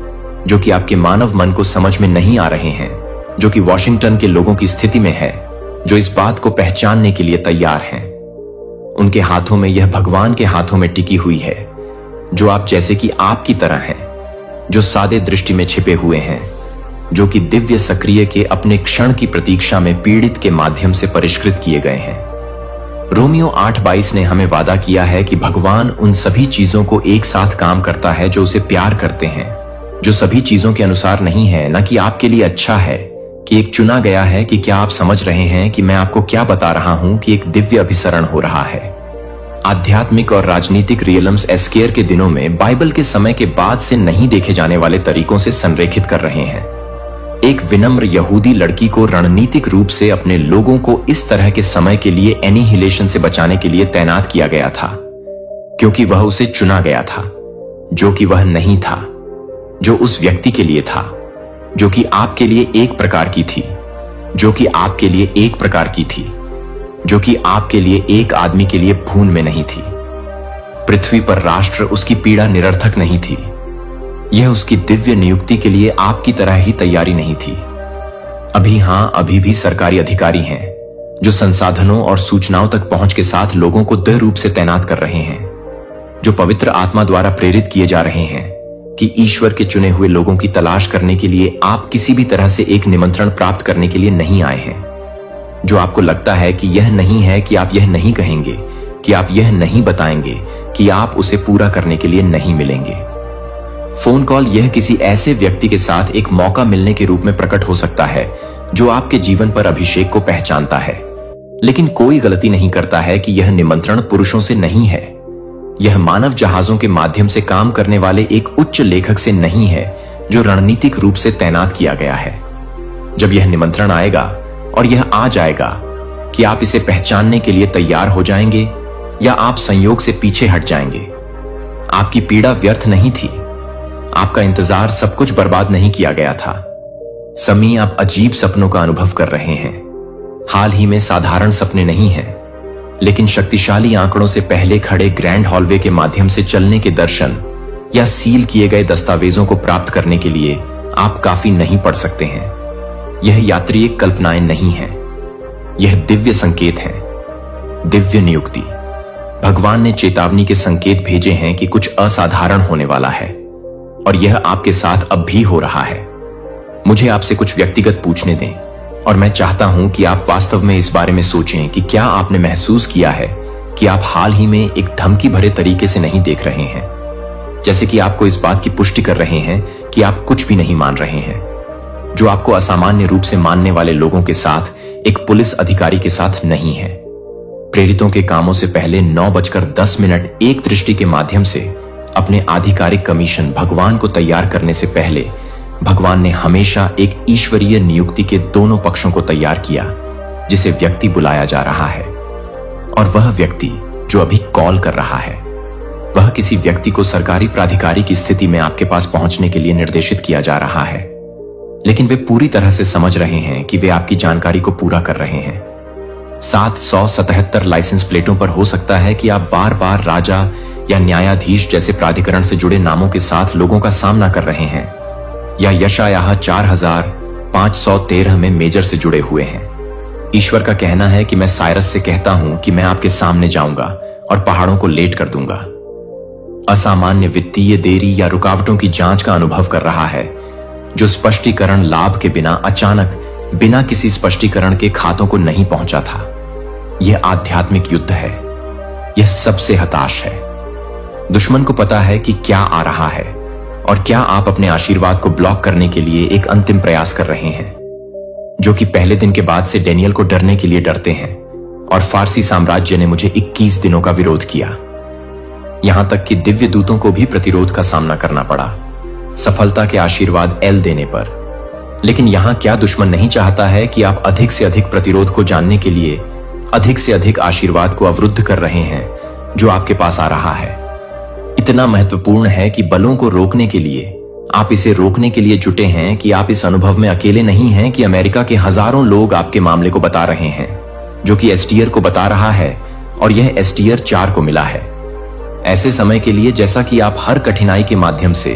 [SPEAKER 1] जो कि आपके मानव मन को समझ में नहीं आ रहे हैं, जो कि वॉशिंगटन के लोगों की स्थिति में है, जो इस बात को पहचानने के लिए तैयार हैं। उनके हाथों में यह भगवान के हाथों में टिकी हुई है, जो आप जैसे कि आपकी तरह हैं, जो सादे दृष्टि में छिपे हुए हैं, जो कि दिव्य सक्रिय के अपने क्षण की प्रतीक्षा में पीड़ित के माध्यम से परिष्कृत किए गए हैं। रोमियो 8:22 ने हमें वादा किया है कि भगवान उन सभी चीजों को एक साथ काम करता है जो उसे प्यार करते हैं, जो सभी चीजों के अनुसार नहीं है, न कि आपके लिए अच्छा है, कि एक चुना गया है। कि क्या आप समझ रहे हैं कि मैं आपको क्या बता रहा हूं कि एक दिव्य अभिसरण हो रहा है। आध्यात्मिक और राजनीतिक रियलम्स एस्केयर के दिनों में बाइबल के समय के बाद से नहीं देखे जाने वाले तरीकों से संरेखित कर रहे हैं। एक विनम्र यहूदी लड़की को रणनीतिक रूप से अपने लोगों को इस तरह के समय के लिए एनिहिलेशन से बचाने के लिए तैनात किया गया था, क्योंकि वह उसे चुना गया था, जो कि वह नहीं था, जो उस व्यक्ति के लिए था, जो कि आपके लिए एक प्रकार की थी, जो कि आपके लिए एक प्रकार की थी, जो कि आपके लिए एक आदमी के लिए भून में नहीं थी। पृथ्वी पर राष्ट्र उसकी पीड़ा निरर्थक नहीं थी। यह उसकी दिव्य नियुक्ति के लिए आपकी तरह ही तैयारी नहीं थी। अभी भी सरकारी अधिकारी हैं जो संसाधनों और सूचनाओं तक पहुंच के साथ लोगों को दृढ़ रूप से तैनात कर रहे हैं, जो पवित्र आत्मा द्वारा प्रेरित किए जा रहे हैं कि ईश्वर के चुने हुए लोगों की तलाश करने के लिए आप किसी भी तरह से एक निमंत्रण प्राप्त करने के लिए नहीं आए हैं। जो आपको लगता है कि यह नहीं है, कि आप यह नहीं कहेंगे, कि आप यह नहीं बताएंगे, कि आप उसे पूरा करने के लिए नहीं मिलेंगे। फोन कॉल यह किसी ऐसे व्यक्ति के साथ एक मौका मिलने के रूप में प्रकट हो सकता है जो आपके जीवन पर अभिषेक को पहचानता है, लेकिन कोई गलती नहीं करता है कि यह निमंत्रण पुरुषों से नहीं है। यह मानव जहाजों के माध्यम से काम करने वाले एक उच्च लेखक से नहीं है जो रणनीतिक रूप से तैनात किया गया है। जब यह निमंत्रण आएगा, और यह आ जाएगा, कि आप इसे पहचानने के लिए तैयार हो जाएंगे या आप संयोग से पीछे हट जाएंगे। आपकी पीड़ा व्यर्थ नहीं थी। आपका इंतजार सब कुछ बर्बाद नहीं किया गया था। समी, आप अजीब सपनों का अनुभव कर रहे हैं। हाल ही में साधारण सपने नहीं हैं, लेकिन शक्तिशाली आंकड़ों से पहले खड़े ग्रैंड हॉलवे के माध्यम से चलने के दर्शन या सील किए गए दस्तावेजों को प्राप्त करने के लिए आप काफी नहीं पढ़ सकते हैं। यह यात्री कल्पनाएं नहीं है, यह दिव्य संकेत है, दिव्य नियुक्ति। भगवान ने चेतावनी के संकेत भेजे हैं कि कुछ असाधारण होने वाला है, और यह आपके साथ अब भी हो रहा है। मुझे आपसे कुछ व्यक्तिगत पूछने दें, और मैं चाहता हूं कि आप वास्तव में इस बारे में सोचें कि क्या आपने महसूस किया है कि आप हाल ही में एक धमकी भरे तरीके से नहीं देख रहे हैं, जैसे कि आपको इस बात की पुष्टि कर रहे हैं कि आप कुछ भी नहीं मान रहे हैं, जो आपको असामान्य रूप से मानने वाले लोगों के साथ एक पुलिस अधिकारी के साथ नहीं है। प्रेरितों के कामों से पहले 9:10 एक दृष्टि के माध्यम से अपने आधिकारिक कमीशन भगवान को तैयार करने से पहले भगवान ने हमेशा एक ईश्वरीय नियुक्ति के दोनों पक्षों को तैयार किया, जिसे व्यक्ति बुलाया जा रहा है, और वह व्यक्ति जो अभी कॉल कर रहा है, वह किसी व्यक्ति को सरकारी प्राधिकारी की स्थिति में आपके पास पहुंचने के लिए निर्देशित किया जा रहा है, लेकिन वे पूरी तरह से समझ रहे हैं कि वे आपकी जानकारी को पूरा कर रहे हैं। 777 लाइसेंस प्लेटों पर हो सकता है कि आप बार बार राजा या न्यायाधीश जैसे प्राधिकरण से जुड़े नामों के साथ लोगों का सामना कर रहे हैं, या यशायाह 4513 में मेजर से जुड़े हुए हैं। ईश्वर का कहना है कि मैं साइरस से कहता हूं कि मैं आपके सामने जाऊंगा और पहाड़ों को लेट कर दूंगा। असामान्य वित्तीय देरी या रुकावटों की जांच का अनुभव कर रहा है, जो स्पष्टीकरण लाभ के बिना अचानक बिना किसी स्पष्टीकरण के खातों को नहीं पहुंचा था। यह आध्यात्मिक युद्ध है। यह सबसे हताश है। दुश्मन को पता है कि क्या आ रहा है, और क्या आप अपने आशीर्वाद को ब्लॉक करने के लिए एक अंतिम प्रयास कर रहे हैं, जो कि पहले दिन के बाद से डेनियल को डरने के लिए डरते हैं। और फारसी साम्राज्य ने मुझे 21 दिनों का विरोध किया, यहां तक कि दिव्य दूतों को भी प्रतिरोध का सामना करना पड़ा, सफलता के आशीर्वाद एल देने पर। लेकिन यहां क्या दुश्मन नहीं चाहता है कि आप अधिक से अधिक प्रतिरोध को जानने के लिए अधिक से अधिक आशीर्वाद को अवरुद्ध कर रहे हैं जो आपके पास आ रहा है। इतना महत्वपूर्ण है कि बलों को रोकने के लिए आप इसे रोकने के लिए जुटे हैं कि आप इस अनुभव में अकेले नहीं हैं कि अमेरिका के हजारों लोग आपके मामले को बता रहे हैं, जो कि एसटीआर को बता रहा है और यह एसटीआर 4 को मिला है। ऐसे समय के लिए जैसा कि आप हर कठिनाई के माध्यम से,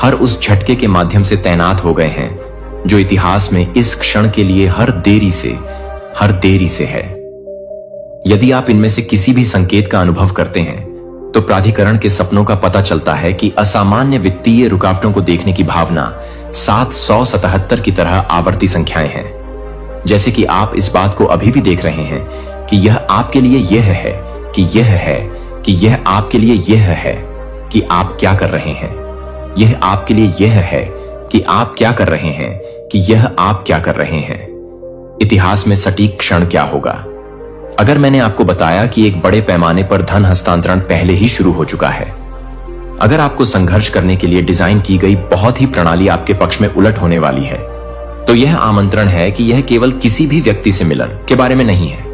[SPEAKER 1] हर उस झटके के माध्यम से तैनात हो गए हैं जो इतिहास में इस क्षण के लिए हर देरी से है। यदि आप इनमें से किसी भी संकेत का अनुभव करते हैं तो प्राधिकरण के सपनों का पता चलता है कि असामान्य वित्तीय रुकावटों को देखने की भावना 777 की तरह आवर्ती संख्याएं हैं। जैसे कि आप इस बात को अभी भी देख रहे हैं कि यह आपके लिए यह है कि यह है कि यह आपके लिए यह है कि आप क्या कर रहे हैं, यह आपके लिए यह है कि आप क्या कर रहे हैं कि यह आप क्या कर रहे हैं। इतिहास में सटीक क्षण क्या होगा? अगर मैंने आपको बताया कि एक बड़े पैमाने पर धन हस्तांतरण पहले ही शुरू हो चुका है, अगर आपको संघर्ष करने के लिए डिजाइन की गई बहुत ही प्रणाली आपके पक्ष में उलट होने वाली है, तो यह आमंत्रण है कि यह केवल किसी भी व्यक्ति से मिलन के बारे में नहीं है।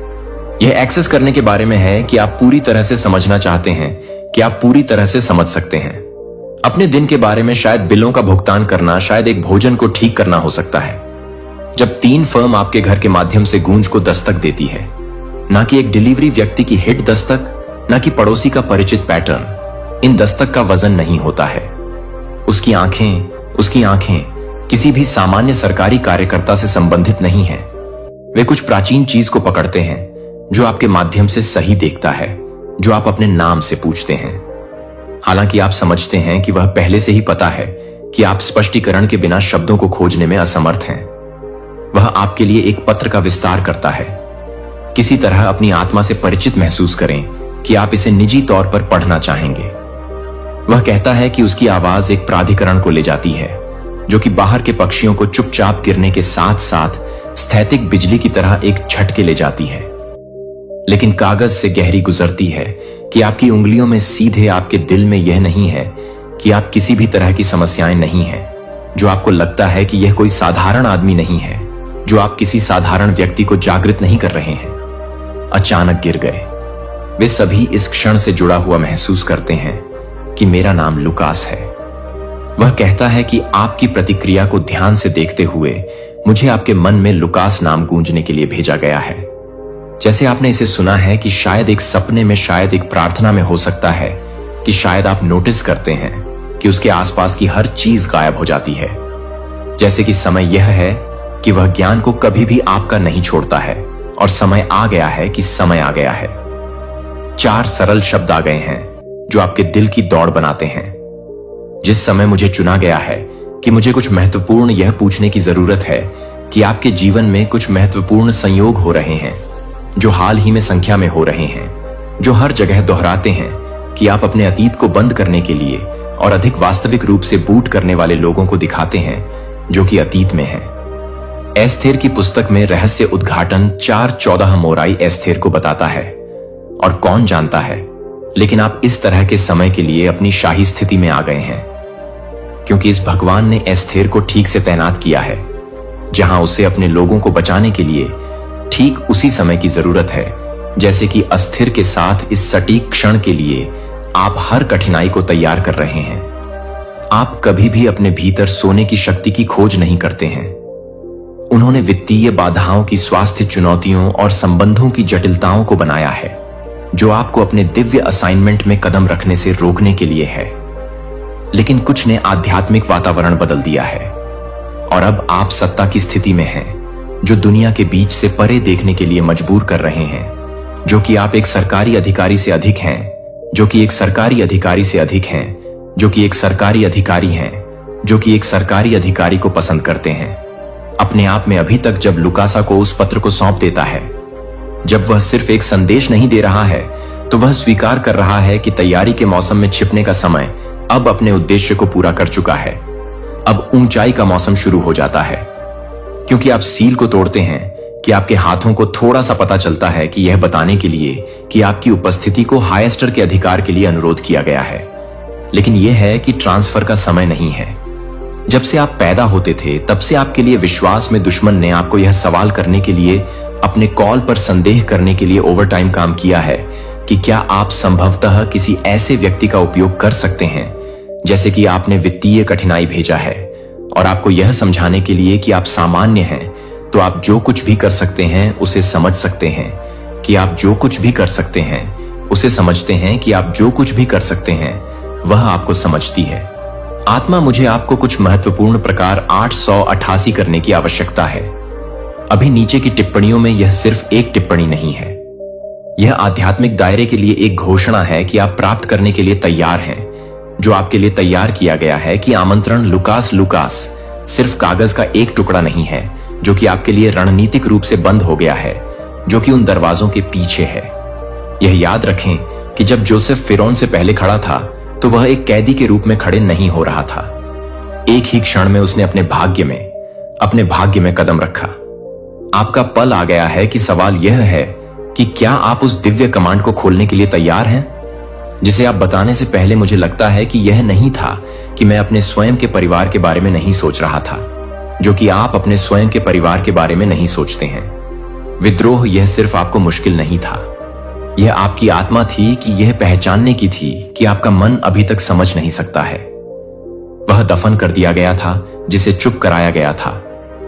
[SPEAKER 1] यह एक्सेस करने के बारे में है कि आप पूरी तरह से समझना चाहते हैं कि आप पूरी तरह से समझ सकते हैं। अपने दिन के बारे में शायद बिलों का भुगतान करना, शायद एक भोजन को ठीक करना हो सकता है। जब 3 फर्म आपके घर के माध्यम से गूंज को दस्तक देती है, ना कि एक डिलीवरी व्यक्ति की हिट दस्तक, ना कि पड़ोसी का परिचित पैटर्न, इन दस्तक का वजन नहीं होता है। उसकी आंखें किसी भी सामान्य सरकारी कार्यकर्ता से संबंधित नहीं है। वे कुछ प्राचीन चीज को पकड़ते हैं जो आपके माध्यम से सही देखता है, जो आप अपने नाम से पूछते हैं। हालांकि आप समझते हैं कि वह पहले से ही पता है कि आप स्पष्टीकरण के बिना शब्दों को खोजने में असमर्थ हैं। वह आपके लिए एक पत्र का विस्तार करता है। किसी तरह अपनी आत्मा से परिचित महसूस करें कि आप इसे निजी तौर पर पढ़ना चाहेंगे। वह कहता है कि उसकी आवाज एक प्राधिकरण को ले जाती है जो कि बाहर के पक्षियों को चुपचाप गिरने के साथ साथ स्थैतिक बिजली की तरह एक झटके ले जाती है, लेकिन कागज से गहरी गुजरती है कि आपकी उंगलियों में सीधे आपके दिल में यह नहीं है कि आप किसी भी तरह की समस्याएं नहीं है, जो आपको लगता है कि यह कोई साधारण आदमी नहीं है, जो आप किसी साधारण व्यक्ति को जागृत नहीं कर रहे हैं। अचानक गिर गए। वे सभी इस क्षण से जुड़ा हुआ महसूस करते हैं कि मेरा नाम लुकास है। वह कहता है कि आपकी प्रतिक्रिया को ध्यान से देखते हुए मुझे आपके मन में लुकास नाम गूंजने के लिए भेजा गया है। जैसे आपने इसे सुना है कि शायद एक सपने में, शायद एक प्रार्थना में हो सकता है कि शायद आप नोटिस करते हैं कि उसके आसपास की हर चीज गायब हो जाती है। जैसे कि समय यह है कि वह ज्ञान को कभी भी आपका नहीं छोड़ता है और समय आ गया है कि समय आ गया है। 4 सरल शब्द आ गए हैं जो आपके दिल की दौड़ बनाते हैं। जिस समय मुझे चुना गया है कि मुझे कुछ महत्वपूर्ण यह पूछने की जरूरत है कि आपके जीवन में कुछ महत्वपूर्ण संयोग हो रहे हैं जो हाल ही में संख्या में हो रहे हैं, जो हर जगह दोहराते हैं कि आप अपने अतीत को बंद करने के लिए और अधिक वास्तविक रूप से बूट करने वाले लोगों को दिखाते हैं जो कि अतीत में है। एस्थेर की पुस्तक में रहस्य उद्घाटन 4:14 मोराई एस्थेर को बताता है। और कौन जानता है, लेकिन आप इस तरह के समय के लिए अपनी शाही स्थिति में आ गए हैं, क्योंकि इस भगवान ने एस्थेर को ठीक से तैनात किया है जहां उसे अपने लोगों को बचाने के लिए ठीक उसी समय की जरूरत है जैसे कि अस्थिर के साथ इस सटीक क्षण के लिए आप हर कठिनाई को तैयार कर रहे हैं। आप कभी भी अपने भीतर सोने की शक्ति की खोज नहीं करते हैं। उन्होंने वित्तीय बाधाओं की, स्वास्थ्य चुनौतियों और संबंधों की जटिलताओं को बनाया है जो आपको अपने दिव्य असाइनमेंट में कदम रखने से रोकने के लिए है। लेकिन कुछ ने आध्यात्मिक वातावरण बदल दिया है और अब आप सत्ता की स्थिति में हैं जो दुनिया के बीच से परे देखने के लिए मजबूर कर रहे हैं, जो कि आप एक सरकारी अधिकारी से अधिक हैं, जो कि एक सरकारी अधिकारी से अधिक हैं, जो कि एक सरकारी अधिकारी हैं, जो कि एक सरकारी अधिकारी को पसंद करते हैं। अपने आप में अभी तक जब लुकासा को उस पत्र को सौंप देता है, जब वह सिर्फ एक संदेश नहीं दे रहा है, तो वह स्वीकार कर रहा है कि तैयारी के मौसम में छिपने का समय अब अपने उद्देश्य को पूरा कर चुका है। अब ऊंचाई का मौसम शुरू हो जाता है, क्योंकि आप सील को तोड़ते हैं कि आपके हाथों को थोड़ा सा पता चलता है कि यह बताने के लिए कि आपकी उपस्थिति को हाईएस्टर के अधिकार के लिए अनुरोध किया गया है। लेकिन यह है कि ट्रांसफर का समय नहीं है। जब से आप पैदा होते थे तब से आपके लिए विश्वास में दुश्मन ने आपको यह सवाल करने के लिए, अपने कॉल पर संदेह करने के लिए ओवरटाइम काम किया है कि क्या आप संभवतः किसी ऐसे व्यक्ति का उपयोग कर सकते हैं, जैसे कि आपने वित्तीय कठिनाई भेजा है, और आपको यह समझाने के लिए कि आप सामान्य हैं, तो आप जो कुछ भी कर सकते हैं उसे समझ सकते हैं, कि आप जो कुछ भी कर सकते हैं उसे समझते हैं, कि आप जो कुछ भी कर सकते हैं वह आपको समझती है। आत्मा, मुझे आपको कुछ महत्वपूर्ण प्रकार 888 करने की आवश्यकता है। अभी नीचे की टिप्पणियों में यह सिर्फ एक टिप्पणी नहीं है, यह आध्यात्मिक दायरे के लिए एक घोषणा है कि आप प्राप्त करने के लिए तैयार हैं, जो आपके लिए तैयार किया गया है। कि आमंत्रण लुकास सिर्फ कागज का एक टुकड़ा नहीं है जो कि आपके लिए रणनीतिक रूप से बंद हो गया है, जो कि उन दरवाजों के पीछे है। यह याद रखें कि जब जोसेफ फिरौन से पहले खड़ा था तो वह एक कैदी के रूप में खड़े नहीं हो रहा था। एक ही क्षण में उसने अपने भाग्य में कदम रखा। आपका पल आ गया है कि सवाल यह है कि क्या आप उस दिव्य कमांड को खोलने के लिए तैयार हैं, जिसे आप बताने से पहले मुझे लगता है कि यह नहीं था कि मैं अपने स्वयं के परिवार के बारे में नहीं सोच रहा था, जो कि आप अपने स्वयं के परिवार के बारे में नहीं सोचते हैं। विद्रोह यह सिर्फ आपको मुश्किल नहीं था, यह आपकी आत्मा थी कि यह पहचानने की थी कि आपका मन अभी तक समझ नहीं सकता है। वह दफन कर दिया गया था जिसे चुप कराया गया था,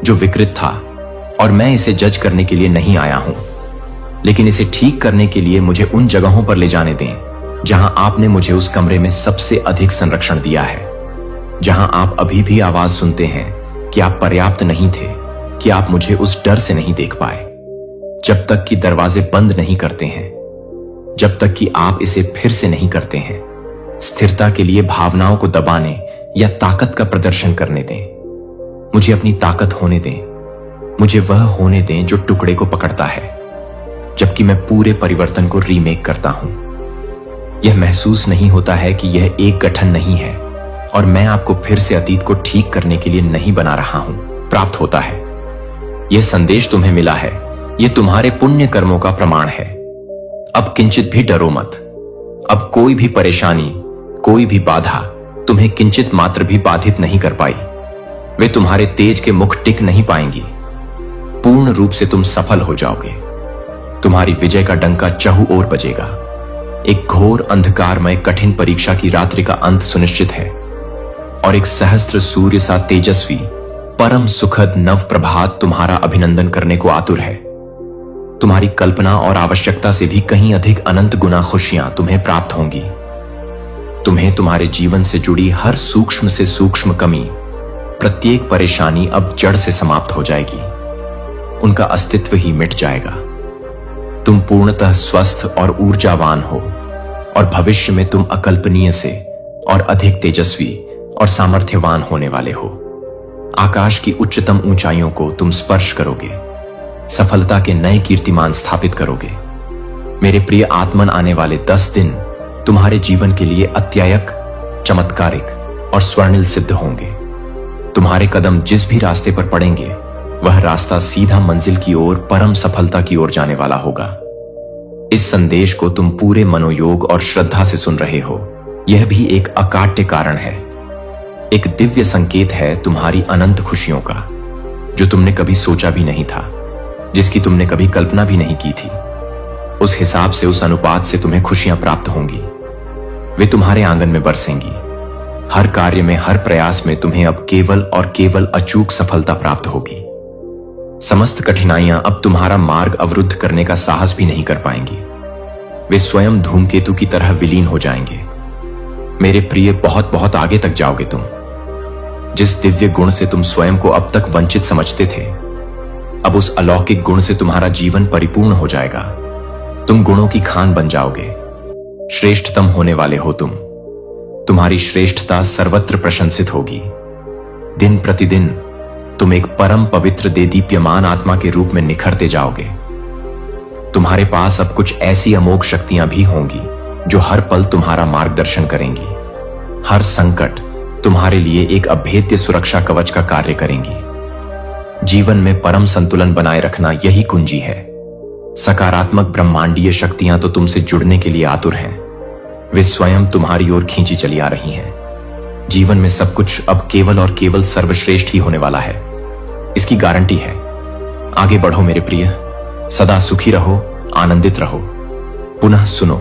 [SPEAKER 1] जो विकृत था, और मैं इसे जज करने के लिए नहीं आया हूं, लेकिन इसे ठीक करने के लिए मुझे उन जगहों पर ले जाने दें जहां आपने मुझे उस कमरे में सबसे अधिक संरक्षण दिया है, जहां आप अभी भी आवाज सुनते हैं कि आप पर्याप्त नहीं थे, कि आप मुझे उस डर से नहीं देख पाए, जब तक कि दरवाजे बंद नहीं करते हैं, जब तक कि आप इसे फिर से नहीं करते हैं। स्थिरता के लिए भावनाओं को दबाने या ताकत का प्रदर्शन करने दें। मुझे अपनी ताकत होने दें, मुझे वह होने दें जो टुकड़े को पकड़ता है, जबकि मैं पूरे परिवर्तन को रीमेक करता हूं। यह महसूस नहीं होता है कि यह एक गठन नहीं है, और मैं आपको फिर से अतीत को ठीक करने के लिए नहीं बना रहा हूं। प्राप्त होता है। यह संदेश तुम्हें मिला है, यह तुम्हारे पुण्य कर्मों का प्रमाण है। अब किंचित भी डरो मत। अब कोई भी परेशानी, कोई भी बाधा तुम्हें किंचित मात्र भी बाधित नहीं कर पाई। वे तुम्हारे तेज के मुख टिक नहीं पाएंगी। पूर्ण रूप से तुम सफल हो जाओगे। तुम्हारी विजय का डंका चहु ओर बजेगा। एक घोर अंधकारमय कठिन परीक्षा की रात्रि का अंत सुनिश्चित है, और एक सहस्त्र सूर्य सा तेजस्वी परम सुखद नव प्रभात तुम्हारा अभिनंदन करने को आतुर है। तुम्हारी कल्पना और आवश्यकता से भी कहीं अधिक अनंत गुना खुशियां तुम्हें प्राप्त होंगी। तुम्हें तुम्हारे जीवन से जुड़ी हर सूक्ष्म से सूक्ष्म कमी, प्रत्येक परेशानी अब जड़ से समाप्त हो जाएगी। उनका अस्तित्व ही मिट जाएगा। तुम पूर्णतः स्वस्थ और ऊर्जावान हो, और भविष्य में तुम अकल्पनीय से और अधिक तेजस्वी और सामर्थ्यवान होने वाले हो। आकाश की उच्चतम ऊंचाइयों को तुम स्पर्श करोगे, सफलता के नए कीर्तिमान स्थापित करोगे। मेरे प्रिय आत्मन, आने वाले 10 दिन तुम्हारे जीवन के लिए अत्यायक, चमत्कारिक और स्वर्णिल सिद्ध होंगे। तुम्हारे कदम जिस भी रास्ते पर पड़ेंगे, वह रास्ता सीधा मंजिल की ओर, परम सफलता की ओर जाने वाला होगा। इस संदेश को तुम पूरे मनोयोग और श्रद्धा से सुन रहे हो। यह भी एक अकाट्य कारण है, एक दिव्य संकेत है तुम्हारी अनंत खुशियों का, जो तुमने कभी सोचा भी नहीं था, जिसकी तुमने कभी कल्पना भी नहीं की थी। उस हिसाब से, उस अनुपात से तुम्हें खुशियां प्राप्त होंगी। वे तुम्हारे आंगन में बरसेंगी। हर कार्य में, हर प्रयास में तुम्हें अब केवल और केवल अचूक सफलता प्राप्त होगी। समस्त कठिनाइयां अब तुम्हारा मार्ग अवरुद्ध करने का साहस भी नहीं कर पाएंगी। वे स्वयं धूमकेतु की तरह विलीन हो जाएंगे। मेरे प्रिय, बहुत बहुत आगे तक जाओगे तुम। जिस दिव्य गुण से तुम स्वयं को अब तक वंचित समझते थे, अब उस अलौकिक गुण से तुम्हारा जीवन परिपूर्ण हो जाएगा। तुम गुणों की खान बन जाओगे। श्रेष्ठतम होने वाले हो तुम। तुम्हारी श्रेष्ठता सर्वत्र प्रशंसित होगी। दिन प्रतिदिन तुम एक परम पवित्र देदीप्यमान आत्मा के रूप में निखरते जाओगे। तुम्हारे पास अब कुछ ऐसी अमोघ शक्तियां भी होंगी जो हर पल तुम्हारा मार्गदर्शन करेंगी। हर संकट तुम्हारे लिए एक अभेद्य सुरक्षा कवच का कार्य करेंगी। जीवन में परम संतुलन बनाए रखना यही कुंजी है। सकारात्मक ब्रह्मांडीय शक्तियां तो तुमसे जुड़ने के लिए आतुर हैं। वे स्वयं तुम्हारी ओर खींची चली आ रही हैं। जीवन में सब कुछ अब केवल और केवल सर्वश्रेष्ठ ही होने वाला है, इसकी गारंटी है। आगे बढ़ो मेरे प्रिय, सदा सुखी रहो, आनंदित रहो। पुनः सुनो,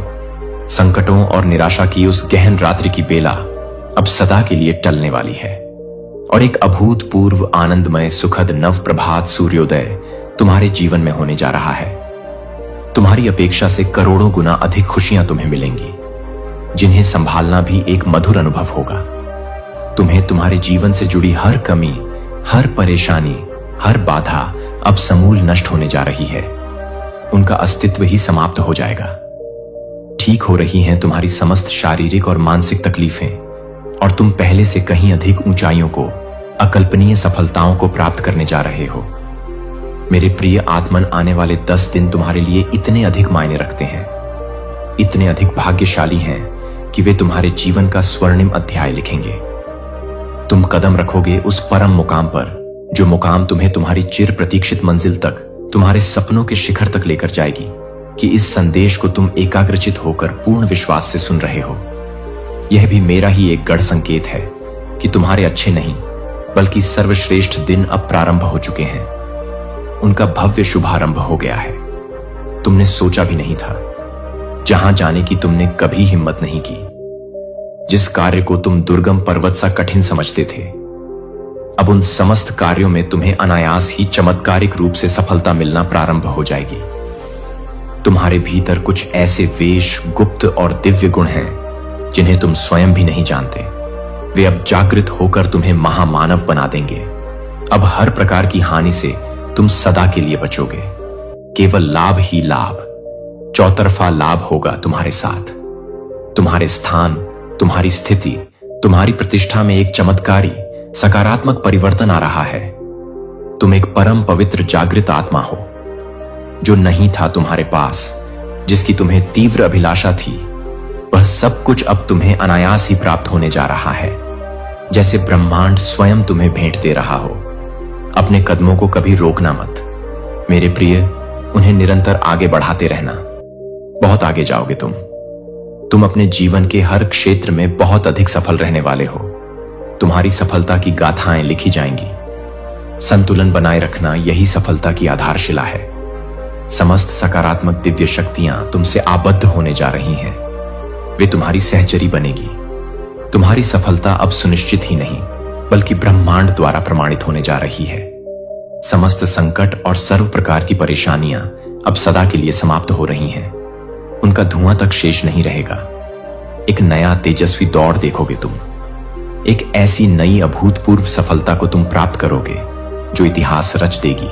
[SPEAKER 1] संकटों और निराशा की उस गहन रात्रि की बेला अब सदा के लिए टलने वाली है और एक अभूतपूर्व आनंदमय सुखद नव प्रभात सूर्योदय तुम्हारे जीवन में होने जा रहा है। तुम्हारी अपेक्षा से करोड़ों गुना अधिक खुशियां तुम्हें मिलेंगी, जिन्हें संभालना भी एक मधुर अनुभव होगा। तुम्हें तुम्हारे जीवन से जुड़ी हर कमी, हर परेशानी, हर बाधा अब समूल नष्ट होने जा रही है। उनका अस्तित्व ही समाप्त हो जाएगा। ठीक हो रही हैं तुम्हारी समस्त शारीरिक और मानसिक तकलीफें और तुम पहले से कहीं अधिक ऊंचाइयों को, अकल्पनीय सफलताओं को प्राप्त करने जा रहे हो। मेरे प्रिय आत्मन, आने वाले 10 दिन तुम्हारे लिए इतने अधिक मायने रखते हैं, इतने अधिक भाग्यशाली हैं कि वे तुम्हारे जीवन का स्वर्णिम अध्याय लिखेंगे। तुम कदम रखोगे उस परम मुकाम पर, जो मुकाम तुम्हें तुम्हारी चिर प्रतीक्षित मंजिल तक, तुम्हारे सपनों के शिखर तक लेकर जाएगी कि इस संदेश को तुम एकाग्रचित होकर पूर्ण विश्वास से सुन रहे हो। यह भी मेरा ही एक गढ़ संकेत है कि तुम्हारे अच्छे नहीं बल्कि सर्वश्रेष्ठ दिन अब प्रारंभ हो चुके हैं। उनका भव्य शुभारंभ हो गया है। तुमने सोचा भी नहीं था, जहां जाने की तुमने कभी हिम्मत नहीं की। जिस कार्य को तुम दुर्गम पर्वत सा कठिन समझते थे, अब उन समस्त कार्यों में तुम्हें अनायास ही चमत्कारिक रूप से सफलता मिलना प्रारंभ हो जाएगी। तुम्हारे भीतर कुछ ऐसे वेश, गुप्त और दिव्य गुण हैं जिन्हें तुम स्वयं भी नहीं जानते। वे अब जागृत होकर तुम्हें महामानव बना देंगे। अब हर प्रकार की हानि से तुम सदा के लिए बचोगे। केवल लाभ ही लाभ, चौतरफा लाभ होगा तुम्हारे साथ। तुम्हारे स्थान, तुम्हारी स्थिति, तुम्हारी प्रतिष्ठा में एक चमत्कारी सकारात्मक परिवर्तन आ रहा है। तुम एक परम पवित्र जागृत आत्मा हो, जो नहीं था तुम्हारे पास, जिसकी तुम्हें तीव्र अभिलाषा थी। वह सब कुछ अब तुम्हें अनायास ही प्राप्त होने जा रहा है, जैसे ब्रह्मांड स्वयं तुम्हें भेंट दे रहा हो। अपने कदमों को कभी रोकना मत मेरे प्रिय, उन्हें निरंतर आगे बढ़ाते रहना। बहुत आगे जाओगे तुम अपने जीवन के हर क्षेत्र में बहुत अधिक सफल रहने वाले हो। तुम्हारी सफलता की गाथाएं लिखी जाएंगी। संतुलन बनाए रखना यही सफलता की आधारशिला है। समस्त सकारात्मक दिव्य शक्तियां तुमसे आबद्ध होने जा रही हैं। वे तुम्हारी सहचरी बनेगी। तुम्हारी सफलता अब सुनिश्चित ही नहीं बल्कि ब्रह्मांड द्वारा प्रमाणित होने जा रही है। समस्त संकट और सर्व प्रकार की परेशानियां अब सदा के लिए समाप्त हो रही हैं। उनका धुआं तक शेष नहीं रहेगा। एक नया तेजस्वी दौड़ देखोगे तुम। एक ऐसी नई अभूतपूर्व सफलता को तुम प्राप्त करोगे जो इतिहास रच देगी।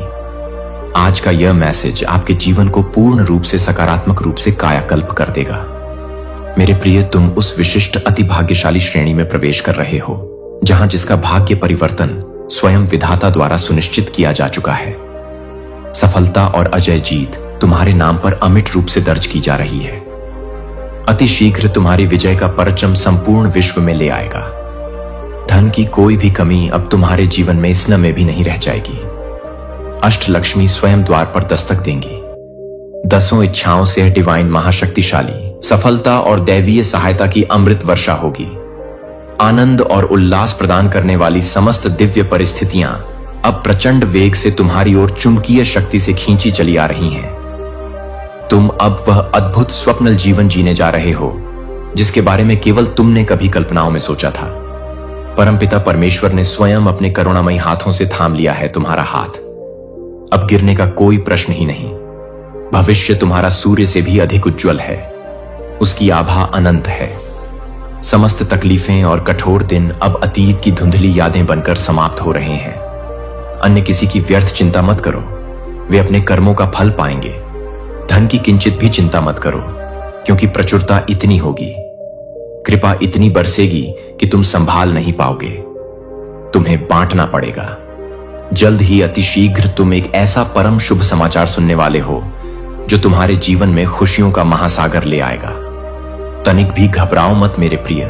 [SPEAKER 1] आज का यह मैसेज आपके जीवन को पूर्ण रूप से सकारात्मक रूप से कायाकल्प कर देगा। मेरे प्रिय, तुम उस विशिष्ट अति भाग्यशाली श्रेणी में प्रवेश कर रहे हो जहां जिसका भाग्य परिवर्तन स्वयं विधाता द्वारा सुनिश्चित किया जा चुका है। सफलता और अजय जीत तुम्हारे नाम पर अमिट रूप से दर्ज की जा रही है। अति शीघ्र तुम्हारी विजय का परचम संपूर्ण विश्व में ले आएगा। धन की कोई भी कमी अब तुम्हारे जीवन में स्न में भी नहीं रह जाएगी। अष्टलक्ष्मी स्वयं द्वार पर दस्तक देंगी। 10 इच्छाओं से डिवाइन महाशक्तिशाली सफलता और दैवीय सहायता की अमृत वर्षा होगी। आनंद और उल्लास प्रदान करने वाली समस्त दिव्य परिस्थितियां अब प्रचंड वेग से तुम्हारी ओर चुंबकीय शक्ति से खींची चली आ रही हैं। तुम अब वह अद्भुत स्वप्नल जीवन जीने जा रहे हो जिसके बारे में केवल तुमने कभी कल्पनाओं में सोचा था। परमपिता परमेश्वर ने स्वयं अपने करुणामयी हाथों से थाम लिया है तुम्हारा हाथ। अब गिरने का कोई प्रश्न ही नहीं। भविष्य तुम्हारा सूर्य से भी अधिक उज्जवल है। उसकी आभा अनंत है। समस्त तकलीफें और कठोर दिन अब अतीत की धुंधली यादें बनकर समाप्त हो रहे हैं। अन्य किसी की व्यर्थ चिंता मत करो, वे अपने कर्मों का फल पाएंगे। धन की किंचित भी चिंता मत करो, क्योंकि प्रचुरता इतनी होगी, कृपा इतनी बरसेगी कि तुम संभाल नहीं पाओगे। तुम्हें बांटना पड़ेगा। जल्द ही अति शीघ्र तुम एक ऐसा परम शुभ समाचार सुनने वाले हो जो तुम्हारे जीवन में खुशियों का महासागर ले आएगा। तनिक भी घबराओ मत मेरे प्रिय।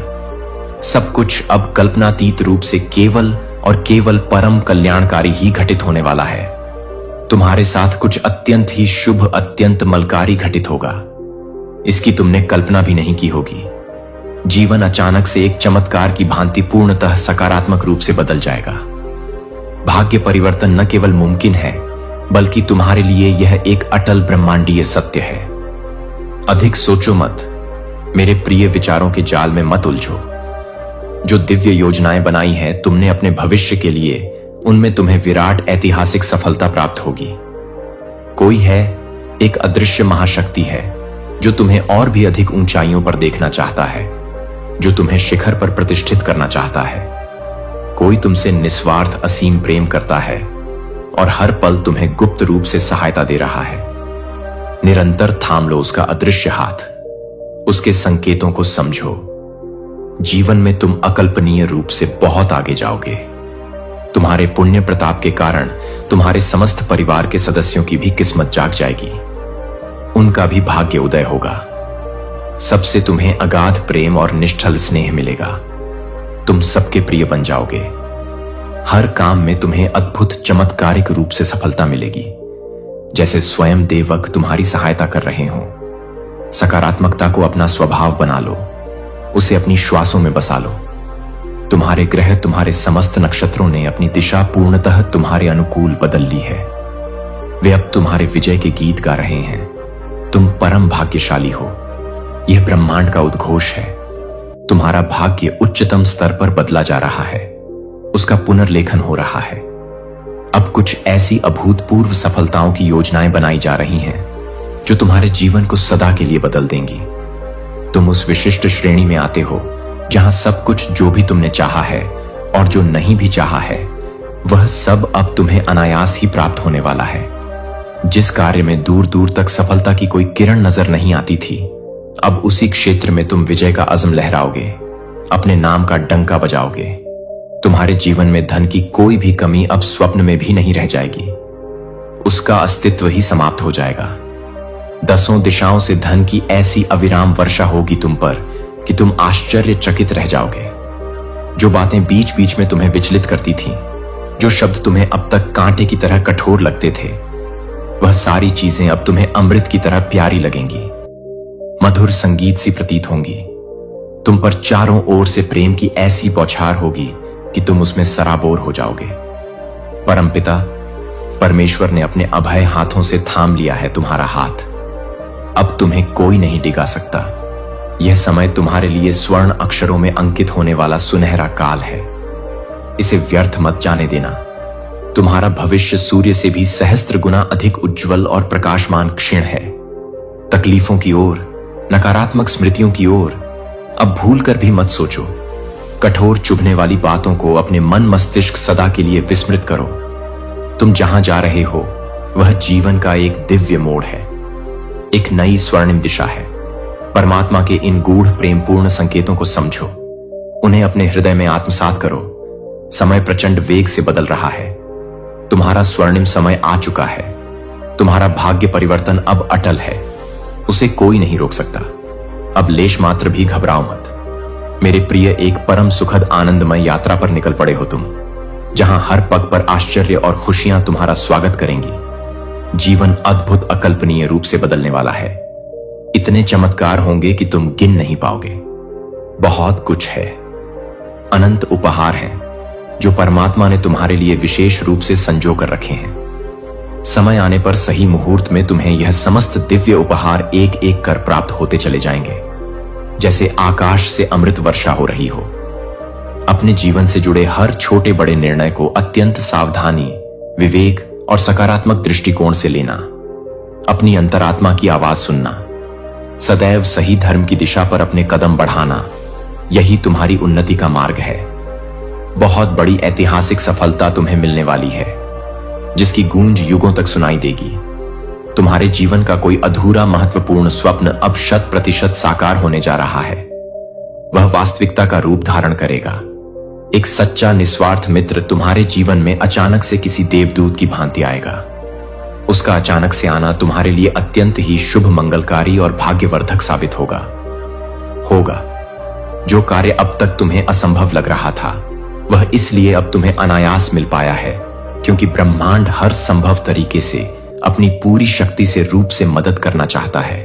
[SPEAKER 1] सब कुछ अब कल्पनातीत रूप से केवल और केवल परम कल्याणकारी ही घटित होने वाला है। तुम्हारे साथ कुछ अत्यंत ही शुभ, अत्यंत मलकारी घटित होगा। इसकी तुमने कल्पना भी नहीं की होगी। जीवन अचानक से एक चमत्कार की भांति पूर्णतः सकारात्मक रूप से बदल जाएगा। भाग्य परिवर्तन न केवल मुमकिन है, बल्कि तुम्हारे लिए यह एक अटल ब्रह्मांडीय सत्य है। अधिक सोचो मत, मेरे प्रिय विचारों के जाल में मत उलझो। जो दिव्य योजनाएं बनाई हैं तुमने अपने भविष्य के लिए, उनमें तुम्हें विराट ऐतिहासिक सफलता प्राप्त होगी। कोई है, एक अदृश्य महाशक्ति है जो तुम्हें और भी अधिक ऊंचाइयों पर देखना चाहता है, जो तुम्हें शिखर पर प्रतिष्ठित करना चाहता है। कोई तुमसे निस्वार्थ असीम प्रेम करता है और हर पल तुम्हें गुप्त रूप से सहायता दे रहा है। निरंतर थाम लो उसका अदृश्य हाथ, उसके संकेतों को समझो। जीवन में तुम अकल्पनीय रूप से बहुत आगे जाओगे। तुम्हारे पुण्य प्रताप के कारण तुम्हारे समस्त परिवार के सदस्यों की भी किस्मत जाग जाएगी, उनका भी भाग्य उदय होगा। सबसे तुम्हें अगाध प्रेम और निष्ठल स्नेह मिलेगा। तुम सबके प्रिय बन जाओगे। हर काम में तुम्हें अद्भुत चमत्कारिक रूप से सफलता मिलेगी, जैसे स्वयं देवक तुम्हारी सहायता कर रहे हों। सकारात्मकता को अपना स्वभाव बना लो, उसे अपनी श्वासों में बसा लो। तुम्हारे ग्रह, तुम्हारे समस्त नक्षत्रों ने अपनी दिशा पूर्णतः तुम्हारे अनुकूल बदल ली है। वे अब तुम्हारे विजय के गीत गा रहे हैं। तुम परम भाग्यशाली हो, यह ब्रह्मांड का उद्घोष है। तुम्हारा भाग्य उच्चतम स्तर पर बदला जा रहा है, उसका पुनर्लेखन हो रहा है। अब कुछ ऐसी अभूतपूर्व सफलताओं की योजनाएं बनाई जा रही हैं जो तुम्हारे जीवन को सदा के लिए बदल देंगी। तुम उस विशिष्ट श्रेणी में आते हो जहां सब कुछ जो भी तुमने चाहा है और जो नहीं भी चाहा है, वह सब अब तुम्हें अनायास ही प्राप्त होने वाला है। जिस कार्य में दूर दूर तक सफलता की कोई किरण नजर नहीं आती थी, अब उसी क्षेत्र में तुम विजय का अज़्म लहराओगे, अपने नाम का डंका बजाओगे। तुम्हारे जीवन में धन की कोई भी कमी अब स्वप्न में भी नहीं रह जाएगी, उसका अस्तित्व ही समाप्त हो जाएगा। दसों दिशाओं से धन की ऐसी अविराम वर्षा होगी तुम पर कि तुम आश्चर्यचकित रह जाओगे। जो बातें बीच बीच में तुम्हें विचलित करती थीं, जो शब्द तुम्हें अब तक कांटे की तरह कठोर लगते थे, वह सारी चीजें अब तुम्हें अमृत की तरह प्यारी लगेंगी, मधुर संगीत सी प्रतीत होंगी। तुम पर चारों ओर से प्रेम की ऐसी बौछार होगी कि तुम उसमें सराबोर हो जाओगे। परमपिता परमेश्वर ने अपने अभय हाथों से थाम लिया है तुम्हारा हाथ। अब तुम्हें कोई नहीं डिगा सकता। यह समय तुम्हारे लिए स्वर्ण अक्षरों में अंकित होने वाला सुनहरा काल है। इसे व्यर्थ मत जाने देना। तुम्हारा भविष्य सूर्य से भी सहस्त्र गुना अधिक उज्जवल और प्रकाशमान क्षीण है। तकलीफों की ओर, नकारात्मक स्मृतियों की ओर अब भूल कर भी मत सोचो। कठोर चुभने वाली बातों को अपने मन मस्तिष्क सदा के लिए विस्मृत करो। तुम जहां जा रहे हो वह जीवन का एक दिव्य मोड़ है, एक नई स्वर्णिम दिशा है। परमात्मा के इन गूढ़ प्रेमपूर्ण संकेतों को समझो, उन्हें अपने हृदय में आत्मसात करो। समय प्रचंड वेग से बदल रहा है। तुम्हारा स्वर्णिम समय आ चुका है। तुम्हारा भाग्य परिवर्तन अब अटल है, उसे कोई नहीं रोक सकता। अब लेश मात्र भी घबराओ मत। मेरे प्रिय, एक परम सुखद आनंदमय यात्रा पर निकल पड़े हो तुम, जहां हर पग पर आश्चर्य और खुशियां तुम्हारा स्वागत करेंगी। जीवन अद्भुत अकल्पनीय रूप से बदलने वाला है। इतने चमत्कार होंगे कि तुम गिन नहीं पाओगे। बहुत कुछ है, अनंत उपहार हैं जो परमात्मा ने तुम्हारे लिए विशेष रूप से संजो कर रखे हैं। समय आने पर सही मुहूर्त में तुम्हें यह समस्त दिव्य उपहार एक एक कर प्राप्त होते चले जाएंगे, जैसे आकाश से अमृत वर्षा हो रही हो। अपने जीवन से जुड़े हर छोटे बड़े निर्णय को अत्यंत सावधानी, विवेक और सकारात्मक दृष्टिकोण से लेना। अपनी अंतरात्मा की आवाज सुनना, सदैव सही धर्म की दिशा पर अपने कदम बढ़ाना, यही तुम्हारी उन्नति का मार्ग है। बहुत बड़ी ऐतिहासिक सफलता तुम्हें मिलने वाली है, जिसकी गूंज युगों तक सुनाई देगी। तुम्हारे जीवन का कोई अधूरा महत्वपूर्ण स्वप्न अब 100% साकार होने जा रहा है। वह वास्तविकता का रूप धारण करेगा। एक सच्चा निस्वार्थ मित्र तुम्हारे जीवन में अचानक से किसी देवदूत की भांति आएगा। उसका अचानक से आना तुम्हारे लिए अत्यंत ही शुभ, मंगलकारी और भाग्यवर्धक साबित होगा। जो कार्य अब तक तुम्हें असंभव लग रहा था, वह इसलिए अब तुम्हें अनायास मिल पाया है, क्योंकि ब्रह्मांड हर संभव तरीके से अपनी पूरी शक्ति से रूप से मदद करना चाहता है।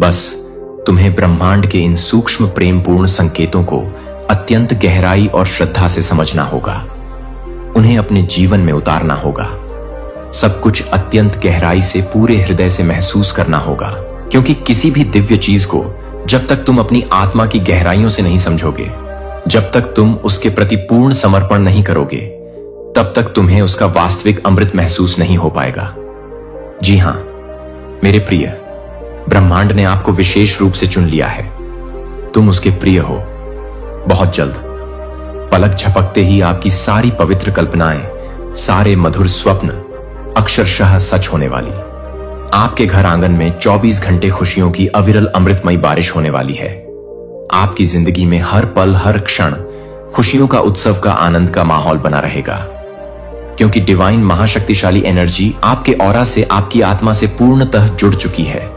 [SPEAKER 1] बस तुम्हें ब्रह्मांड के इन सूक्ष्म प्रेमपूर्ण संकेतों को अत्यंत गहराई और श्रद्धा से समझना होगा। उन्हें अपने जीवन में उतारना होगा। सब कुछ अत्यंत गहराई से पूरे हृदय से महसूस करना होगा, क्योंकि किसी भी दिव्य चीज को जब तक तुम अपनी आत्मा की गहराइयों से नहीं समझोगे, जब तक तुम उसके प्रति पूर्ण समर्पण नहीं करोगे, तब तक तुम्हें उसका वास्तविक अमृत महसूस नहीं हो पाएगा। जी हां मेरे प्रिय, ब्रह्मांड ने आपको विशेष रूप से चुन लिया है। तुम उसके प्रिय हो। बहुत जल्द, पलक झपकते ही आपकी सारी पवित्र कल्पनाएं, सारे मधुर स्वप्न अक्षरशः सच होने वाली। आपके घर आंगन में 24 घंटे खुशियों की अविरल अमृतमयी बारिश होने वाली है। आपकी जिंदगी में हर पल हर क्षण खुशियों का उत्सव का आनंद का माहौल बना रहेगा, क्योंकि डिवाइन महाशक्तिशाली एनर्जी आपके ऑरा से आपकी आत्मा से पूर्णतः जुड़ चुकी है।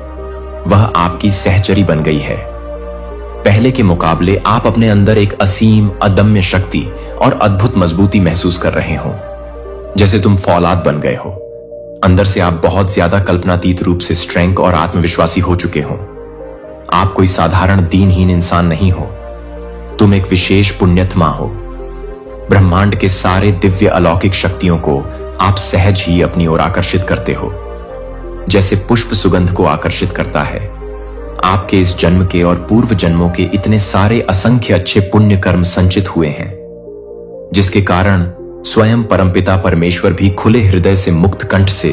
[SPEAKER 1] वह आपकी सहचरी बन गई है। पहले के मुकाबले आप अपने अंदर एक असीम अदम्य शक्ति और अद्भुत मजबूती महसूस कर रहे हो, जैसे तुम फौलाद बन गए हो। अंदर से आप बहुत ज्यादा कल्पनातीत रूप से स्ट्रेंग और आत्मविश्वासी हो चुके हो। आप कोई साधारण दीनहीन इंसान नहीं हो। तुम एक विशेष पुण्यात्मा हो। ब्रह्मांड के सारे दिव्य अलौकिक शक्तियों को आप सहज ही अपनी ओर आकर्षित करते हो, जैसे पुष्प सुगंध को आकर्षित करता है। आपके इस जन्म के और पूर्व जन्मों के इतने सारे असंख्य अच्छे पुण्य कर्म संचित हुए हैं, जिसके कारण स्वयं परमपिता परमेश्वर भी खुले हृदय से मुक्त कंठ से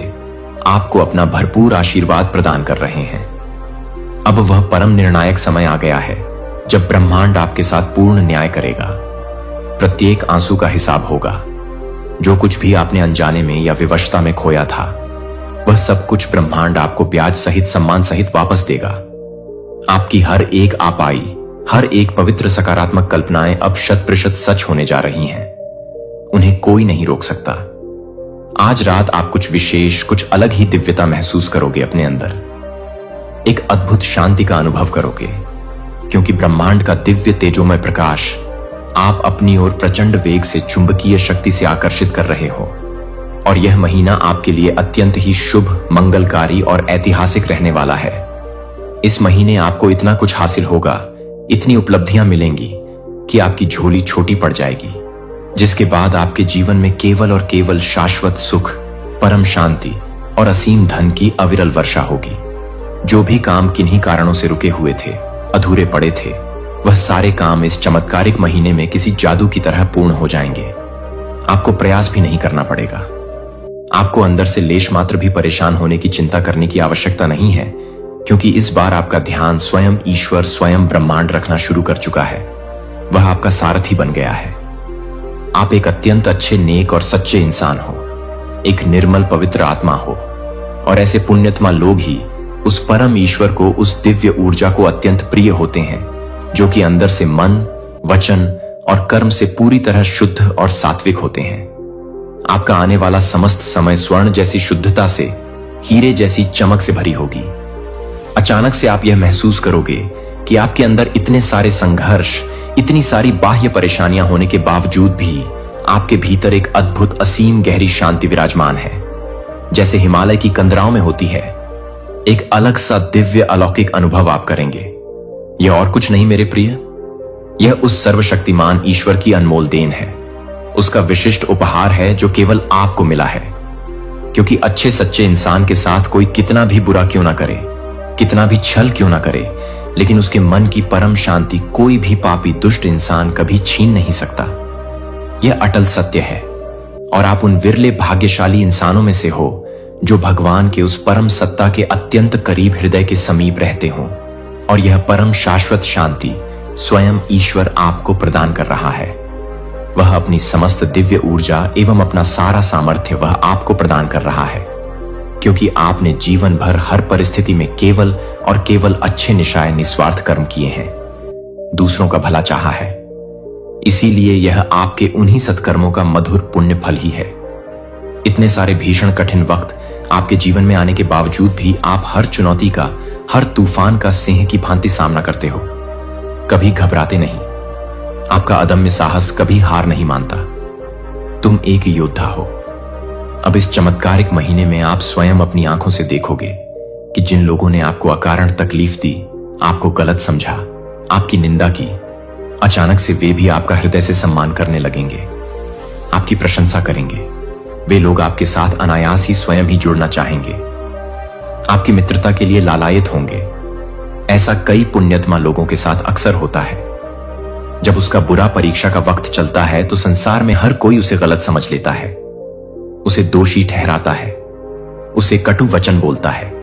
[SPEAKER 1] आपको अपना भरपूर आशीर्वाद प्रदान कर रहे हैं। अब वह परम निर्णायक समय आ गया है जब ब्रह्मांड आपके साथ पूर्ण न्याय करेगा। प्रत्येक आंसू का हिसाब होगा। जो कुछ भी आपने अनजाने में या विवशता में खोया था, वह सब कुछ ब्रह्मांड आपको ब्याज सहित सम्मान सहित वापस देगा। आपकी हर एक आपाई, हर एक पवित्र सकारात्मक कल्पनाएं अब 100% सच होने जा रही हैं। उन्हें कोई नहीं रोक सकता। आज रात आप कुछ विशेष, कुछ अलग ही दिव्यता महसूस करोगे अपने अंदर। एक अद्भुत शांति का अनुभव करोगे, क्योंकि ब्रह्मांड का दिव्य तेजोमय प्रकाश आप अपनी ओर प्रचंड वेग से चुंबकीय शक्ति से आकर्षित कर रहे हो। और यह महीना आपके लिए अत्यंत ही शुभ, मंगलकारी और ऐतिहासिक रहने वाला है। इस महीने आपको इतना कुछ हासिल होगा, इतनी उपलब्धियां मिलेंगी कि आपकी झोली छोटी पड़ जाएगी, जिसके बाद आपके जीवन में केवल और केवल शाश्वत सुख, परम शांति और असीम धन की अविरल वर्षा होगी। जो भी काम किन्हीं कारणों से रुके हुए थे, अधूरे पड़े थे, वह सारे काम इस चमत्कारिक महीने में किसी जादू की तरह पूर्ण हो जाएंगे। आपको प्रयास भी नहीं करना पड़ेगा। आपको अंदर से लेश मात्र भी परेशान होने की चिंता करने की आवश्यकता नहीं है, क्योंकि इस बार आपका ध्यान स्वयं ईश्वर, स्वयं ब्रह्मांड रखना शुरू कर चुका है। वह आपका सारथी बन गया है। आप एक अत्यंत अच्छे, नेक और सच्चे इंसान हो, एक निर्मल पवित्र आत्मा हो, और ऐसे पुण्यात्मा लोग ही उस परम ईश्वर को, उस दिव्य ऊर्जा को अत्यंत प्रिय होते हैं, जो कि अंदर से मन, वचन और कर्म से पूरी तरह शुद्ध और सात्विक होते हैं। आपका आने वाला समस्त समय स्वर्ण जैसी शुद्धता से, हीरे जैसी चमक से भरी होगी। अचानक से आप यह महसूस करोगे कि आपके अंदर इतने सारे संघर्ष, इतनी सारी बाह्य परेशानियां होने के बावजूद भी आपके भीतर एक अद्भुत असीम गहरी शांति विराजमान है, जैसे हिमालय की कंदराओं में होती है। एक अलग सा दिव्य अलौकिक अनुभव आप करेंगे। यह और कुछ नहीं मेरे प्रिय, यह उस सर्वशक्तिमान ईश्वर की अनमोल देन है। उसका विशिष्ट उपहार है जो केवल आपको मिला है, क्योंकि अच्छे सच्चे इंसान के साथ कोई कितना भी बुरा क्यों ना करे, कितना भी छल क्यों ना करे, लेकिन उसके मन की परम शांति कोई भी पापी दुष्ट इंसान कभी छीन नहीं सकता। यह अटल सत्य है, और आप उन विरले भाग्यशाली इंसानों में से हो जो भगवान के उस परम सत्ता के अत्यंत करीब, हृदय के समीप रहते हो। और यह परम शाश्वत शांति स्वयं ईश्वर आपको प्रदान कर रहा है। वह अपनी समस्त दिव्य ऊर्जा एवं अपना सारा सामर्थ्य वह आपको प्रदान कर रहा है, क्योंकि आपने जीवन भर हर परिस्थिति में केवल और केवल अच्छे निशाए निस्वार्थ कर्म किए हैं, दूसरों का भला चाहा है। इसीलिए यह आपके उन्हीं सत्कर्मों का मधुर पुण्य फल ही है। इतने सारे भीषण कठिन वक्त आपके जीवन में आने के बावजूद भी आप हर चुनौती का, हर तूफान का सिंह की भांति सामना करते हो। कभी घबराते नहीं। आपका अदम्य साहस कभी हार नहीं मानता। तुम एक योद्धा हो। अब इस चमत्कारिक महीने में आप स्वयं अपनी आंखों से देखोगे कि जिन लोगों ने आपको अकारण तकलीफ दी, आपको गलत समझा, आपकी निंदा की, अचानक से वे भी आपका हृदय से सम्मान करने लगेंगे, आपकी प्रशंसा करेंगे। वे लोग आपके साथ अनायास ही स्वयं ही जुड़ना चाहेंगे, आपकी मित्रता के लिए लालायित होंगे। ऐसा कई पुण्यात्मा लोगों के साथ अक्सर होता है। जब उसका बुरा परीक्षा का वक्त चलता है तो संसार में हर कोई उसे गलत समझ लेता है, उसे दोषी ठहराता है, उसे कटु वचन बोलता है।